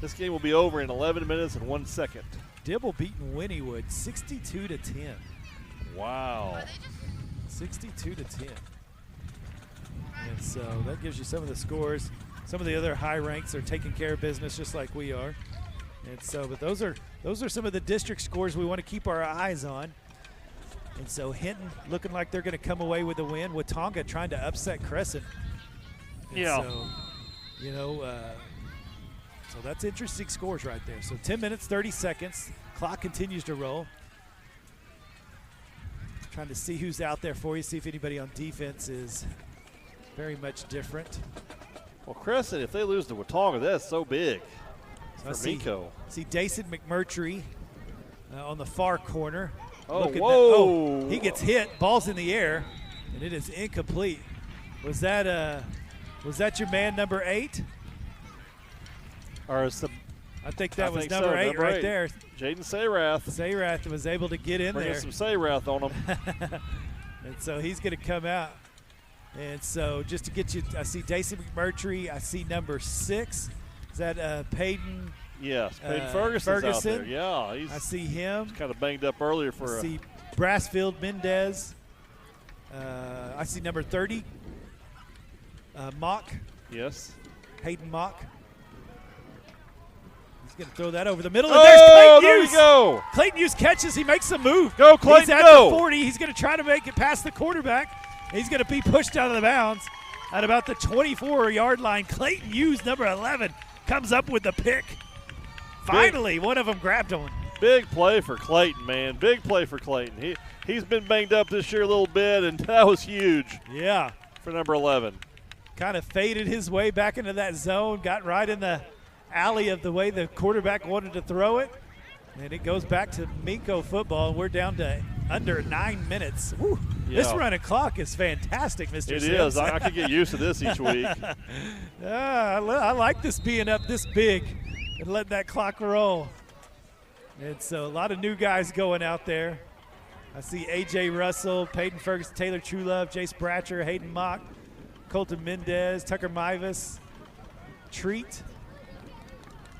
This game will be over in 11 minutes and 1 second. Dibble beating Wynnewood 62-10. Wow. 62-10. And so that gives you some of the scores. Some of the other high ranks are taking care of business just like we are. And so, but those are some of the district scores we want to keep our eyes on. And so Hinton looking like they're going to come away with a win. Watonga trying to upset Crescent. And so, so that's interesting scores right there. So 10 minutes, 30 seconds. Clock continues to roll. Trying to see who's out there for you, see if anybody on defense is very much different. Well, Crescent, if they lose to Watonga, that's so big for Minco. See Dason McMurtry on the far corner. Oh, he gets hit. Ball's in the air, and it is incomplete. Was that your man number 8? Or is I think that was number 8 right there. Jaden Sayrath. Sayrath was able to get in there. Bringing some Sayrath on him. And so he's going to come out. And so just to get you, I see Dason McMurtry. I see number 6. Is that Peyton? Yes, Peyton Ferguson's out there. Yeah, I see him. Kind of banged up earlier for. I see Brassfield Mendez. I see number 30. Mock. Yes. Hayden Mock. He's going to throw that over the middle. And there's Clayton Hughes. There you go. Clayton Hughes catches. He makes a move. Go, Clayton, He's at the 40. He's going to try to make it past the quarterback. He's going to be pushed out of the bounds at about the 24-yard line. Clayton Hughes, number 11, comes up with the pick. Finally, one of them grabbed one. Big play for Clayton, man. Big play for Clayton. He's been banged up this year a little bit, and that was huge. Yeah. For number 11. Kind of faded his way back into that zone, got right in the alley of the way the quarterback wanted to throw it. And it goes back to Minco football, and we're down to under 9 minutes. Woo. Yeah. This running clock is fantastic, Mr. Sims. It is. I could get used to this each week. I like this being up this big and letting that clock roll. And so a lot of new guys going out there. I see A.J. Russell, Peyton Ferguson, Taylor Truelove, Jace Bratcher, Hayden Mock, Colton Mendez, Tucker Mivas. treat.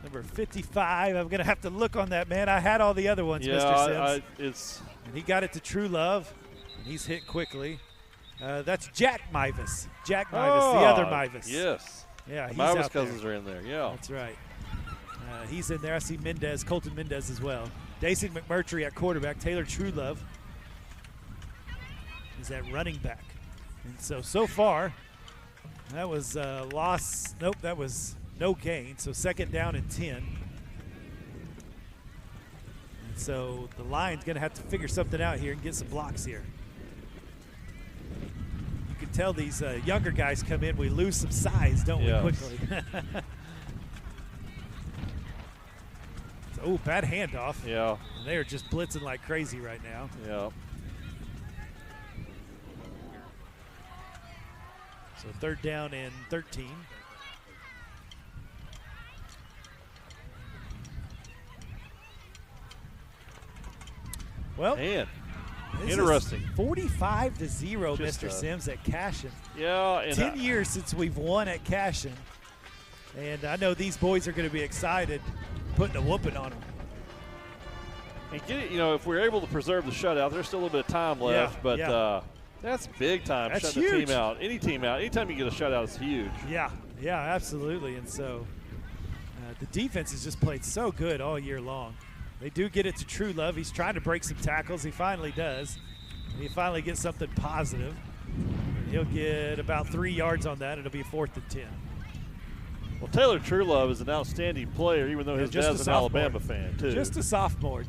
Number 55. I'm going to have to look on that, man. I had all the other ones, Mr. Sims. And he got it to True Love, and he's hit quickly. That's Jack Mivas. Jack Mivas, the other Mivas. Yes. Yeah, he's Mivas out cousins there. are in there, yeah. That's right. He's in there. I see Mendez, Colton Mendez as well. Dason McMurtry at quarterback. Taylor Truelove is at running back. And so far, that was a loss. Nope, that was no gain. So second down and 10. And so the Lions going to have to figure something out here and get some blocks here. You can tell these younger guys come in, we lose some size, don't we, quickly? Oh, bad handoff. Yeah. And they are just blitzing like crazy right now. Yeah. So third down and 13. Well, man, interesting. 45-0, Just Mr. Sims at Cashion. Yeah. And 10 years since we've won at Cashion. And I know these boys are going to be excited putting a whooping on them. And get it, if we're able to preserve the shutout, there's still a little bit of time left, but that's big time. That's shutting huge. the team out. Any team out. Anytime you get a shutout, it's huge. Yeah, absolutely. And so the defense has just played so good all year long. They do get it to True Love. He's trying to break some tackles. He finally does. He finally gets something positive. He'll get about 3 yards on that. It'll be 4th and 10. Well, Taylor Truelove is an outstanding player, even though his dad's an Alabama fan, too. Just a sophomore.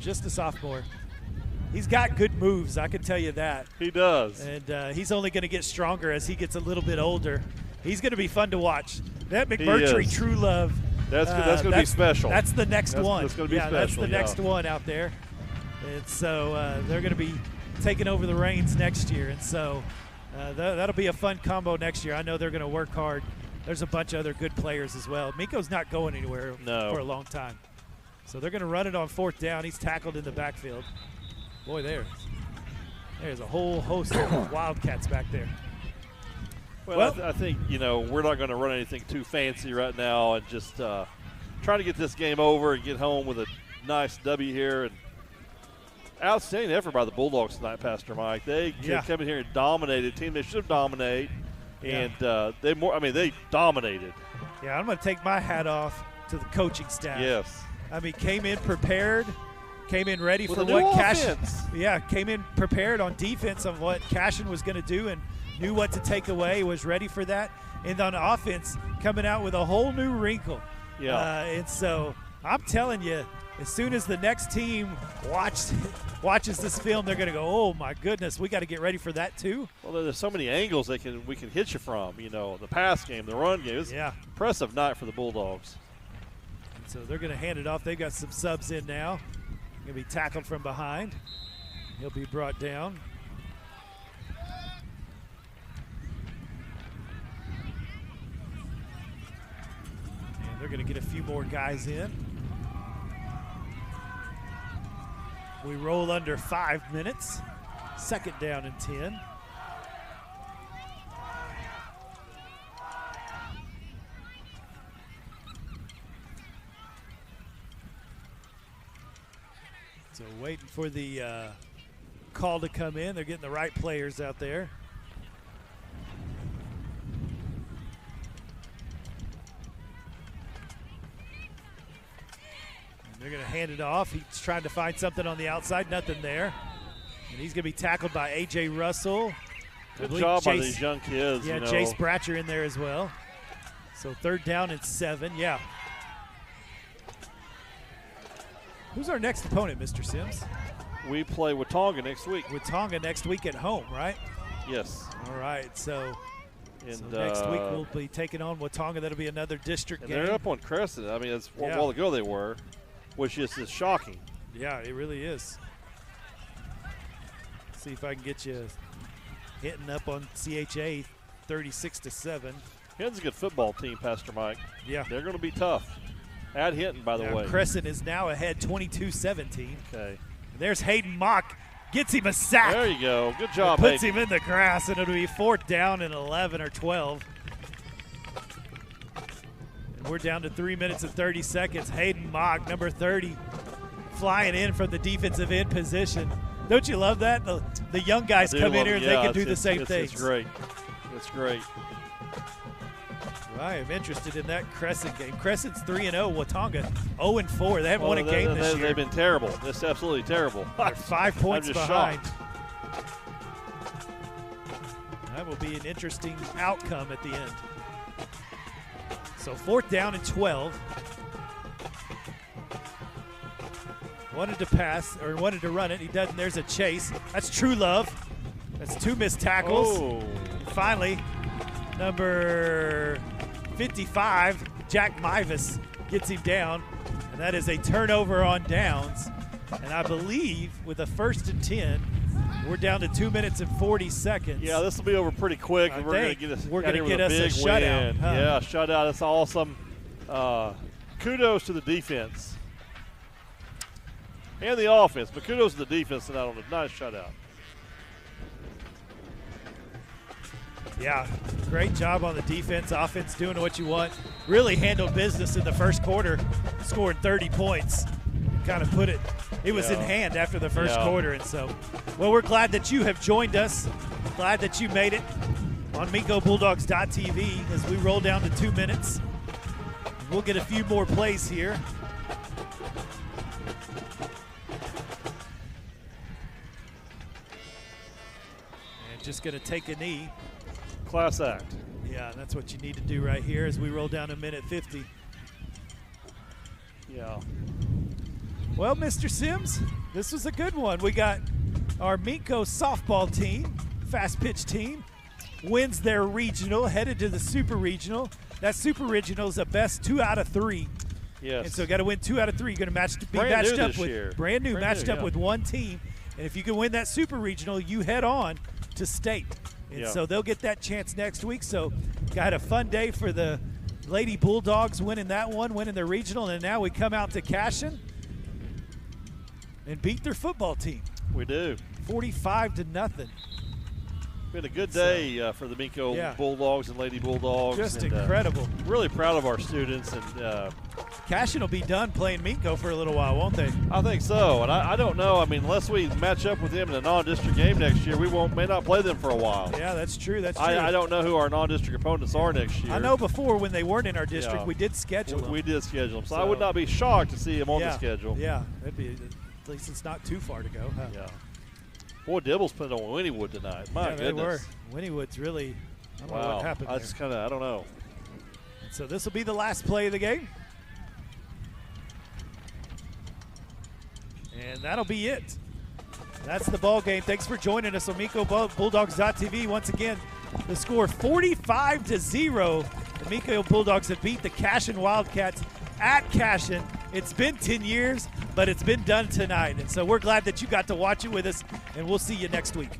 He's got good moves, I can tell you that. He does. And he's only going to get stronger as he gets a little bit older. He's going to be fun to watch. That McMurtry Truelove. That's going to be special. That's the next one. That's going to be special. That's the next one out there. And so they're going to be taking over the reins next year. And so that'll be a fun combo next year. I know they're going to work hard. There's a bunch of other good players as well. Minco's not going anywhere for a long time. So they're going to run it on 4th down. He's tackled in the backfield. Boy, there's a whole host of Wildcats back there. Well, I think, we're not going to run anything too fancy right now and just try to get this game over and get home with a nice W here. And outstanding effort by the Bulldogs tonight, Pastor Mike. They came in here and dominated a team they should dominate. And they dominated. Yeah, I'm going to take my hat off to the coaching staff. Yes. I mean, came in prepared, came in ready with for what Cashion. Yeah, came in prepared on defense of what Cashion was going to do and knew what to take away, was ready for that. And on offense, coming out with a whole new wrinkle. Yeah. And so I'm telling you, as soon as the next team watches this film, they're going to go, oh, my goodness, we got to get ready for that too. Well, there's so many angles we can hit you from, the pass game, the run game. It's impressive night for the Bulldogs. And so they're going to hand it off. They've got some subs in now. Going to be tackled from behind. He'll be brought down. And they're going to get a few more guys in. We roll under 5 minutes. 2nd down and 10. So waiting for the call to come in. They're getting the right players out there. They're going to hand it off. He's trying to find something on the outside. Nothing there. And he's going to be tackled by A.J. Russell. Good job by these young kids. Yeah, Chase Bratcher in there as well. So 3rd down and 7. Yeah. Who's our next opponent, Mr. Sims? We play Watonga next week. Watonga next week at home, right? Yes. All right. So next week we'll be taking on Watonga. That'll be another district game. They're up on Crescent. I mean, it's a while ago they were. Which is shocking. Yeah, it really is. See if I can get you hitting up on CHA 36-7. Hinton's a good football team, Pastor Mike. Yeah. They're going to be tough. At Hinton, by the way. Crescent is now ahead 22-17. Okay. And there's Hayden Mock. Gets him a sack. There you go. Good job, Puts him in the grass, and it'll be 4th down and 11 or 12. We're down to 3 minutes and 30 seconds. Hayden Mock, number 30, flying in from the defensive end position. Don't you love that? The young guys come in here and they can do the same things. It's great. It's great. I am interested in that Crescent game. Crescent's 3-0. Watauga 0-4. They haven't won a game this year. They've been terrible. It's absolutely terrible. They're 5 points behind. Shocked. That will be an interesting outcome at the end. So 4th down and 12. Wanted to pass, or wanted to run it. He doesn't. There's a chase. That's True Love. That's 2 missed tackles. Oh. Finally, number 55, Jack Mivis, gets him down. And that is a turnover on downs. And I believe with a 1st and 10, we're down to 2 minutes and 40 seconds. Yeah, this will be over pretty quick. And we're going to get us, a shutout. Huh? Yeah, shutout. That's awesome. Kudos to the defense and the offense, but kudos to the defense tonight on a nice shutout. Yeah, great job on the defense. Offense doing what you want. Really handled business in the first quarter, scoring 30 points. Kind of put it, was in hand after the first quarter. And so, well, we're glad that you have joined us. Glad that you made it on MincoBulldogs.tv as we roll down to 2 minutes. We'll get a few more plays here. And just going to take a knee. Class act. Yeah, that's what you need to do right here as we roll down to minute 50. Yeah. Well, Mr. Sims, this was a good one. We got our Minco softball team, fast pitch team, wins their regional, headed to the super regional. That super regional is a best 2 out of 3. Yes. And so got to win 2 out of 3. You're going to be brand matched new up this with year. brand new, matched up with one team. And if you can win that super regional, you head on to state. And so they'll get that chance next week. So got a fun day for the Lady Bulldogs winning that one, winning their regional. And now we come out to Cashion and beat their football team. We do. 45-0. Been a good day for the Minco Bulldogs and Lady Bulldogs. Just incredible. Really proud of our students. And Cashion will be done playing Minco for a little while, won't they? I think so. And I don't know. I mean, unless we match up with them in a non-district game next year, we may not play them for a while. Yeah, that's true. That's true. I don't know who our non-district opponents are next year. I know before when they weren't in our district, we did schedule them. We did schedule them. So I would not be shocked to see them on the schedule. Yeah, that'd be, at least it's not too far to go. Huh? Yeah. Boy, Dibbles put it on Wynniewood tonight. My goodness. They were. Wynniewood's really, I don't know what happened there. I don't know. So this will be the last play of the game. And that'll be it. That's the ball game. Thanks for joining us on MincoBulldogs.tv. Once again, the score 45-0. The Minco Bulldogs have beat the Cashion Wildcats at Cashion. It's been 10 years, but it's been done tonight. And so we're glad that you got to watch it with us, and we'll see you next week.